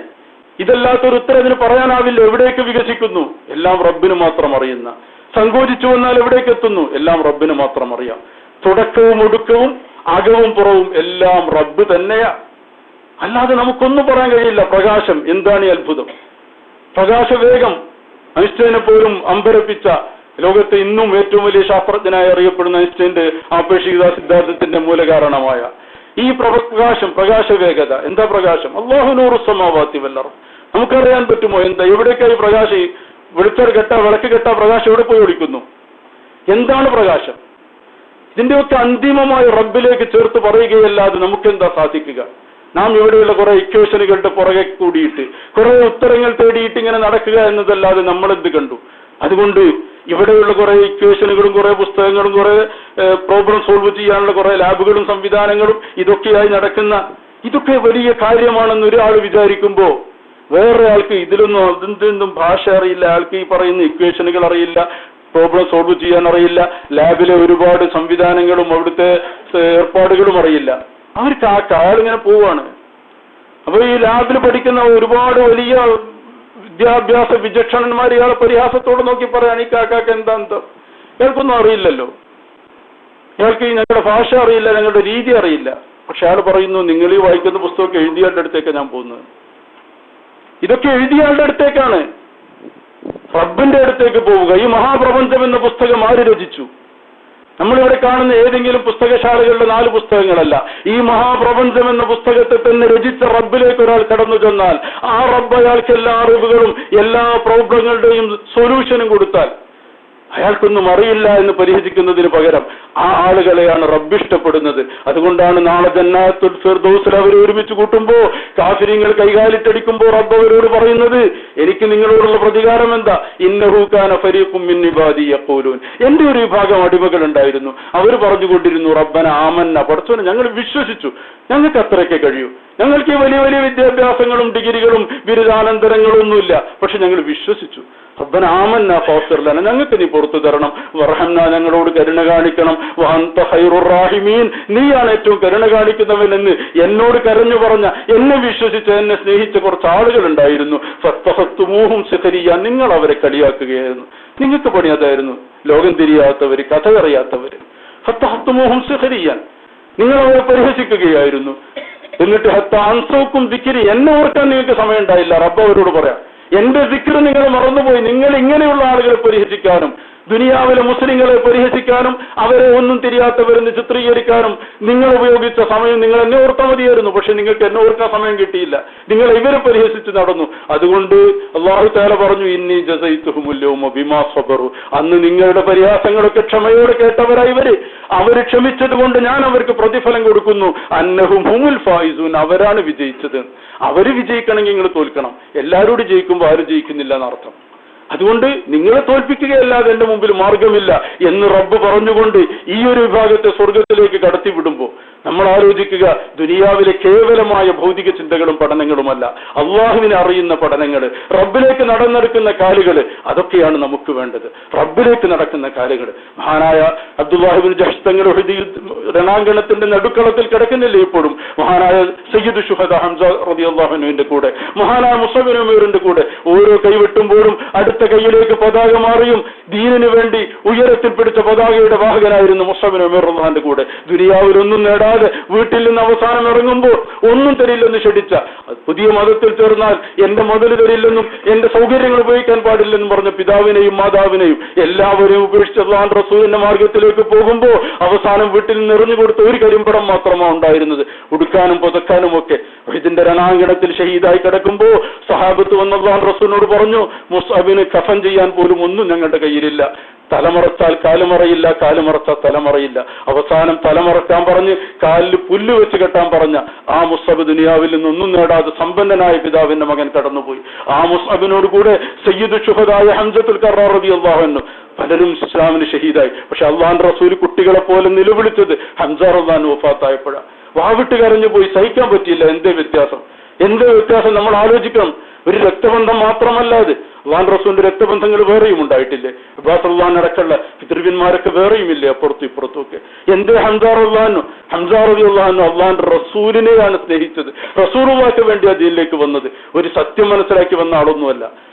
ഇതല്ലാത്തൊരു ഉത്തരം ഇതിന് പറയാനാവില്ല. എവിടേക്ക് വികസിക്കുന്നു? എല്ലാം റബ്ബിന് മാത്രം അറിയുന്ന. സങ്കോചിച്ചു വന്നാൽ എവിടേക്ക് എത്തുന്നു? എല്ലാം റബ്ബിന് മാത്രം അറിയാം. തുടക്കവും ഒടുക്കവും അകവും പുറവും എല്ലാം റബ്ബ് തന്നെയാ. അല്ലാതെ നമുക്കൊന്നും പറയാൻ കഴിയില്ല. പ്രകാശം, എന്താണ് ഈ അത്ഭുതം! പ്രകാശവേഗം ഐൻസ്റ്റൈനെ പോലും അമ്പരപ്പിച്ച, ലോകത്തെ ഇന്നും ഏറ്റവും വലിയ ശാസ്ത്രജ്ഞനായി അറിയപ്പെടുന്ന ഐൻസ്റ്റൈന്റെ ആപേക്ഷികത സിദ്ധാന്തത്തിന്റെ മൂലകാരണമായ ഈ പ്രകാശം, പ്രകാശവേഗത, എന്താ പ്രകാശം? അല്ലാഹു നൂറു സമാവാതി വൽ അർദ്. നമുക്കറിയാൻ പറ്റുമോ എന്താ? എവിടേക്കായി പ്രകാശം? വെളിച്ചം കെട്ട, വിളക്ക് കെട്ട പ്രകാശം എവിടെ പോയി ഒളിക്കുന്നു? എന്താണ് പ്രകാശം? ഇതിന്റെയൊക്കെ അന്തിമമായ റബ്ബിലേക്ക് ചേർത്ത് പറയുകയല്ലാതെ നമുക്കെന്താ സാധിക്കുക? നാം ഇവിടെയുള്ള കുറെ ഇക്വേഷനുകളുടെ പുറകെ കൂടിയിട്ട് കുറെ ഉത്തരങ്ങൾ തേടിയിട്ട് ഇങ്ങനെ നടക്കുക എന്നതല്ലാതെ നമ്മളെന്ത് കണ്ടു? അതുകൊണ്ട് ഇവിടെയുള്ള കുറെ ഇക്വേഷനുകളും കുറെ പുസ്തകങ്ങളും കുറെ പ്രോബ്ലം സോൾവ് ചെയ്യാനുള്ള കുറെ ലാബുകളും സംവിധാനങ്ങളും ഇതൊക്കെയായി നടക്കുന്ന, ഇതൊക്കെ വലിയ കാര്യമാണെന്ന് ഒരാൾ വിചാരിക്കുമ്പോ വേറെ ആൾക്ക് ഇതിലൊന്നും അതിന്റെയൊന്നും ഭാഷ അറിയില്ല, ആൾക്ക് ഈ പറയുന്ന ഇക്വേഷനുകൾ അറിയില്ല, പ്രോബ്ലം സോൾവ് ചെയ്യാൻ അറിയില്ല, ലാബിലെ ഒരുപാട് സംവിധാനങ്ങളും അവിടുത്തെ ഏർപ്പാടുകളും അറിയില്ല. അവർക്ക് ആ കാലിങ്ങനെ പോവാണ്. അപ്പൊ ഈ ലാബിൽ പഠിക്കുന്ന ഒരുപാട് വലിയ വിദ്യാഭ്യാസ വിചക്ഷണന്മാർ ഇയാളെ പരിഹാസത്തോടെ നോക്കി പറയാണ്, ഈ കാക്കാക്ക് എന്താ ഇയാൾക്കൊന്നും അറിയില്ലല്ലോ, ഇയാൾക്ക് ഞങ്ങളുടെ ഭാഷ അറിയില്ല, ഞങ്ങളുടെ രീതി അറിയില്ല. പക്ഷെ അയാൾ പറയുന്നു, നിങ്ങൾ ഈ വായിക്കുന്ന പുസ്തകമൊക്കെ എഴുതിയാളുടെ അടുത്തേക്ക് ഞാൻ പോകുന്നത്. ഇതൊക്കെ എഴുതിയാളുടെ അടുത്തേക്കാണ്, റബ്ബിന്റെ അടുത്തേക്ക് പോവുക. ഈ മഹാപ്രപഞ്ചം എന്ന പുസ്തകം ആര് രചിച്ചു? നമ്മളിവിടെ കാണുന്ന ഏതെങ്കിലും പുസ്തകശാലകളുടെ 4 പുസ്തകങ്ങളല്ല. ഈ മഹാപ്രപഞ്ചം എന്ന പുസ്തകത്തെ തന്നെ രചിച്ച റബ്ബിലേക്ക് ഒരാൾ കടന്നു ചെന്നാൽ ആ റബ്ബ് അയാൾക്ക് എല്ലാ അറിവുകളും എല്ലാ പ്രോബ്ലങ്ങളുടെയും സൊല്യൂഷനും കൊടുത്താൽ അയാൾക്കൊന്നും അറിയില്ല എന്ന് പരിഹസിക്കുന്നതിന് പകരം ആ ആളുകളെയാണ് റബ്ബ് ഇഷ്ടപ്പെടുന്നത്. അതുകൊണ്ടാണ് നാളെ ജന്നാത്തുൽ ഫിർദൗസിൽ അവർ ഒരുമിച്ച് കൂട്ടുമ്പോ കാഫിരിങ്ങൾ കൈകാലിട്ടടിക്കുമ്പോ റബ്ബ് അവരോട് പറയുന്നത്, എനിക്ക് നിങ്ങളോടുള്ള പ്രതികാരം എന്താ? ഇന്നഹു കാന ഫരീഖും മിൻ ഇബാദി യഖൂലൂൻ, എന്റെ ഒരു വിഭാഗം അടിമകൾ ഉണ്ടായിരുന്നു, അവർ പറഞ്ഞുകൊണ്ടിരുന്നു റബ്ബന ആമന്ന, പടച്ചോനെ ഞങ്ങൾ വിശ്വസിച്ചു, ഞങ്ങൾക്ക് അത്രയൊക്കെ കഴിയൂ, ഞങ്ങൾക്ക് ഈ വലിയ വലിയ വിദ്യാഭ്യാസങ്ങളും ഡിഗ്രികളും ബിരുദാനന്തരങ്ങളും ഒന്നുമില്ല, പക്ഷെ ഞങ്ങൾ വിശ്വസിച്ചു. റബ്ബന ആമന്ന ഫഗ്ഫിർ ലനാ, ഞങ്ങൾക്ക് നീ പുറത്തു തരണം, വർഹംനാ, ഞങ്ങളോട് കരുണ കാണിക്കണം, വഅൻത ഖൈറുർ റാഹിമീൻ, നീയാണ് ഏറ്റവും കരുണ കാണിക്കുന്നവൻ എന്ന് എന്നോട് കരഞ്ഞു പറഞ്ഞ, എന്നെ വിശ്വസിച്ച് എന്നെ സ്നേഹിച്ച കുറച്ച് ആളുകൾ ഉണ്ടായിരുന്നു. ഫത്തഖത്തുമൂഹും സിഖരിയ, നിങ്ങൾ അവരെ കളിയാക്കുകയായിരുന്നു. നിങ്ങൾക്ക് പണി അതായിരുന്നു, ലോകം തിരിയാത്തവര്, കഥ അറിയാത്തവര്. ഫത്തഖത്തുമൂഹും സിഖരിയ, നിങ്ങൾ അവരെ പരിഹസിക്കുകയായിരുന്നു. എന്നിട്ട് ഹത്താ അൻസൗക്കും ദിക്രി, എന്നെ ഓർക്കാൻ നിങ്ങൾക്ക് സമയം ഉണ്ടായില്ല. റബ്ബ് അവരോട് പറയാം, എന്റെ ദിക്ർ നിങ്ങൾ മറന്നുപോയി. നിങ്ങൾ ഇങ്ങനെയുള്ള ആളുകളെ പരിഹസിക്കാനും ദുനിയാവിലെ മുസ്ലിങ്ങളെ പരിഹസിക്കാനും അവരെ ഒന്നും തിരിയാത്തവരെന്ന് ചിത്രീകരിക്കാനും നിങ്ങൾ ഉപയോഗിച്ച സമയം നിങ്ങൾ എന്നെ ഓർത്താൽ മതിയായിരുന്നു. പക്ഷെ നിങ്ങൾക്ക് എന്നെ ഓർക്കാൻ സമയം കിട്ടിയില്ല, നിങ്ങൾ ഇവരെ പരിഹസിച്ച് നടന്നു. അതുകൊണ്ട് അല്ലാഹു തആല പറഞ്ഞു, ഇന്നി ജസൈതുഹുമുൽ യൗമ ബിമാ സബറു, അന്ന് നിങ്ങളുടെ പരിഹാസങ്ങളൊക്കെ ക്ഷമയോടെ കേട്ടവരായി അവര് ക്ഷമിച്ചത് കൊണ്ട് ഞാൻ അവർക്ക് പ്രതിഫലം കൊടുക്കുന്നു. അന്നഹും ഹുമുൽ ഫായിസൂൻ, അവരാണ് വിജയിച്ചത്. അവര് വിജയിക്കണമെങ്കിൽ നിങ്ങൾ തോൽക്കണം. എല്ലാവരോടും ജയിക്കുമ്പോൾ ആരും ജയിക്കുന്നില്ല എന്നർത്ഥം. അതുകൊണ്ട് നിങ്ങളെ തോൽപ്പിക്കുകയല്ലാതെ എന്റെ മുമ്പിൽ മാർഗമില്ല എന്ന് റബ്ബ് പറഞ്ഞുകൊണ്ട് ഈ ഒരു വിഭാഗത്തെ സ്വർഗത്തിലേക്ക് കടത്തിവിടുമ്പോൾ നമ്മൾ ആലോചിക്കുക, ദുനിയാവിലെ കേവലമായ ഭൗതിക ചിന്തകളും പഠനങ്ങളുമല്ല, അള്ളാഹുവിനെ അറിയുന്ന പഠനങ്ങൾ, റബ്ബിലേക്ക് നടന്നെടുക്കുന്ന കാലുകൾ, അതൊക്കെയാണ് നമുക്ക് വേണ്ടത്. റബ്ബിലേക്ക് നടക്കുന്ന കാലുകൾ. മഹാനായ അബ്ദുല്ലാഹിബ്നു ജഹ്ശ് തങ്ങൾ രണാങ്കണത്തിന്റെ നടുക്കളത്തിൽ കിടക്കുന്നില്ലേ ഇപ്പോഴും? മഹാനായ സയ്യിദു ശുഹദ ഹംസ റളിയല്ലാഹു അൻഹുവിന്റെ കൂടെ, മഹാനായ മുസ്അബ് ബിൻ ഉമൈറിന്റെ കൂടെ ഓരോ കൈവെട്ടുമ്പോഴും അടുത്ത കൈയിലേക്ക് പതാക മാറിയും ദീനിന് വേണ്ടി ഉയരത്തിൽ പിടിച്ച പതാകയുടെ വാഹകനായിരുന്നു മുസ്അബ് ബിൻ ഉമൈർ റളിയല്ലാഹുവിന്റെ കൂടെ. ദുനിയാവിലൊന്നും നേടാതെ വീട്ടിൽ നിന്ന് അവസാനം ഇറങ്ങുമ്പോൾ ഒന്നും തരില്ലെന്ന് ക്ഷണിച്ച, പുതിയ മതത്തിൽ ചേർന്നാൽ എന്റെ മുതൽ തരില്ലെന്നും എന്റെ സൗകര്യങ്ങൾ ഉപയോഗിക്കാൻ പാടില്ലെന്നും പറഞ്ഞ പിതാവിനെയും മാതാവിനെയും എല്ലാവരെയും ഉപേക്ഷിച്ച് അല്ലാഹുവിന്റെ റസൂലിന്റെ മാർഗത്തിലേക്ക് പോകുമ്പോൾ അവസാനം വീട്ടിൽ നിന്ന് എറിഞ്ഞു കൊടുത്ത ഒരു കരിമ്പടം മാത്രമാണ് ഉണ്ടായിരുന്നത്, ഉടുക്കാനും പുതക്കാനും ഒക്കെ. ഇതിന്റെ രണാങ്കണത്തിൽ ഷഹീദായി കിടക്കുമ്പോൾ സഹാബത്ത് വന്ന അല്ലാഹുവിന്റെ റസൂലിനോട് പറഞ്ഞു, മുസ്അബിന് കഫൻ ചെയ്യാൻ പോലും ഒന്നും ഞങ്ങളുടെ കയ്യിലില്ല, തലമറച്ചാൽ കാലുമറയില്ല, കാലുമറച്ചാൽ തലമറയില്ല. അവസാനം തലമറക്കാൻ പറഞ്ഞ് കാലിൽ പുല്ല് വെച്ച് കെട്ടാൻ പറഞ്ഞ ആ മുസ്അബ് ദുനിയാവിൽ നിന്നൊന്നും നേടാതെ സമ്പന്നനായ പിതാവിന്റെ മകൻ കടന്നുപോയി. ആ മുസ്അബിനോട് കൂടെ സയ്യിദു ശുഹദായ ഹംസത്തുൽ കറാർ റളിയല്ലാഹു അൻഹു പലരും ഇസ്ലാമിന് ഷഹീദായി. പക്ഷെ അല്ലാഹുവിന്റെ റസൂൽ കുട്ടികളെ പോലെ നിലവിളിച്ചത് ഹംസ റളിയല്ലാഹു അൻഹു വഫാത്തായപ്പോഴാണ്. വാവിട്ട് കരഞ്ഞു പോയി, സഹിക്കാൻ പറ്റിയില്ല. എന്തേ വ്യത്യാസം? നമ്മൾ ആലോചിക്കണം. ഒരു രക്തബന്ധം മാത്രമല്ല അത്, അല്ലാഹുവിന്റെ റസൂലിന്റെ രക്തബന്ധങ്ങൾ വേറെയും ഉണ്ടായിട്ടില്ലേ? അബ്ബാസ് റളിയല്ലാഹു അടക്കമുള്ള പിതൃവ്യന്മാരൊക്കെ വേറെയുമില്ലേ അപ്പുറത്തും ഇപ്പുറത്തും ഒക്കെ? എന്തേ ഹംസ റളിയല്ലാഹു അൻഹു അല്ലാഹുവിന്റെ റസൂലിനെയാണ് സ്നേഹിച്ചത്, റസൂലുള്ളാഹിക്ക് വേണ്ടി അതിലേക്ക് വന്നത്. ഒരു സത്യം മനസ്സിലാക്കി വന്ന ആളൊന്നുമല്ല.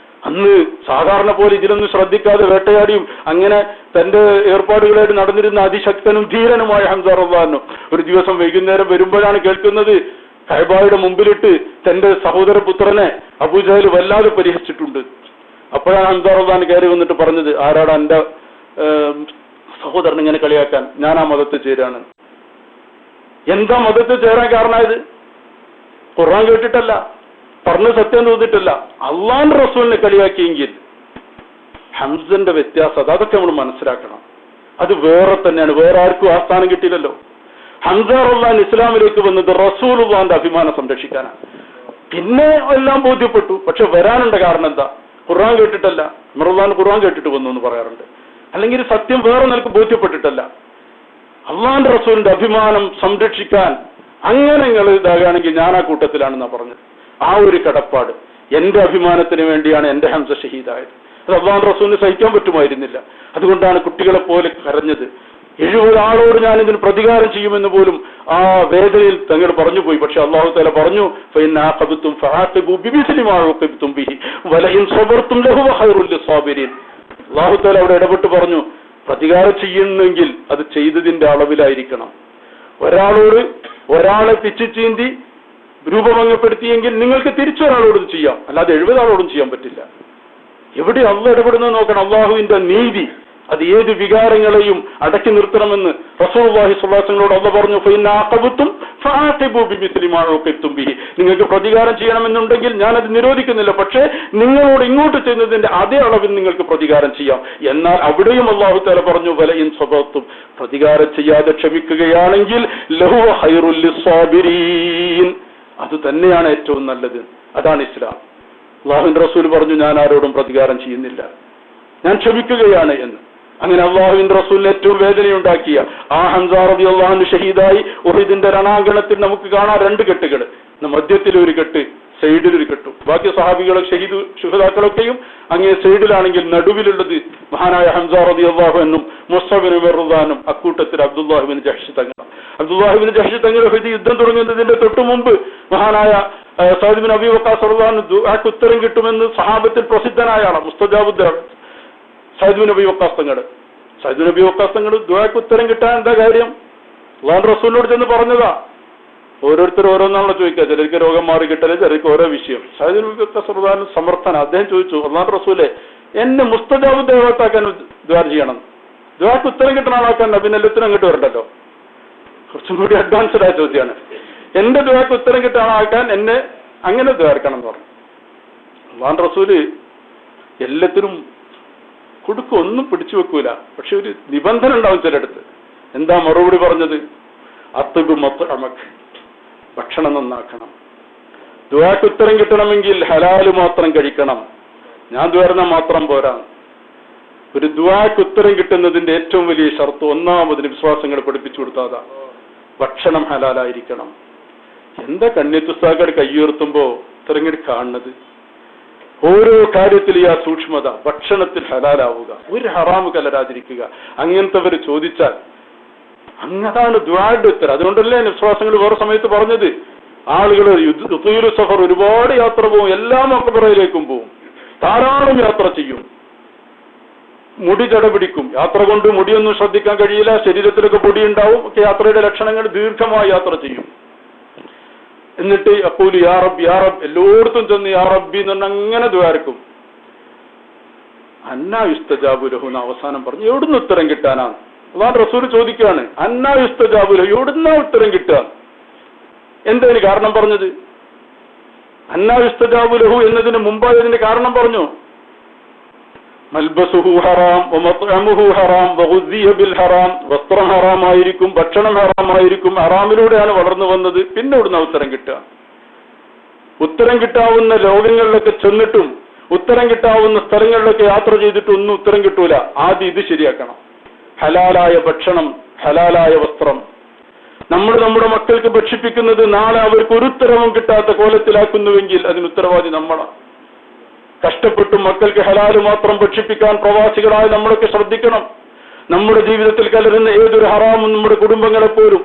അന്ന് സാധാരണ പോലെ ഇതിലൊന്നും ശ്രദ്ധിക്കാതെ വേട്ടയാടിയും അങ്ങനെ തന്റെ ഏർപ്പാടുകളായിട്ട് നടന്നിരുന്ന അതിശക്തനും ധീരനുമായ ഹംസ റളിയല്ലാഹു ഒരു ദിവസം വൈകുന്നേരം വരുമ്പോഴാണ് കേൾക്കുന്നത് കഅബയുടെ മുമ്പിലിട്ട് തന്റെ സഹോദരപുത്രനെ അബൂജഹൽ വല്ലാതെ പരിഹസിച്ചിട്ടുണ്ട്. അപ്പോഴാണ് ഹംസ റളിയല്ലാഹു കയറി വന്നിട്ട് പറഞ്ഞത്, ആരാടാ എന്റെ സഹോദരൻ ഇങ്ങനെ കളിയാക്കാൻ? ഞാൻ ആ മതത്തിൽ ചേരാണ്. എന്താ മതത്തിൽ ചേരാൻ കാരണമായത്? ഖുർആൻ കേട്ടിട്ടല്ല, പറഞ്ഞ സത്യം തോന്നിയിട്ടില്ല, അള്ളാന്റെ റസൂലിനെ കളിയാക്കിയെങ്കിൽ ഹംസന്റെ വ്യത്യാസം അതൊക്കെ നമ്മൾ മനസ്സിലാക്കണം. അത് വേറെ തന്നെയാണ്, വേറെ ആർക്കും ആ സ്ഥാനം കിട്ടിയില്ലല്ലോ. ഹംസ റളിയല്ലാഹു ഇസ്ലാമിലേക്ക് വന്നത് റസൂലുള്ളാഹിന്റെ അഭിമാനം സംരക്ഷിക്കാനാണ്. പിന്നെ എല്ലാം ബോധ്യപ്പെട്ടു. പക്ഷെ വരാനുണ്ട് കാരണം എന്താ? ഖുർആൻ കേട്ടിട്ടല്ല, റളിയല്ലാഹു ഖുർആൻ കേട്ടിട്ട് വന്നു എന്ന് പറയാറുണ്ട്. അല്ലെങ്കിൽ സത്യം വേറെ നിലക്ക് ബോധ്യപ്പെട്ടിട്ടല്ല. അള്ളാന്റെ റസൂലിന്റെ അഭിമാനം സംരക്ഷിക്കാൻ അങ്ങനെ നിങ്ങൾ ഇതാകുകയാണെങ്കിൽ ഞാൻ ആ കൂട്ടത്തിലാണെന്നാ പറഞ്ഞത്. ആ ഒരു കടപ്പാട്, എന്റെ അഭിമാനത്തിന് വേണ്ടിയാണ് എന്റെ ഹംസ ഷഹീദായത്. അത് അള്ളാഹുന്റെ റസൂലിന് സഹിക്കാൻ പറ്റുമായിരുന്നില്ല. അതുകൊണ്ടാണ് കുട്ടികളെ പോലെ കരഞ്ഞത്. 70 ആളോട് ഞാൻ ഇതിന് പ്രതികാരം ചെയ്യുമെന്ന് പോലും ആ വേദനയിൽ തങ്ങൾ പറഞ്ഞു പോയി. പക്ഷെ അള്ളാഹു തആല പറഞ്ഞു, അള്ളാഹു തആല അവിടെ ഇടപെട്ട് പറഞ്ഞു, പ്രതികാരം ചെയ്യുന്നെങ്കിൽ അത് ചെയ്തതിന്റെ അളവിലായിരിക്കണം. ഒരാളെ പിച്ചു ചീന്തി രൂപഭംഗപ്പെടുത്തിയെങ്കിൽ നിങ്ങൾക്ക് തിരിച്ചൊരാളോടും ചെയ്യാം, അല്ലാതെ 70 ആളോടും ചെയ്യാൻ പറ്റില്ല. എവിടെ അള്ളാഹ് ഇടപെടുന്നത് നോക്കണം. അള്ളാഹുവിന്റെ നീതി അത് ഏത് വികാരങ്ങളെയും അടക്കി നിർത്തണമെന്ന് റസൂലുള്ളാഹി സ്വല്ലല്ലാഹു അലൈഹി വസല്ലം അള്ളാഹ് പറഞ്ഞു, നിങ്ങൾക്ക് പ്രതികാരം ചെയ്യണമെന്നുണ്ടെങ്കിൽ ഞാനത് നിരോധിക്കുന്നില്ല, പക്ഷേ നിങ്ങളോട് ഇങ്ങോട്ട് ചെയ്യുന്നതിന്റെ അതേ അളവിൽ നിങ്ങൾക്ക് പ്രതികാരം ചെയ്യാം. എന്നാൽ അവിടെയും അള്ളാഹു തആല പറഞ്ഞു, വലഇൻ സബർതും, പ്രതികാരം ചെയ്യാതെ ക്ഷമിക്കുകയാണെങ്കിൽ ലഹു ഖൈറുൽ ലിസ്സാബിരീൻ, അത് തന്നെയാണ് ഏറ്റവും നല്ലത്. അതാണ് ഇസ്ലാം. അള്ളാഹുവിന്റെ റസൂൽ പറഞ്ഞു, ഞാൻ ആരോടും പ്രതികാരം ചെയ്യുന്നില്ല, ഞാൻ ക്ഷമിക്കുകയാണ് എന്ന്. അങ്ങനെ അള്ളാഹുവിന്റെ റസൂലിന് ഏറ്റവും വേദനയുണ്ടാക്കിയ ആ ഹംസ റളിയല്ലാഹു അൻഹു ഷഹീദായി. ഉഹദിന്റെ രണാങ്കണത്തിൽ നമുക്ക് കാണാം 2 കെട്ടുകൾ, മധ്യത്തിലൊരു കെട്ട്, സൈഡിലൊരു കെട്ടും. ബാക്കി സഹാബികളും ശുഹദാക്കളൊക്കെയും അങ്ങേ സൈഡിലാണെങ്കിൽ നടുവിലുള്ളത് മഹാനായ ഹംസ റളിയല്ലാഹു അൻഹും മുസ്അബ് ബിൻ റളിയല്ലാഹു അക്കൂട്ടത്തിൽ അബ്ദുല്ലാഹി ബിൻ ജഹ്ഷ് തങ്ങൾ. അബ്ദുല്ലാഹി ബിൻ ജഹ്ഷ് തങ്ങൾ ഉഹദ് യുദ്ധം തുടങ്ങുന്നതിന്റെ തൊട്ടു മുമ്പ് മഹാനായ സഅദ് ബിൻ അബീ വഖാസ് റളിയല്ലാഹു അൻഹു ദുആക്ക് ഉത്തരം കിട്ടുമെന്ന് സഹാബത്തിൽ പ്രസിദ്ധനായ ആളാണ്, മുസ്തജാബുദ് ദഅവ സഅദ് ബിൻ അബീ വഖാസ് തങ്ങൾ. സഅദ് ബിൻ അബീ വഖാസ് തങ്ങൾ ദുആക്ക് ഉത്തരം കിട്ടാൻ എന്താ കാര്യം? അല്ലാഹുവിന്റെ റസൂലിനോട് ചെന്ന് പറഞ്ഞതാ. ഓരോരുത്തർ ഓരോന്നാണല്ലോ ചോദിക്കുക, ചിലർക്ക് രോഗം മാറി കിട്ടല്, ചിലർക്ക് ഓരോ വിഷയം. സഅദ് ബിൻ അബീ വഖാസ് റളിയല്ലാഹു അൻഹു സമർത്ഥന. അദ്ദേഹം ചോദിച്ചു, അല്ലാഹുവിന്റെ റസൂലെ, എന്നെ മുസ്തജാബുദ് ദഅവത്താക്കാൻ ദുആ ചെയ്യണം, ദുആക്ക് ഉത്തരം കിട്ടുന്ന ആളാക്കാൻ പിന്നെ എല്ലാത്തിനും അങ്ങോട്ട് വരണ്ടല്ലോ. കുറച്ചും കൂടി അഡ്വാൻസ്ഡ് ആയ ചോദ്യമാണ്. എന്റെ ദുആക്ക് ഉത്തരം കിട്ടുന്ന ആളാക്കാൻ എന്നെ അങ്ങനെ ദുആർക്കണം എന്ന് പറഞ്ഞു. അല്ലാഹുവിന്റെ റസൂല് എല്ലാത്തിനും കൊടുക്കും, ഒന്നും പിടിച്ചു വെക്കൂല. പക്ഷെ ഒരു നിബന്ധന ഉണ്ടാവും ചിലടത്ത്. എന്താ മറുപടി പറഞ്ഞത്? അത്ബ് മത്അമക്, ഭക്ഷണം നന്നാക്കണം. ദുആക്ക് ഉത്തരം കിട്ടണമെങ്കിൽ ഹലാല് മാത്രം കഴിക്കണം. ഞാൻ ദുആർന്ന മാത്രം പോരാ. ഒരു ദുആക്ക് ഉത്തരം കിട്ടുന്നതിന്റെ ഏറ്റവും വലിയ ഷർത്ത്, ഒന്നാമതിന് വിശ്വാസങ്ങൾ പഠിപ്പിച്ചു കൊടുത്താതാ, ഭക്ഷണം ഹലാലായിരിക്കണം. എന്താ കണ്യത്തുസ്താക്കൾ കയ്യുയർത്തുമ്പോ ഇത്രങ്ങോട്ട് കാണുന്നത്? ഓരോ കാര്യത്തിലും ആ സൂക്ഷ്മത, ഭക്ഷണത്തിൽ ഹലാലാവുക, ഒരു ഹറാമ് കലരാതിരിക്കുക. അങ്ങനത്തെവർ ചോദിച്ചാൽ അങ്ങതാണ് ദുആയുടെ ഉത്തരം. അതുകൊണ്ടല്ലേ വിശ്വാസങ്ങൾ വേറെ സമയത്ത് പറഞ്ഞത്, ആളുകൾ സഫർ ഒരുപാട് യാത്ര പോകും, എല്ലാ മഖബറയിലേക്കും പോകും, ധാരാളം യാത്ര ചെയ്യും, മുടി ജട പിടിക്കും. യാത്ര കൊണ്ട് മുടിയൊന്നും ശ്രദ്ധിക്കാൻ കഴിയില്ല, ശരീരത്തിലൊക്കെ പൊടി ഉണ്ടാവും. ഒക്കെ യാത്രയുടെ ലക്ഷണങ്ങൾ, ദീർഘമായി യാത്ര ചെയ്യും. എന്നിട്ട് അഖൂലു യാ റബ്ബ് യാ റബ്ബ്, എല്ലായിടത്തും ചെന്ന് യാ റബ്ബി എന്ന് പറഞ്ഞാൽ അങ്ങനെ ദ്വാരക്കും. അന്നാ യുസ്തജാബു ലഹു എന്ന് അവസാനം പറഞ്ഞു. എവിടുന്ന് ഉത്തരം കിട്ടാനാണ്? അല്ലാഹുവിന്റെ റസൂൽ ചോദിക്കുകയാണ്, അന്നാ യുസ്തജാബു ലഹു, എവിടുന്നാ ഉത്തരം കിട്ടുക? എന്തതിന് കാരണം പറഞ്ഞത്? അന്നാ യുസ്തജാബു ലഹു എന്നതിന് മുമ്പായി അതിന്റെ കാരണം പറഞ്ഞു. മൽബസുഹു ഹറാം വമത്അമുഹു ഹറാം വഗുസിയ ബിൽ ഹറാം, വസ്ത്രം ഹറാമായിരിക്കും, ഭക്ഷണം ഹറാമായിരിക്കും, ഹറാമിലൂടെയാണ് വളർന്നു വന്നത്. പിന്നെ ഇവിടുന്ന് ഉത്തരം കിട്ടുക. ഉത്തരം കിട്ടാവുന്ന ലോകങ്ങളിലൊക്കെ ചെന്നിട്ടും ഉത്തരം കിട്ടാവുന്ന സ്ഥലങ്ങളിലൊക്കെ യാത്ര ചെയ്തിട്ടും ഒന്നും ഉത്തരം കിട്ടൂല. ആദ്യം ഇത് ശരിയാക്കണം. ഹലാലായ ഭക്ഷണം, ഹലാലായ വസ്ത്രം. നമ്മൾ നമ്മുടെ മക്കൾക്ക് ഭക്ഷിപ്പിക്കുന്നത് നാളെ അവർക്ക് ഒരു ഉത്തരവും കിട്ടാത്ത കോലത്തിലാക്കുന്നുവെങ്കിൽ അതിന് ഉത്തരവാദി നമ്മളാണ്. കഷ്ടപ്പെട്ടും മക്കൾക്ക് ഹലാല് മാത്രം ഭക്ഷിപ്പിക്കാൻ പ്രവാസികളായ നമ്മളൊക്കെ ശ്രദ്ധിക്കണം. നമ്മുടെ ജീവിതത്തിൽ കലരുന്ന ഏതൊരു ഹറാമും നമ്മുടെ കുടുംബങ്ങളെപ്പോലും,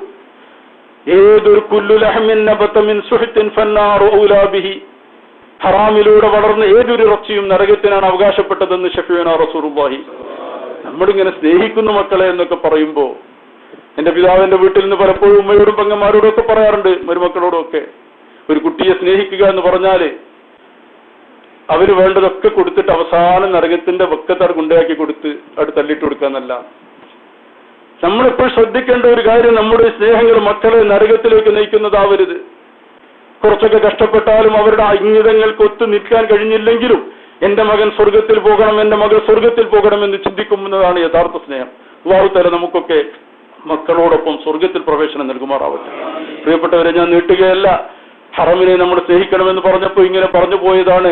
ഏതൊരു കുല്ലു ലഹ്മിൻ നബത മിൻ സുഹ്തിൻ ഫന്നാറു ഔലാ ബിഹി, ഹറാമിലൂടെ വളർന്ന ഏതൊരു ഇറച്ചിയും നരകത്തിനാണ് അവകാശപ്പെട്ടതെന്ന് ഷഫീഉനാ റസൂലുള്ളാഹി. നമ്മളിങ്ങനെ സ്നേഹിക്കുന്ന മക്കളെ എന്നൊക്കെ പറയുമ്പോൾ, എന്റെ പിതാവിന്റെ വീട്ടിൽ നിന്ന് പലപ്പോഴും ഉമ്മയോടും പെങ്ങന്മാരോടും ഒക്കെ പറയാറുണ്ട്, മരുമക്കളോടും ഒക്കെ, ഒരു കുട്ടിയെ സ്നേഹിക്കുക എന്ന് പറഞ്ഞാല് അവര് വേണ്ടതൊക്കെ കൊടുത്തിട്ട് അവസാനം നരകത്തിന്റെ വക്കത്താട് കൊണ്ടാക്കി കൊടുത്ത് അവിടെ തള്ളിയിട്ട് കൊടുക്കാന്നല്ല. നമ്മളെപ്പോഴും ശ്രദ്ധിക്കേണ്ട ഒരു കാര്യം, നമ്മുടെ സ്നേഹങ്ങൾ മക്കളെ നരകത്തിലേക്ക് നയിക്കുന്നതാവരുത്. കുറച്ചൊക്കെ കഷ്ടപ്പെട്ടാലും അവരുടെ ഇംഗിതങ്ങൾക്ക് ഒത്തു നിൽക്കാൻ കഴിഞ്ഞില്ലെങ്കിലും എന്റെ മകൻ സ്വർഗത്തിൽ പോകണം, എന്റെ മകൾ സ്വർഗത്തിൽ പോകണമെന്ന് ചിന്തിക്കുന്നതാണ് യഥാർത്ഥ സ്നേഹം. അല്ലാഹു തആല നമുക്കൊക്കെ മക്കളോടൊപ്പം സ്വർഗത്തിൽ പ്രവേശനം നൽകുമാറാവട്ടെ. പ്രിയപ്പെട്ടവരെ, ഞാൻ നീട്ടുകയല്ല. ഹറമിനെ നമ്മൾ സ്നേഹിക്കണമെന്ന് പറഞ്ഞപ്പോൾ ഇങ്ങനെ പറഞ്ഞു പോയതാണ്.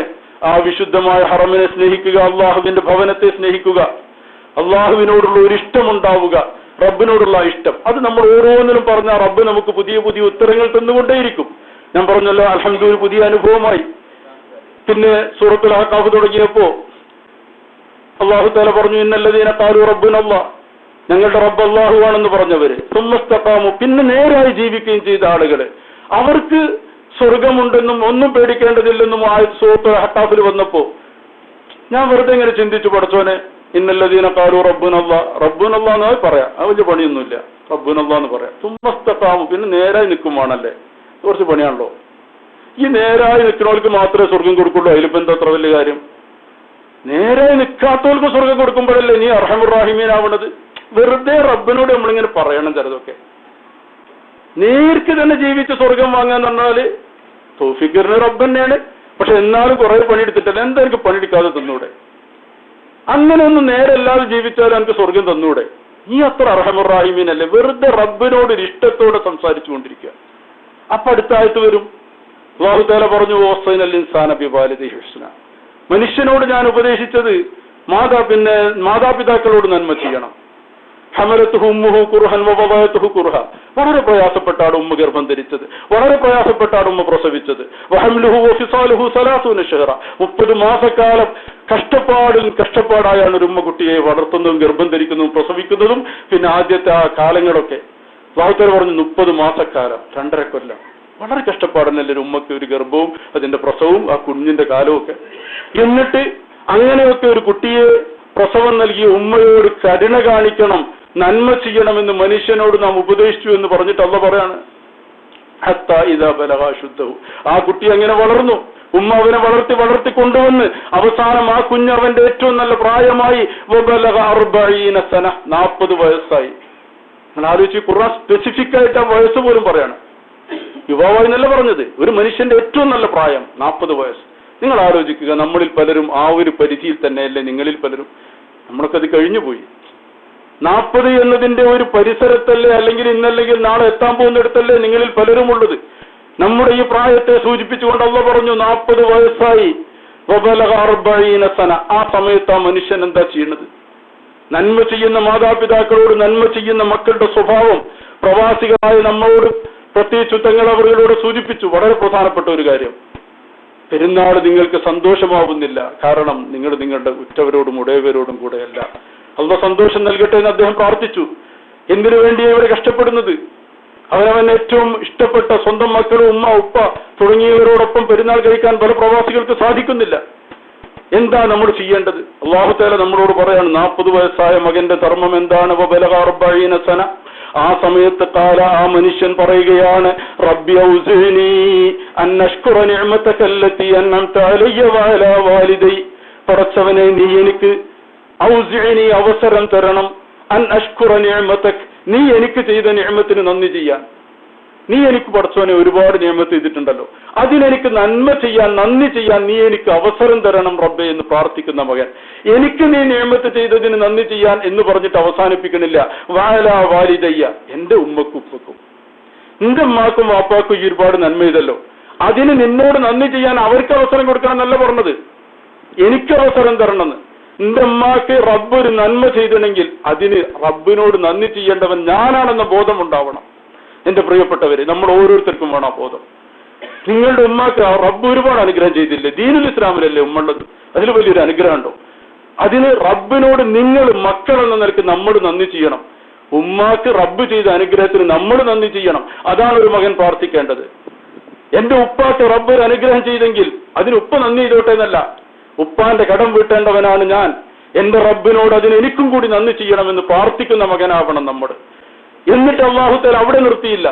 ആ വിശുദ്ധമായ ഹറമിനെ സ്നേഹിക്കുക, അള്ളാഹുവിന്റെ ഭവനത്തെ സ്നേഹിക്കുക, അള്ളാഹുവിനോടുള്ള ഒരു ഇഷ്ടമുണ്ടാവുക, റബ്ബിനോടുള്ള ഇഷ്ടം. അത് നമ്മൾ ഓരോന്നിനും പറഞ്ഞാൽ റബ്ബ് നമുക്ക് പുതിയ പുതിയ ഉത്തരങ്ങൾ തന്നുകൊണ്ടേയിരിക്കും. ഞാൻ പറഞ്ഞല്ലോ, അൽഹംദുലില്ലാഹ് പുതിയ അനുഭവമായി. പിന്നെ സൂറത്തുൽ അഹ്ഖാഫ് തുടങ്ങിയപ്പോ അല്ലാഹു തആല പറഞ്ഞു, ഇന്നല്ലദീന ഖാലു റബ്ബുനല്ലാഹ്, ഞങ്ങളുടെ റബ്ബ് അല്ലാഹു ആണെന്ന് പറഞ്ഞവര്, സുമ്മസ്തഖാമു, പിന്നെ നേരായി ജീവിക്കുകയും ചെയ്ത ആളുകള്, അവർക്ക് സ്വർഗമുണ്ടെന്നും ഒന്നും പേടിക്കേണ്ടതില്ലെന്നും ആ സൂറത്തുൽ അഹ്ഖാഫിൽ വന്നപ്പോ ഞാൻ വെറുതെ ഇങ്ങനെ ചിന്തിച്ചു, പഠിച്ചോനെ, ഇന്നല്ലദീന ഖാലു റബ്ബുനല്ലാഹ്, റബ്ബുനല്ലാഹ് എന്ന് പറയാം, അത് വലിയ പണിയൊന്നുമില്ല, റബ്ബുനല്ലാഹ് എന്ന് പറയാം. സുമ്മസ്തഖാമു, പിന്നെ നേരായി നിൽക്കുവാണല്ലേ, കുറച്ച് പണിയാണല്ലോ. ഈ നേരായി നിൽക്കുന്നവർക്ക് മാത്രമേ സ്വർഗം കൊടുക്കുള്ളൂ. അതിലിപ്പോ എന്താ അത്ര വലിയ കാര്യം? നേരായി നിൽക്കാത്തവർക്ക് സ്വർഗം കൊടുക്കുമ്പോഴല്ലേ നീ അർഹമുർ റഹീമീനാവണത്. വെറുതെ റബ്ബിനോട് നമ്മളിങ്ങനെ പറയണം ചിലതൊക്കെ. നേർക്ക് തന്നെ ജീവിച്ച് സ്വർഗം വാങ്ങാന്ന് പറഞ്ഞാല് തൗഫീഖിന് റബ്ബ് തന്നെയാണ്. പക്ഷെ എന്നാലും കുറെ പണിയെടുത്തിട്ടല്ല, എന്താ എനിക്ക് പണിയെടുക്കാതെ തന്നൂടെ? അങ്ങനെ ഒന്നും നേരല്ലാതെ ജീവിച്ചാലും എനിക്ക് സ്വർഗം തന്നൂടെ? നീ അത്ര അർഹമുർ റഹീമീനല്ലേ? വെറുതെ റബ്ബിനോട് ഒരു ഇഷ്ടത്തോടെ സംസാരിച്ചു കൊണ്ടിരിക്കുക. അപ്പൊ അടുത്ത ആയത്ത് വരും. അല്ലാഹു തആല പറഞ്ഞു, വസൈനൽ ഇൻസാന ബിവാലിദിഹി ഹുസ്ന, മനുഷ്യനോട് ഞാൻ ഉപദേശിച്ചത് മാതാപിതാക്കളോട് നന്മ ചെയ്യണം. ഹമലത്തുഹു ഉമ്മുഹു കുർഹൻ വവദഅതുഹു കുർഹ, വളരെ പ്രയാസപ്പെട്ടാണ് ഉമ്മ ഗർഭം ധരിച്ചത്, വളരെ പ്രയാസപ്പെട്ടാണ് ഉമ്മ പ്രസവിച്ചത്. വഹംലുഹു വഫിസാലുഹു 30 ശഹറ, 30 മാസക്കാലം കഷ്ടപ്പാടായാണ് ഒരു ഉമ്മ കുട്ടിയെ വളർത്തുന്നതും ഗർഭം ധരിക്കുന്നതും പ്രസവിക്കുന്നതും. പിന്നെ ആദ്യത്തെ ആ കാലങ്ങളൊക്കെ അല്ലാഹു തആല പറഞ്ഞു 30 മാസക്കാലം, 2.5 കൊല്ലം. വളരെ കഷ്ടപ്പാടുന്നല്ലേ ഒരു ഉമ്മക്ക്, ഒരു ഗർഭവും അതിന്റെ പ്രസവവും ആ കുഞ്ഞിന്റെ കാലവും ഒക്കെ. എന്നിട്ട് അങ്ങനെയൊക്കെ ഒരു കുട്ടിയെ പ്രസവം നൽകിയ ഉമ്മയോട് കരുണ കാണിക്കണം, നന്മ ചെയ്യണമെന്ന് മനുഷ്യനോട് നാം ഉപദേശിച്ചു എന്ന് പറഞ്ഞിട്ട് അല്ലാഹു പറയാണ്, ഹത്താ ഇദാ ബലഗ അശുദ്ധഹു, ആ കുട്ടി അങ്ങനെ വളർന്നു. ഉമ്മ അവനെ വളർത്തി കൊണ്ടുവന്ന് അവസാനം ആ കുഞ്ഞ് അവന്റെ ഏറ്റവും നല്ല പ്രായമായി. വബലഗ 40 സന, 40 വയസ്സായി. ഞാൻ ആലോചിച്ച്, ഖുർആൻ സ്പെസിഫിക് ആയിട്ട് ആ വയസ്സ് പോലും പറയാണ്. യുവാവായി എന്നല്ല പറഞ്ഞത്, ഒരു മനുഷ്യന്റെ ഏറ്റവും നല്ല പ്രായം 40 വയസ്സ്. നിങ്ങൾ ആലോചിക്കുക, നമ്മളിൽ പലരും ആ ഒരു പരിധിയിൽ തന്നെയല്ലേ? നിങ്ങളിൽ പലരും, നമ്മളൊക്കെ അത് കഴിഞ്ഞുപോയി. 40 എന്നതിന്റെ ഒരു പരിസരത്തല്ലേ, അല്ലെങ്കിൽ ഇന്നല്ലെങ്കിൽ നാളെ എത്താൻ പോകുന്നിടത്തല്ലേ നിങ്ങളിൽ പലരും ഉള്ളത്. നമ്മുടെ ഈ പ്രായത്തെ സൂചിപ്പിച്ചുകൊണ്ട് അല്ലാഹു പറഞ്ഞു 40 വയസ്സായി. വബലഗ 40 സന, ആ സമയത്ത് ആ മനുഷ്യൻ എന്താ ചെയ്യുന്നത്? നന്മ ചെയ്യുന്ന മാതാപിതാക്കളോട്, നന്മ ചെയ്യുന്ന മക്കളുടെ സ്വഭാവം പ്രവാസികളായ നമ്മളോട്, പ്രത്യേകിച്ച് തങ്ങൾ അവர்களോട് സൂചിപ്പിച്ചു. വളരെ പ്രധാനപ്പെട്ട ഒരു കാര്യം, പെരുന്നാൾ നിങ്ങൾക്ക് സന്തോഷമാവുന്നില്ല, കാരണം നിങ്ങൾ നിങ്ങളുടെ ഉറ്റവരോടും ഉടയവരോടും കൂടെയല്ല. അല്ലാഹു സന്തോഷം നൽകട്ടെ എന്ന് അദ്ദേഹം പ്രാർത്ഥിച്ചു. എന്തിനു വേണ്ടിയാണ് ഇവർ കഷ്ടപ്പെടുന്നത്? അവനവൻ ഏറ്റവും ഇഷ്ടപ്പെട്ട സ്വന്തം മക്കളും ഉമ്മ ഉപ്പ തുടങ്ങിയവരോടൊപ്പം പെരുന്നാൾ കഴിക്കാൻ പല പ്രവാസികൾക്ക് സാധിക്കുന്നില്ല. എന്താ നമ്മൾ ചെയ്യേണ്ടത്? അല്ലാഹു തആല നമ്മളോട് പറയാണ്, 40 വയസ്സായ മകന്റെ ധർമ്മം എന്താണ്? വബലഗ 40 സന, ആ സമയത്ത് കാല, ആ മനുഷ്യൻ പറയുകയാണ്, റബ്ബി ഔസിനി അൻ അഷ്കുറ നിഅമതക അല്ലതി അൻഅംത അലയ്യ വഅലാ വാലിദൈ, പടച്ചവനെ നീ എനിക്ക് ഔസിനി അവസരം തരണം, അൻ അഷ്കുറ നിഅമതക, നീ എനിക്ക് ചെയ്ത നിഅമത്തിന് നന്ദി ചെയ്യാൻ. നീ എനിക്ക് പടച്ചവനെ ഒരുപാട് നിഅമത്ത് ചെയ്തിട്ടുണ്ടല്ലോ, അതിനെനിക്ക് നന്ദി ചെയ്യാൻ നീ എനിക്ക് അവസരം തരണം റബ്ബേ എന്ന് പ്രാർത്ഥിക്കുന്ന മകൻ. എനിക്ക് നീ നിഅമത്ത് ചെയ്തതിന് നന്ദി ചെയ്യാൻ എന്ന് പറഞ്ഞിട്ട് അവസാനിപ്പിക്കണില്ല, വഅലാ വാലിദയ്യ, എന്റെ ഉമ്മക്കും ഉപ്പക്കും, നിന്റെ ഉമ്മാക്കും വാപ്പാക്കും ഈ ഒരുപാട് നന്മ ചെയ്തല്ലോ, അതിന് നിന്നോട് നന്ദി ചെയ്യാൻ അവർക്ക് അവസരം കൊടുക്കാനല്ല പറഞ്ഞത്, എനിക്ക് അവസരം തരണമെന്ന്. നിന്റെ ഉമ്മാക്ക് റബ്ബ് ഒരു നന്മ ചെയ്തിട്ടുണ്ടെങ്കിൽ അതിന് റബ്ബിനോട് നന്ദി ചെയ്യേണ്ടവൻ ഞാനാണെന്ന ബോധം ഉണ്ടാവണം. എന്റെ പ്രിയപ്പെട്ടവര്, നമ്മൾ ഓരോരുത്തർക്കും വേണം ആ ബോധം. നിങ്ങളുടെ ഉമ്മാക്ക് റബ്ബ് ഒരുപാട് അനുഗ്രഹം ചെയ്തില്ലേ? ദീനുൽ ഇസ്ലാമിലല്ലേ ഉമ്മയുള്ളത്? അതിൽ വലിയൊരു അനുഗ്രഹം ഉണ്ടോ? അതിന് റബ്ബിനോട് നിങ്ങൾ മക്കൾ എന്ന നിലയ്ക്ക് നമ്മൾ നന്ദി ചെയ്യണം. ഉമ്മാക്ക് റബ്ബ് ചെയ്ത അനുഗ്രഹത്തിന് നമ്മൾ നന്ദി ചെയ്യണം. അതാണ് ഒരു മകൻ പ്രാർത്ഥിക്കേണ്ടത്. എന്റെ ഉപ്പാക്ക് റബ്ബ് ഒരു അനുഗ്രഹം ചെയ്തെങ്കിൽ അതിന് ഉപ്പ നന്ദി ചെയ്തോട്ടെ എന്നല്ല, ഉപ്പാന്റെ കടം വീട്ടേണ്ടവനാണ് ഞാൻ, എന്റെ റബ്ബിനോട് അതിന് എനിക്കും കൂടി നന്ദി ചെയ്യണമെന്ന് പ്രാർത്ഥിക്കുന്ന മകനാവണം നമ്മൾ. എന്നിട്ട് അല്ലാഹു തആല അവിടെ നിർത്തിയില്ല.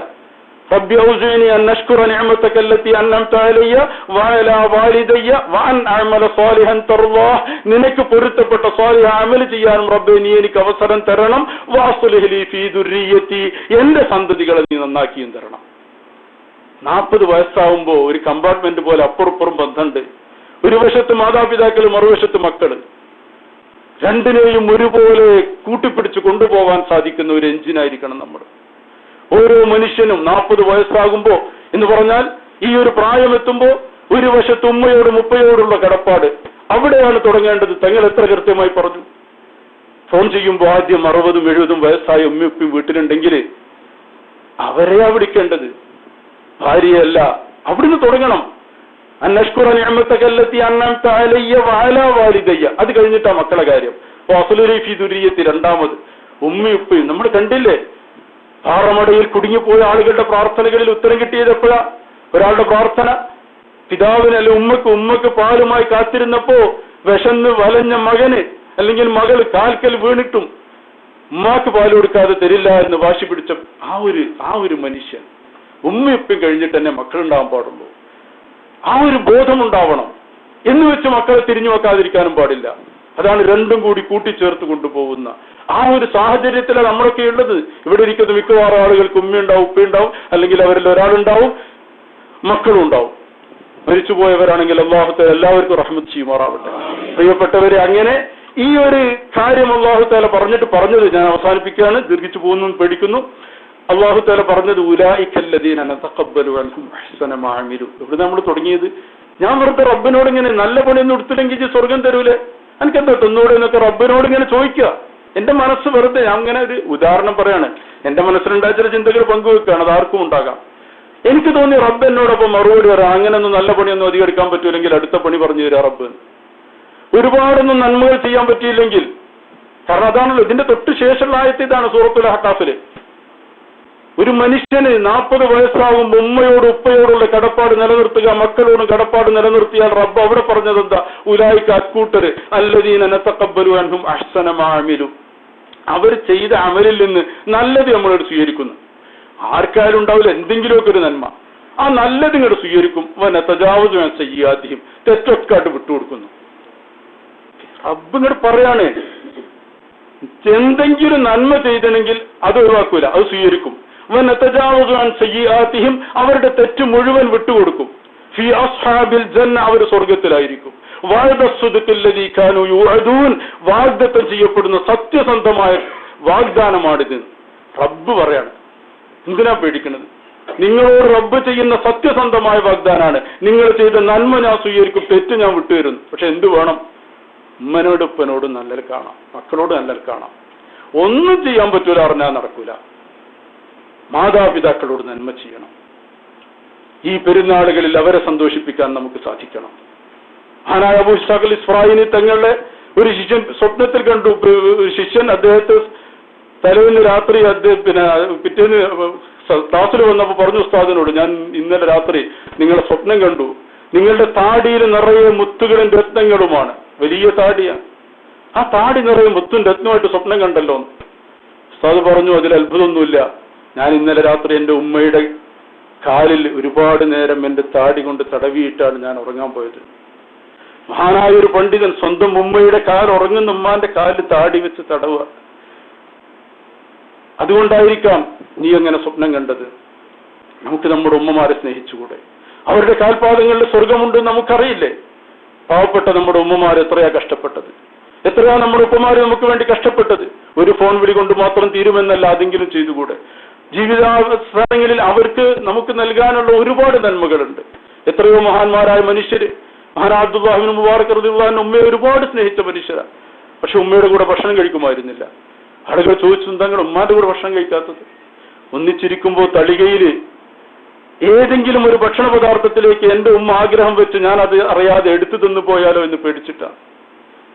റബ്ബി ഔസിനി അൻ അഷ്കുറ നിഅമതക അല്ലതി അൻഅംത അലയ്യ വഅലാ വാലിദയ്യ വഅൻ അഅമല സാലിഹൻ തർളാഹ്, നിനക്ക് പൊരുത്തപ്പെട്ട സാലിഹ അമൽ ചെയ്യാനും റബ്ബേ നീ എനിക്ക് അവസരം തരണം. വഅസ്ലിഹ് ലി ഫീ ദുർരിയതി, എന്റെ സന്തതികളെ നീ നന്നാക്കിയും തരണം. 40 വയസ്സാവുമ്പോ ഒരു കമ്പാർട്ട്മെന്റ് പോലെ അപ്പുറപ്പുറം ബന്ധമുണ്ട്. ഒരു വശത്ത് മാതാപിതാക്കൾ, മറുവശത്ത് മക്കള്. രണ്ടിനെയും ഒരുപോലെ കൂട്ടിപ്പിടിച്ച് കൊണ്ടുപോകാൻ സാധിക്കുന്ന ഒരു എഞ്ചിനായിരിക്കണം നമ്മൾ. ഓരോ മനുഷ്യനും 40 വയസ്സാകുമ്പോ എന്ന് പറഞ്ഞാൽ ഈ ഒരു പ്രായമെത്തുമ്പോ ഒരു വശത്ത് ഉമ്മയോടും ഉപ്പയോടുള്ള കടപ്പാട് അവിടെയാണ് തുടങ്ങേണ്ടത്. തങ്ങൾ എത്ര കൃത്യമായി പറഞ്ഞു. ഫോൺ ചെയ്യുമ്പോൾ ആദ്യം 60-70 വയസ്സായ ഉമ്മയും വീട്ടിലുണ്ടെങ്കിൽ അവരെയാ വിളിക്കേണ്ടത്, ഭാര്യയല്ല. അവിടുന്ന് തുടങ്ങണം. അന്നഷ്കുറ നിഅമതക അല്ലതി അൻഅംത അലയ്യ വഅലാ വാലിദയ്യ, അത് കഴിഞ്ഞിട്ടാ മക്കളെ കാര്യം. വഅസ്ലിഹ് ഫീ ദുർരിയതി, രണ്ടാമത് ഉമ്മയും ഉപ്പയും. നമ്മൾ കണ്ടില്ലേ പാറമടയിൽ കുടുങ്ങിപ്പോയ ആളുകളുടെ പ്രാർത്ഥനകളിൽ ഉത്തരം കിട്ടിയത് എപ്പോഴാ? ഒരാളുടെ പ്രാർത്ഥന പിതാവിന് അല്ലെ ഉമ്മക്ക് പാലുമായി കാത്തിരുന്നപ്പോ വിശന്ന് വലഞ്ഞ മകന് അല്ലെങ്കിൽ മകൾ കാൽക്കൽ വീണിട്ടും ഉമ്മാക്ക് പാല് കൊടുക്കാതെ തരില്ല എന്ന് വാശി പിടിച്ച ആ ഒരു മനുഷ്യൻ, ഉമ്മയും കഴിഞ്ഞിട്ട് തന്നെ മക്കളുണ്ടാവാൻ പാടുള്ളൂ. ആ ഒരു ബോധമുണ്ടാവണം. എന്ന് വെച്ച് മക്കളെ തിരിഞ്ഞു വെക്കാതിരിക്കാനും പാടില്ല. അതാണ് രണ്ടും കൂടി കൂട്ടിച്ചേർത്ത് കൊണ്ടുപോകുന്ന ആ ഒരു സാഹചര്യത്തിലാണ് നമ്മളൊക്കെ ഉള്ളത്. ഇവിടെ ഇരിക്കുന്ന മിക്കവാറും ആളുകൾക്ക് ഉമ്മയുണ്ടാവും, ഉപ്പയുണ്ടാവും, അല്ലെങ്കിൽ അവരിൽ ഒരാളുണ്ടാവും, മക്കളും ഉണ്ടാവും. മരിച്ചുപോയവരാണെങ്കിൽ അല്ലാഹു തആല എല്ലാവർക്കും റഹ്മത്ത് ചെയ്യുമാറാവട്ടെ. പ്രിയപ്പെട്ടവരെ, അങ്ങനെ ഈ ഒരു കാര്യം അല്ലാഹു തആല പറഞ്ഞത് ഞാൻ അവസാനിപ്പിക്കുകയാണ്, ദീർഘിച്ചു പോകുന്നു പേടിക്കുന്നു. അല്ലാഹു തആല പറഞ്ഞത് ഉലൈകല്ലദീന നതഖബ്ബലു അൻഹും അഹ്സന മാ അമിലു. ഇവിടെ നമ്മൾ തുടങ്ങിയത് ഞാൻ വെറുതെ റബ്ബിനോട് ഇങ്ങനെ നല്ല പണിയൊന്നും എടുത്തില്ലെങ്കിൽ സ്വർഗം തരൂലേ, എനിക്കെന്താ തിന്നൂടെ എന്നൊക്കെ റബ്ബിനോട് ഇങ്ങനെ ചോദിക്കുക. എന്റെ മനസ്സ് വെറുതെ, ഞാൻ അങ്ങനെ ഒരു ഉദാഹരണം പറയാണ്, എന്റെ മനസ്സിലുണ്ടായ ചില ചിന്തകൾ പങ്കുവെക്കുകയാണ്, അത് ആർക്കും ഉണ്ടാകാം. എനിക്ക് തോന്നി റബ്ബ് എന്നോടൊപ്പം മറുപടി പറയാം, അങ്ങനെയൊന്നും നല്ല പണിയൊന്നും അധികം എടുക്കാൻ പറ്റൂലെങ്കിൽ അടുത്ത പണി പറഞ്ഞു തരാം റബ്ബ്. ഒരുപാടൊന്നും നന്മകൾ ചെയ്യാൻ പറ്റിയില്ലെങ്കിൽ, കാരണം അതാണല്ലോ ഇതിന്റെ തൊട്ട് ശേഷമുള്ള ആയത്ത് ഇതാണ് സൂറത്തുൽ അഹ്ഖാഫില്. ഒരു മനുഷ്യന് 40 വയസ്സാകുമ്പോൾ ഉമ്മയോടും ഉപ്പയോടുള്ള കടപ്പാട് നിലനിർത്തുക, മക്കളോടും കടപ്പാട് നിലനിർത്തിയാൽ റബ്ബ് അവിടെ പറഞ്ഞത് എന്താ? ഉലൈക അക്കൂട്ടര് അല്ലദീന നതഖബ്ബലു അൻഹും അഹ്സന മാ അമിലു, അവർ ചെയ്ത അമലിൽ നിന്ന് നല്ലത് നമ്മളോട് സ്വീകരിക്കുന്നു. ആർക്കായാലും ഉണ്ടാവില്ല എന്തെങ്കിലുമൊക്കെ ഒരു നന്മ, ആ നല്ലത് ഇങ്ങോട്ട് സ്വീകരിക്കും. വനതജാവസു അൻ സയ്യിആതിഹിം, തെറ്റൊക്കെ വിട്ടുകൊടുക്കുന്നു. റബ്ബ് ഇങ്ങോട്ട് പറയാണ്, എന്തെങ്കിലും നന്മ ചെയ്തണെങ്കിൽ അത് ഒഴിവാക്കൂല, അത് സ്വീകരിക്കും. വനതജാവസു അൻ സയ്യിആതിഹിം, അവരുടെ തെറ്റ് മുഴുവൻ വിട്ടുകൊടുക്കും. ഫീ അസ്ഹാബിൽ ജന്ന, അവർ സ്വർഗത്തിലായിരിക്കും. വഅദസ്സുദ്ഖില്ലദീ കാനൂ യുഅദൂൻ, വാഗ്ദത്തം ചെയ്യപ്പെടുന്ന സത്യസന്ധമായ വാഗ്ദാനമാണിത്. റബ്ബ് പറയാണ്. എന്തിനാ പേടിക്കുന്നത്? നിങ്ങളോട് റബ്ബ് ചെയ്യുന്ന സത്യസന്ധമായ വാഗ്ദാനാണ്. നിങ്ങൾ ചെയ്ത നന്മ ഞാൻ സ്വീകരിക്കും, തെറ്റ് ഞാൻ വിട്ടുതരുന്നു. പക്ഷെ എന്ത് വേണം? ഉമ്മനോട് ഉപ്പനോട് നല്ലത് കാണാം, മക്കളോട് നല്ലത് കാണാം. ഒന്നും ചെയ്യാൻ പറ്റൂല അറിഞ്ഞാൽ നടക്കൂല. മാതാപിതാക്കളോട് നന്മ ചെയ്യണം. ഈ പെരുന്നാളുകളിൽ അവരെ സന്തോഷിപ്പിക്കാൻ നമുക്ക് സാധിക്കണം. മഹാനായ അബൂ ഇസ്ഹാഖ് അൽ ഇസ്ഫറായിനി തങ്ങളുടെ ഒരു ശിഷ്യൻ സ്വപ്നത്തിൽ കണ്ടു. ഒരു ശിഷ്യൻ അദ്ദേഹത്തെ തലേന്ന് രാത്രി പിറ്റേന്ന് ക്ലാസ്സിൽ വന്നപ്പോൾ പറഞ്ഞു ഉസ്താദിനോട്, ഞാൻ ഇന്നലെ രാത്രി നിങ്ങളെ സ്വപ്നം കണ്ടു, നിങ്ങളുടെ താടിയിൽ നിറയെ മുത്തുകളും രത്നങ്ങളുമാണ്. വലിയ താടിയാണ്. ആ താടി നിറയെ മുത്തും രത്നമായിട്ട് സ്വപ്നം കണ്ടല്ലോ. ഉസ്താദ് പറഞ്ഞു, അതിൽ അത്ഭുതമൊന്നുമില്ല, ഞാൻ ഇന്നലെ രാത്രി എന്റെ ഉമ്മയുടെ കാലിൽ ഒരുപാട് നേരം എന്റെ താടി കൊണ്ട് തടവിയിട്ടാണ് ഞാൻ ഉറങ്ങാൻ പോയത്. മഹാനായ ഒരു പണ്ഡിതൻ സ്വന്തം ഉമ്മയുടെ കാൽ, ഉറങ്ങുന്ന ഉമ്മാന്റെ കാലിൽ താടി വെച്ച് തടവുക. അതുകൊണ്ടായിരിക്കാം നീ അങ്ങനെ സ്വപ്നം കണ്ടത്. നമുക്ക് നമ്മുടെ ഉമ്മമാരെ സ്നേഹിച്ചുകൂടെ? അവരുടെ കാൽപാദങ്ങളിൽ സ്വർഗമുണ്ട് നമുക്കറിയില്ലേ? പാവപ്പെട്ട നമ്മുടെ ഉമ്മമാർ എത്രയാ കഷ്ടപ്പെട്ടത്, എത്രയാ നമ്മുടെ ഉപ്പമാര് നമുക്ക് വേണ്ടി കഷ്ടപ്പെട്ടത്. ഒരു ഫോൺ വിളി കൊണ്ട് മാത്രം തീരുമെന്നല്ല, അതെങ്കിലും ചെയ്തുകൂടെ? ജീവിതാവസരങ്ങളിൽ അവർക്ക് നമുക്ക് നൽകാനുള്ള ഒരുപാട് നന്മകളുണ്ട്. എത്രയോ മഹാന്മാരായ മനുഷ്യര്, മഹാനാ അബ്ദുല്ലാഹി ഇബ്നു മുബാറക് റളിയല്ലാഹു അൻഹു ഉമ്മയെ ഒരുപാട് സ്നേഹിച്ച മനുഷ്യരാണ്. പക്ഷെ ഉമ്മയുടെ കൂടെ ഭക്ഷണം കഴിക്കുമായിരുന്നില്ല. ആളുകൾ ചോദിച്ചു, തങ്ങൾ ഉമ്മാന്റെ കൂടെ ഭക്ഷണം കഴിക്കാത്തത്? ഒന്നിച്ചിരിക്കുമ്പോൾ തളികയിൽ ഏതെങ്കിലും ഒരു ഭക്ഷണ പദാർത്ഥത്തിലേക്ക് എന്റെ ഉമ്മ ആഗ്രഹം വെച്ച് ഞാൻ അത് അറിയാതെ എടുത്തു തിന്നു പോയാലോ എന്ന് പേടിച്ചിട്ടാണ്.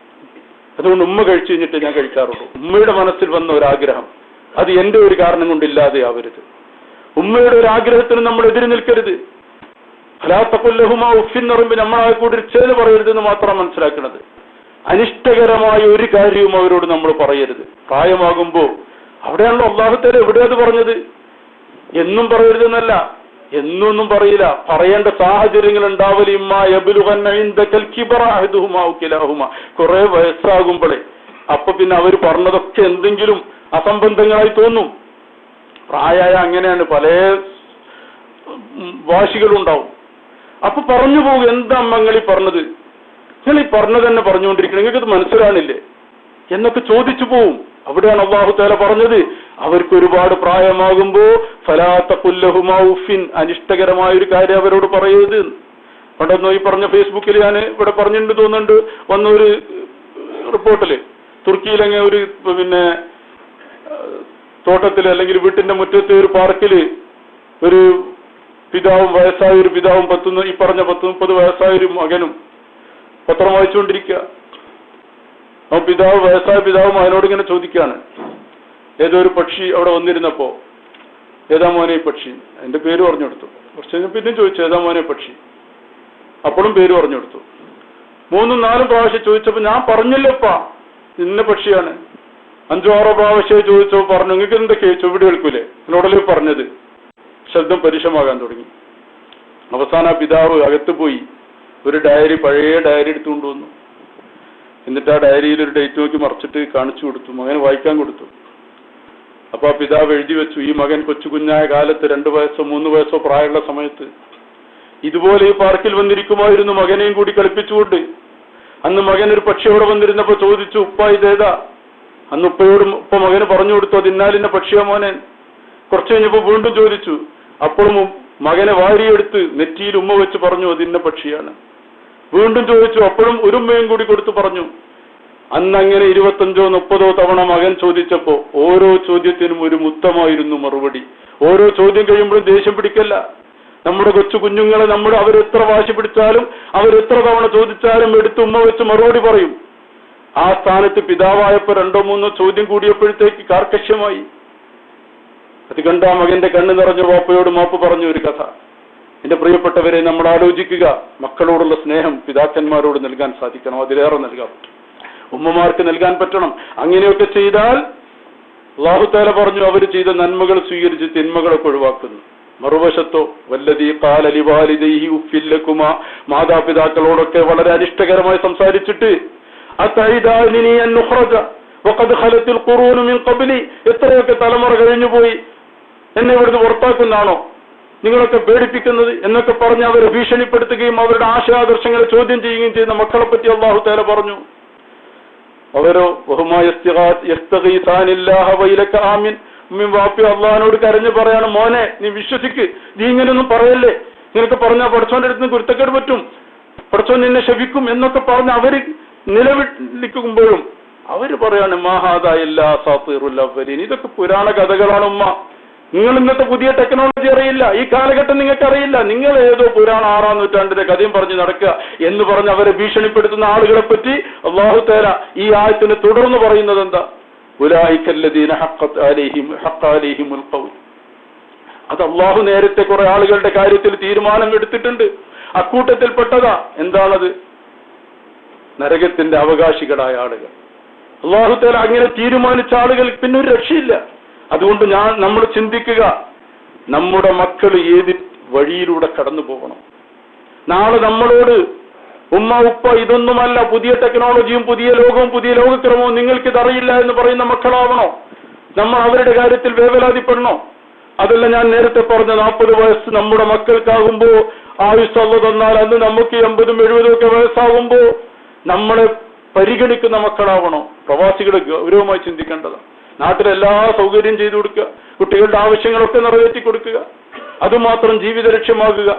അതുകൊണ്ട് ഉമ്മ കഴിച്ചു കഴിഞ്ഞിട്ട് ഞാൻ കഴിക്കാറുള്ളൂ. ഉമ്മയുടെ മനസ്സിൽ വന്ന ഒരാഗ്രഹം, അത് എന്റെ ഒരു കാരണം കൊണ്ടില്ലാതെ ആവരുത്. ഉമ്മയുടെ ഒരു ആഗ്രഹത്തിന് നമ്മൾ എതിര് നിൽക്കരുത്. ഫലാ തഖുൽ ലഹുമാ ഉഫിൻ എന്ന് പറയുമ്പോൾ നമ്മളെ കൂടിച്ചേന്ന് പറയരുതെന്ന് മാത്രം മനസ്സിലാക്കുന്നത്. അനിഷ്ടകരമായ ഒരു കാര്യവും അവരോട് നമ്മൾ പറയരുത്. പ്രായമാകുമ്പോൾ അവിടെയാണല്ലോ അല്ലാഹു തആല എവിടെയത് പറഞ്ഞത്? എന്നും പറയരുതെന്നല്ല, എന്നൊന്നും പറയില്ല. പറയേണ്ട സാഹചര്യങ്ങൾ ഉണ്ടാവല് ഇമ്മാ യബ്ലുഗന്ന ഇൻദകൽ കിബറ അഹദുഹുമാ ഔ കിലാഹുമാ, കുറെ വയസ്സാകുമ്പോഴേ. അപ്പൊ പിന്നെ അവർ പറഞ്ഞതൊക്കെ എന്തെങ്കിലും അസംബന്ധങ്ങളായി തോന്നും. പ്രായമായ അങ്ങനെയാണ്, പല വാശികളുണ്ടാവും. അപ്പൊ പറഞ്ഞു പോകും, എന്താ നിങ്ങൾ ഈ പറഞ്ഞത്? നിങ്ങൾ ഈ പറഞ്ഞത് തന്നെ പറഞ്ഞുകൊണ്ടിരിക്കണം, നിങ്ങൾക്കത് മനസ്സിലാണില്ലേ എന്നൊക്കെ ചോദിച്ചു പോവും. അവിടെയാണ് അല്ലാഹു തആല പറഞ്ഞത്, അവർക്ക് ഒരുപാട് പ്രായമാകുമ്പോ ഫലാ തഖുൽ ലഹുമാ ഉഫിൻ, അനിഷ്ടകരമായ ഒരു കാര്യം അവരോട് പറയരുത്. പണ്ടൊന്നും ഈ പറഞ്ഞ ഫേസ്ബുക്കിൽ ഞാൻ ഇവിടെ പറഞ്ഞിട്ടുണ്ട് തോന്നുന്നുണ്ട്, വന്നൊരു റിപ്പോർട്ടില് തുർക്കിയിലങ്ങനെ ഒരു പിന്നെ തോട്ടത്തില് അല്ലെങ്കിൽ വീട്ടിന്റെ മുറ്റത്തെ ഒരു പാർക്കില് ഒരു പിതാവും വയസ്സായ ഒരു പിതാവും ഈ പറഞ്ഞ 10-30 വയസ്സായ ഒരു മകനും പത്രം വായിച്ചുകൊണ്ടിരിക്കുക. ആ വയസ്സായ പിതാവും അതിനോട് ഇങ്ങനെ ചോദിക്കുകയാണ്, ഏതോ ഒരു പക്ഷി അവിടെ വന്നിരുന്നപ്പോ, ഏതാ മോനെ പക്ഷി? അതിന്റെ പേര് പറഞ്ഞു കൊടുത്തു. കുറച്ച് കഴിഞ്ഞ പിന്നെ ചോദിച്ചു, ഏതാ മോനെ പക്ഷി? അപ്പോഴും പേര് പറഞ്ഞു കൊടുത്തു. 3-4 പ്രാവശ്യം ചോദിച്ചപ്പോ ഞാൻ പറഞ്ഞില്ലപ്പാ ഇന്ന പക്ഷിയാണ്. 5-6 പ്രാവശ്യം ചോദിച്ചോ പറഞ്ഞു, നിങ്ങൾക്ക് എന്തൊക്കെ ചുവട് കേൾക്കൂലേ? എന്നോടല്ലേ പറഞ്ഞത്? ശബ്ദം പരുഷമാകാൻ തുടങ്ങി. അവസാന പിതാവ് അകത്ത് പോയി ഒരു ഡയറി, പഴയ ഡയറി എടുത്തുകൊണ്ട് വന്നു. എന്നിട്ട് ആ ഡയറിയിൽ ഒരു ഡേറ്റ് നോക്കി മറിച്ചിട്ട് കാണിച്ചു കൊടുത്തു, മകന് വായിക്കാൻ കൊടുത്തു. അപ്പൊ ആ പിതാവ് എഴുതി വെച്ചു, ഈ മകൻ കൊച്ചു കുഞ്ഞായ കാലത്ത് 2 വയസ്സോ 3 വയസ്സോ പ്രായമുള്ള സമയത്ത് ഇതുപോലെ ഈ പാർക്കിൽ വന്നിരിക്കുമായിരുന്നു, മകനെയും കൂടി കളിപ്പിച്ചുകൊണ്ട്. അന്ന് മകൻ ഒരു പക്ഷിയോടെ വന്നിരുന്നപ്പോ ചോദിച്ചു, ഉപ്പ ഇതേതാ? അന്ന് ഉപ്പ മകന് പറഞ്ഞു കൊടുത്തു, അത് ഇന്നാലിന്റെ പക്ഷിയാ മോനെ. കുറച്ചു കഴിഞ്ഞപ്പോ വീണ്ടും ചോദിച്ചു. അപ്പോഴും മകനെ വാരിയെടുത്ത് നെറ്റിയിൽ ഉമ്മ വെച്ച് പറഞ്ഞു, അത് ഇന്ന പക്ഷിയാണ്. വീണ്ടും ചോദിച്ചു. അപ്പോഴും ഒരു ഉമ്മയും കൂടി കൊടുത്തു പറഞ്ഞു. അന്നങ്ങനെ 25-30 തവണ മകൻ ചോദിച്ചപ്പോ ഓരോ ചോദ്യത്തിനും ഒരു മുത്തമായിരുന്നു മറുപടി. ഓരോ ചോദ്യം കഴിയുമ്പോഴും ദേഷ്യം പിടിക്കല്ല. നമ്മുടെ കൊച്ചു കുഞ്ഞുങ്ങളെ അവരെത്ര വാശി പിടിച്ചാലും അവരെത്ര തവണ ചോദിച്ചാലും എടുത്ത് ഉമ്മ വെച്ച് മറുപടി പറയും. ആ സ്ഥാനത്ത് പിതാവായപ്പോ 2-3 ചോദ്യം കൂടിയപ്പോഴത്തേക്ക് കാർക്കശ്യമായി. അത് കണ്ട ആ മകന്റെ കണ്ണ് നിറഞ്ഞു വാപ്പയോട് മാപ്പ് പറഞ്ഞു ഒരു കഥ. എന്റെ പ്രിയപ്പെട്ടവരെ, നമ്മൾ ആലോചിക്കുക, മക്കളോടുള്ള സ്നേഹം പിതാക്കന്മാരോട് നൽകാൻ സാധിക്കണം, അതിലേറെ നൽകാൻ പറ്റും, ഉമ്മമാർക്ക് നൽകാൻ പറ്റണം. അങ്ങനെയൊക്കെ ചെയ്താൽ അല്ലാഹു തആല പറഞ്ഞു, അവർ ചെയ്ത നന്മകൾ സ്വീകരിച്ച് തിന്മകളൊക്കെ ഒഴിവാക്കുന്നു. മറുവശത്തോ വല്ലദീ ഖാല ലിവാലിദൈഹി ഉഫ്ഫിൽ ലകുമാ, മാതാപിതാക്കളോടൊക്കെ വളരെ അനിഷ്ടകരമായി സംസാരിച്ചിട്ട് അതൈദാനി അൻ നുഖ്റജ വഖദ് ഖലത്തിൽ ഖുറൂൻ മിൻ ഖബ്ലി, എത്രയൊക്കെ തലമുറ കഴിഞ്ഞുപോയി, എന്നെ ഇവിടുന്ന് പുറത്താക്കുന്നാണോ നിങ്ങളൊക്കെ പേടിപ്പിക്കുന്നത് എന്നൊക്കെ പറഞ്ഞ് അവരെ ഭീഷണിപ്പെടുത്തുകയും അവരുടെ ആശയാദർശങ്ങളെ ചോദ്യം ചെയ്യുകയും ചെയ്യുന്ന മക്കളെ പറ്റി അല്ലാഹു തആല പറഞ്ഞു. അവരോ വാപ്പി അള്ളാഹിനോട് കരഞ്ഞു പറയാണ്, മോനെ നീ വിശ്വസിക്ക്, നീ ഇങ്ങനെയൊന്നും പറയല്ലേ, നിനക്ക് പറഞ്ഞാൽ പടച്ചോന്റെ അടുത്ത് കുരുത്തക്കേട് പറ്റും, പടച്ചോൻ നിന്നെ ശപിക്കും എന്നൊക്കെ പറഞ്ഞ് അവര് നിലവിളിക്കുമ്പോഴും അവര് പറയാണ് മാഹാദ ഇല്ലാ അസാത്തീറുൽ അവ്വലീൻ, ഇതൊക്കെ പുരാണ കഥകളാണ് ഉമ്മ, നിങ്ങൾ ഇന്നത്തെ പുതിയ ടെക്നോളജി അറിയില്ല, ഈ കാലഘട്ടം നിങ്ങൾക്ക് അറിയില്ല, നിങ്ങൾ ഏതോ പുരാണ 6-ാം നൂറ്റാണ്ടിന്റെ കഥയും പറഞ്ഞ് നടക്കുക എന്ന് പറഞ്ഞ് അവരെ ഭീഷണിപ്പെടുത്തുന്ന ആളുകളെ പറ്റി അല്ലാഹു തആല ഈ ആയത്തിനെ തുടർന്ന് പറയുന്നത് എന്താ? ഉലൈകല്ലദീന ഹഖ്ഖത് അലൈഹിമുൽ ഖൗൽ. അത് അല്ലാഹു നേരത്തെ കുറെ ആളുകളുടെ കാര്യത്തിൽ തീരുമാനം എടുത്തിട്ടുണ്ട്. അക്കൂട്ടത്തിൽപ്പെട്ടതാ എന്താണത്? നരകത്തിന്റെ അവകാശികളായ ആളുകൾ. അല്ലാഹു തആല അങ്ങനെ തീരുമാനിച്ച ആളുകൾ പിന്നെ ഒരു രക്ഷയില്ല. അതുകൊണ്ട് നമ്മൾ ചിന്തിക്കുക, നമ്മുടെ മക്കൾ ഏത് വഴിയിലൂടെ കടന്നു പോകണം. നാളെ നമ്മളോട് ഉമ്മ ഉപ്പ ഇതൊന്നുമല്ല, പുതിയ ടെക്നോളജിയും പുതിയ ലോകവും പുതിയ ലോകക്രമവും നിങ്ങൾക്കിതറിയില്ല എന്ന് പറയുന്ന മക്കളാവണോ? നമ്മൾ അവരുടെ കാര്യത്തിൽ വേവലാതിപ്പെടണോ? അതല്ല ഞാൻ നേരത്തെ പറഞ്ഞ 40 വയസ്സ് നമ്മുടെ മക്കൾക്കാകുമ്പോ ആയുസ് അല്ലാഹു തന്നാൽ അന്ന് നമുക്ക് 80-70 ഒക്കെ വയസ്സാകുമ്പോ നമ്മളെ പരിഗണിക്കുന്ന മക്കളാവണോ? പ്രവാസികളെ ഗൗരവമായി ചിന്തിക്കേണ്ടതാണ്. നാട്ടിലെല്ലാ സൗകര്യം ചെയ്തു കൊടുക്കുക, കുട്ടികളുടെ ആവശ്യങ്ങളൊക്കെ നിറവേറ്റി കൊടുക്കുക, അതുമാത്രം ജീവിത ലക്ഷ്യമാകുക.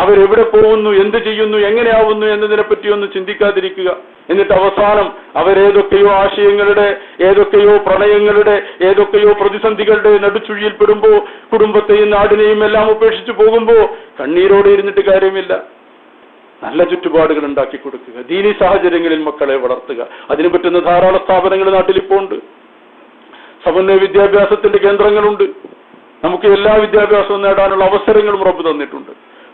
അവരെവിടെ പോകുന്നു, എന്ത് ചെയ്യുന്നു, എങ്ങനെയാവുന്നു എന്നതിനെ പറ്റിയൊന്നും ചിന്തിക്കാതിരിക്കുക. എന്നിട്ട് അവസാനം അവരേതൊക്കെയോ ആശയങ്ങളുടെ, ഏതൊക്കെയോ പ്രണയങ്ങളുടെ, ഏതൊക്കെയോ പ്രതിസന്ധികളുടെ നടുച്ചുഴിയിൽപ്പെടുമ്പോ കുടുംബത്തെയും നാടിനെയും എല്ലാം ഉപേക്ഷിച്ചു പോകുമ്പോ കണ്ണീരോടെ ഇരുന്നിട്ട് കാര്യമില്ല. നല്ല ചുറ്റുപാടുകൾ ഉണ്ടാക്കി കൊടുക്കുക, ദീനി സാഹചര്യങ്ങളിൽ മക്കളെ വളർത്തുക. അതിന് പറ്റുന്ന ധാരാളം സ്ഥാപനങ്ങൾ നാട്ടിലിപ്പോ ഉണ്ട്. സമന്വയ വിദ്യാഭ്യാസത്തിന്റെ കേന്ദ്രങ്ങളുണ്ട്. നമുക്ക് എല്ലാ വിദ്യാഭ്യാസവും നേടാനുള്ള അവസരങ്ങളും റബ്ബ് തന്നിട്ടുണ്ട്.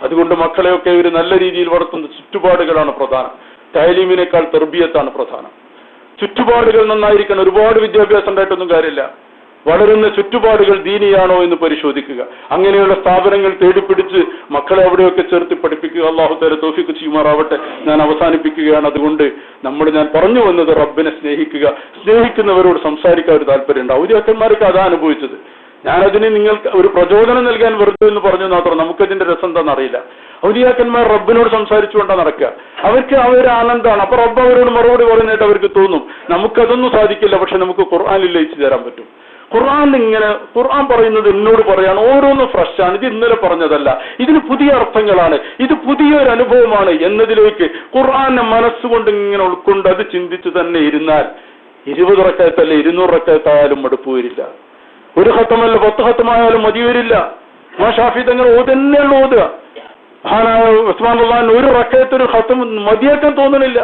അതുകൊണ്ട് മക്കളെയൊക്കെ ഒരു നല്ല രീതിയിൽ വളർത്തുന്ന ചുറ്റുപാടുകളാണ് പ്രധാനം. തഅലീമിനേക്കാൾ തർബിയത്താണ് പ്രധാനം. ചുറ്റുപാടുകൾ നന്നായിരിക്കണം. ഒരുപാട് വിദ്യാഭ്യാസം ഉണ്ടായിട്ടൊന്നും കാര്യമില്ല. വളരുന്ന ചുറ്റുപാടുകൾ ദീനിയാണോ എന്ന് പരിശോധിക്കുക. അങ്ങനെയുള്ള സ്ഥാപനങ്ങൾ തേടിപ്പിടിച്ച് മക്കളെ അവിടെയൊക്കെ ചേർത്ത് പഠിപ്പിക്കുക. അല്ലാഹു തആല തൗഫീഖ് ചെയ്യുമാറാവട്ടെ. ഞാൻ അവസാനിപ്പിക്കുകയാണ്. അതുകൊണ്ട് ഞാൻ പറഞ്ഞു വന്നത് റബ്ബിനെ സ്നേഹിക്കുക, സ്നേഹിക്കുന്നവരോട് സംസാരിക്കാൻ ഒരു താല്പര്യം ഉണ്ടാവും. ഔലിയാക്കന്മാർക്ക് അതാ അനുഭവിച്ചത്. ഞാനതിന് നിങ്ങൾക്ക് ഒരു പ്രചോദനം നൽകാൻ വെറുതെ എന്ന് പറഞ്ഞു മാത്രം. നമുക്കതിന്റെ രസം എന്താണെന്ന് അറിയില്ല. ഔലിയാക്കന്മാർ റബ്ബിനോട് സംസാരിച്ചുകൊണ്ടാണ് നടക്കുക. അവർക്ക് ആനന്ദമാണ്. അപ്പൊ റബ്ബ് അവരോട് മറുപടി പറയുന്നതായിട്ട് അവർക്ക് തോന്നും. നമുക്കതൊന്നും സാധിക്കില്ല. പക്ഷെ നമുക്ക് ഖുർആനിൽ ലയിച്ചു തരാൻ പറ്റും. ഖുർആൻ പറയുന്നത് എന്നോട് പറയാണ്. ഓരോന്നും ഫ്രഷാണ്. ഇത് ഇന്നലെ പറഞ്ഞതല്ല, ഇതിന് പുതിയ അർത്ഥങ്ങളാണ്, ഇത് പുതിയൊരു അനുഭവമാണ് എന്നതിലേക്ക് ഖുർആനെ മനസ്സുകൊണ്ട് ഇങ്ങനെ ഉൾക്കൊണ്ട് അത് ചിന്തിച്ച് തന്നെ ഇരുന്നാൽ 20 റക്അത്തല്ല 200 റക്അത്തായാലും മടുപ്പ് വരില്ല. ഒരു ഖത്തമല്ല 10 ഖത്തമായാലും മതി വരില്ല. ഷാഫി തങ്ങൾ ഓതന്നെയുള്ള ഓതുക. മഹാനായ ഉസ്മാൻ റളിയല്ലാഹു ഒരു റക്അത്ത് ഒരു ഖത്തം മതിയാക്കാൻ തോന്നണില്ല.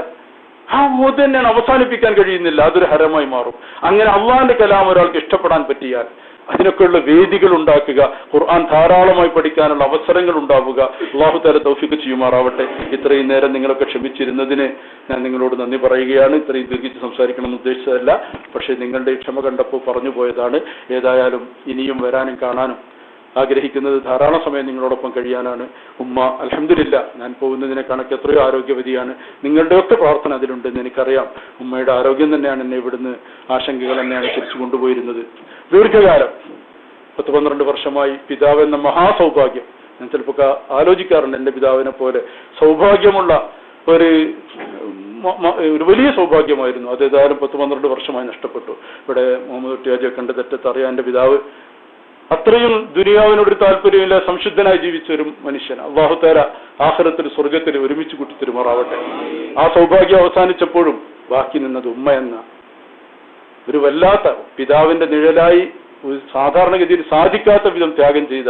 ആ ഓത് തന്നെയാണ്, അവസാനിപ്പിക്കാൻ കഴിയുന്നില്ല. അതൊരു ഹരമായി മാറും. അങ്ങനെ അള്ളാഹിന്റെ കലാം ഒരാൾക്ക് ഇഷ്ടപ്പെടാൻ പറ്റിയാൽ അതിനൊക്കെയുള്ള വേദികൾ ഉണ്ടാക്കുക, ഖുർആൻ ധാരാളമായി പഠിക്കാനുള്ള അവസരങ്ങൾ ഉണ്ടാവുക. അല്ലാഹു തആല തൗഫീഖ് ചെയ്യുമാറാവട്ടെ. ഇത്രയും നേരം നിങ്ങളൊക്കെ ക്ഷമിച്ചിരുന്നതിന് ഞാൻ നിങ്ങളോട് നന്ദി പറയുകയാണ്. ഇത്രയും ദീർഘിച്ച് സംസാരിക്കണമെന്ന് ഉദ്ദേശിച്ചതല്ല, പക്ഷേ നിങ്ങളുടെ ക്ഷമ കണ്ടപ്പോൾ പറഞ്ഞു പോയതാണ്. ഏതായാലും ഇനിയും വരാനും കാണാനും ആഗ്രഹിക്കുന്നത് ധാരാളം സമയം നിങ്ങളോടൊപ്പം കഴിയാനാണ്. ഉമ്മ അൽഹംദുലില്ലാ ഞാൻ പോകുന്നതിനെ കണക്ക് എത്രയോ ആരോഗ്യവതിയാണ്. നിങ്ങളുടെയൊക്കെ പ്രാർത്ഥന അതിലുണ്ടെന്ന് എനിക്കറിയാം. ഉമ്മയുടെ ആരോഗ്യം തന്നെയാണ് എന്നെ ഇവിടുന്ന് ആശങ്കകൾ തന്നെയാണ് തിരിച്ചു കൊണ്ടുപോയിരുന്നത്. ദീർഘകാലം 10-12 വർഷമായി പിതാവ് എന്ന മഹാസൗഭാഗ്യം ഞാൻ ചിലപ്പോൾ ആലോചിക്കാറുണ്ട്. എൻ്റെ പിതാവിനെ പോലെ സൗഭാഗ്യമുള്ള ഒരു വലിയ സൗഭാഗ്യമായിരുന്നു. അത് ഏതായാലും 10-12 വർഷമായി നഷ്ടപ്പെട്ടു. ഇവിടെ മുഹമ്മദ് കുട്ടിയാജിയെ കണ്ട് തെറ്റത്തറിയാൻ എൻ്റെ പിതാവ് അത്രയും ദുനിയാവിനോടൊരു താല്പര്യമില്ല, സംശുദ്ധനായി ജീവിച്ച ഒരു മനുഷ്യൻ. അല്ലാഹു തആല ആഖിറത്തിൽ സ്വർഗത്തിൽ ഒരുമിച്ച് കൂട്ടിത്തരുമാറാവട്ടെ. ആ സൗഭാഗ്യം അവസാനിച്ചപ്പോഴും ബാക്കി നിന്നത് ഉമ്മ എന്ന ഒരു വല്ലാത്ത പിതാവിന്റെ നിഴലായി സാധാരണഗതിയിൽ സാധിക്കാത്ത വിധം ത്യാഗം ചെയ്ത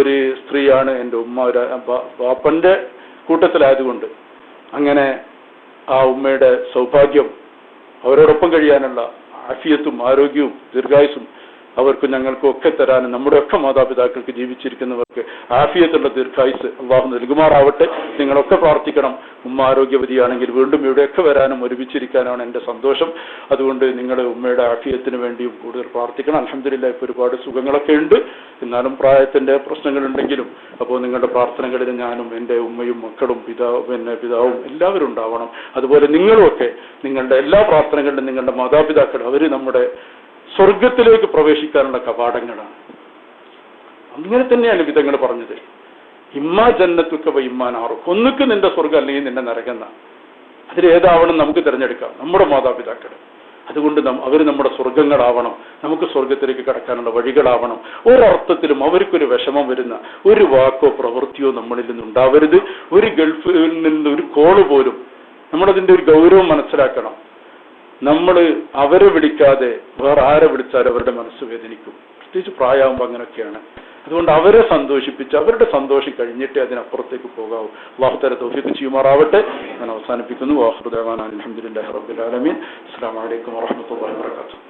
ഒരു സ്ത്രീയാണ് എൻ്റെ ഉമ്മ. ഒരു ബാപ്പന്റെ കൂട്ടത്തിലായതുകൊണ്ട് അങ്ങനെ ആ ഉമ്മയുടെ സൗഭാഗ്യം, അവരോടൊപ്പം കഴിയാനുള്ള ആഫിയത്തും ആരോഗ്യവും ദീർഘായുസും അവർക്കും ഞങ്ങൾക്കും ഒക്കെ തരാനും നമ്മുടെ ഒക്കെ മാതാപിതാക്കൾക്ക് ജീവിച്ചിരിക്കുന്നവർക്ക് ആഫിയത്തുള്ള ദീർഘായുസ് അല്ലാഹു നൽകുമാറാവട്ടെ. നിങ്ങളൊക്കെ പ്രാർത്ഥിക്കണം. ഉമ്മ ആരോഗ്യവതിയാണെങ്കിൽ വീണ്ടും ഇവിടെയൊക്കെ വരാനും ഒരുമിച്ചിരിക്കാനാണ് എൻ്റെ സന്തോഷം. അതുകൊണ്ട് നിങ്ങൾ ഉമ്മയുടെ ആഫിയത്തിന് വേണ്ടിയും കൂടുതൽ പ്രാർത്ഥിക്കണം. അൽഹംദുലില്ലാഹ് ഇപ്പോൾ ഒരുപാട് സുഖങ്ങളൊക്കെ ഉണ്ട്. എന്നാലും പ്രായത്തിന്റെ പ്രശ്നങ്ങളുണ്ടെങ്കിലും അപ്പോൾ നിങ്ങളുടെ പ്രാർത്ഥനകളിൽ ഞാനും എൻ്റെ ഉമ്മയും മക്കളും പിതാവും എല്ലാവരും ഉണ്ടാവണം. അതുപോലെ നിങ്ങളുമൊക്കെ നിങ്ങളുടെ എല്ലാ പ്രാർത്ഥനകളിലും നിങ്ങളുടെ മാതാപിതാക്കൾ അവർ നമ്മുടെ സ്വർഗത്തിലേക്ക് പ്രവേശിക്കാനുള്ള കവാടങ്ങളാണ്. അങ്ങനെ തന്നെയാണ് വിധങ്ങൾ പറഞ്ഞത്. ഇമ്മാ ജന്നത്തുക വ ഇമ്മാ നാറു, ഒന്നുക്ക് നിന്റെ സ്വർഗം അല്ലെങ്കിൽ നിന്റെ നരകം. അതിലേതാവണം നമുക്ക് തിരഞ്ഞെടുക്കാം, നമ്മുടെ മാതാപിതാക്കൾ. അതുകൊണ്ട് അവർ നമ്മുടെ സ്വർഗങ്ങളാവണം, നമുക്ക് സ്വർഗത്തിലേക്ക് കടക്കാനുള്ള വഴികളാവണം. ഒരർത്ഥത്തിലും അവർക്കൊരു വിഷമം വരുന്ന ഒരു വാക്കോ പ്രവൃത്തിയോ നമ്മളിൽ നിന്നുണ്ടാവരുത്. ഒരു ഗൾഫിൽ നിന്ന് ഒരു കോള് പോലും നമ്മളതിൻ്റെ ഒരു ഗൗരവം മനസ്സിലാക്കണം. നമ്മൾ അവരെ വിളിക്കാതെ വേറെ ആരെ വിളിച്ചാലും അവരുടെ മനസ്സ് വേദനിക്കും. പ്രത്യേകിച്ച് പ്രായമാകുമ്പോൾ അങ്ങനെയൊക്കെയാണ്. അതുകൊണ്ട് അവരെ സന്തോഷിപ്പിച്ച് അവരുടെ സന്തോഷം കഴിഞ്ഞിട്ടേ അതിനപ്പുറത്തേക്ക് പോകാവൂ. അല്ലാഹു തആല തൗഫീഖ് ചെയ്യുമാറാവട്ടെ. ഞാൻ അവസാനിപ്പിക്കുന്നു. വാഖിറു ദഅവാനാ അൽഹംദുലില്ലാഹി റബ്ബിൽ ആലമീൻ. അസ്സലാമു അലൈക്കും വറഹ്മത്തുള്ളാഹി വബറകാതുഹു.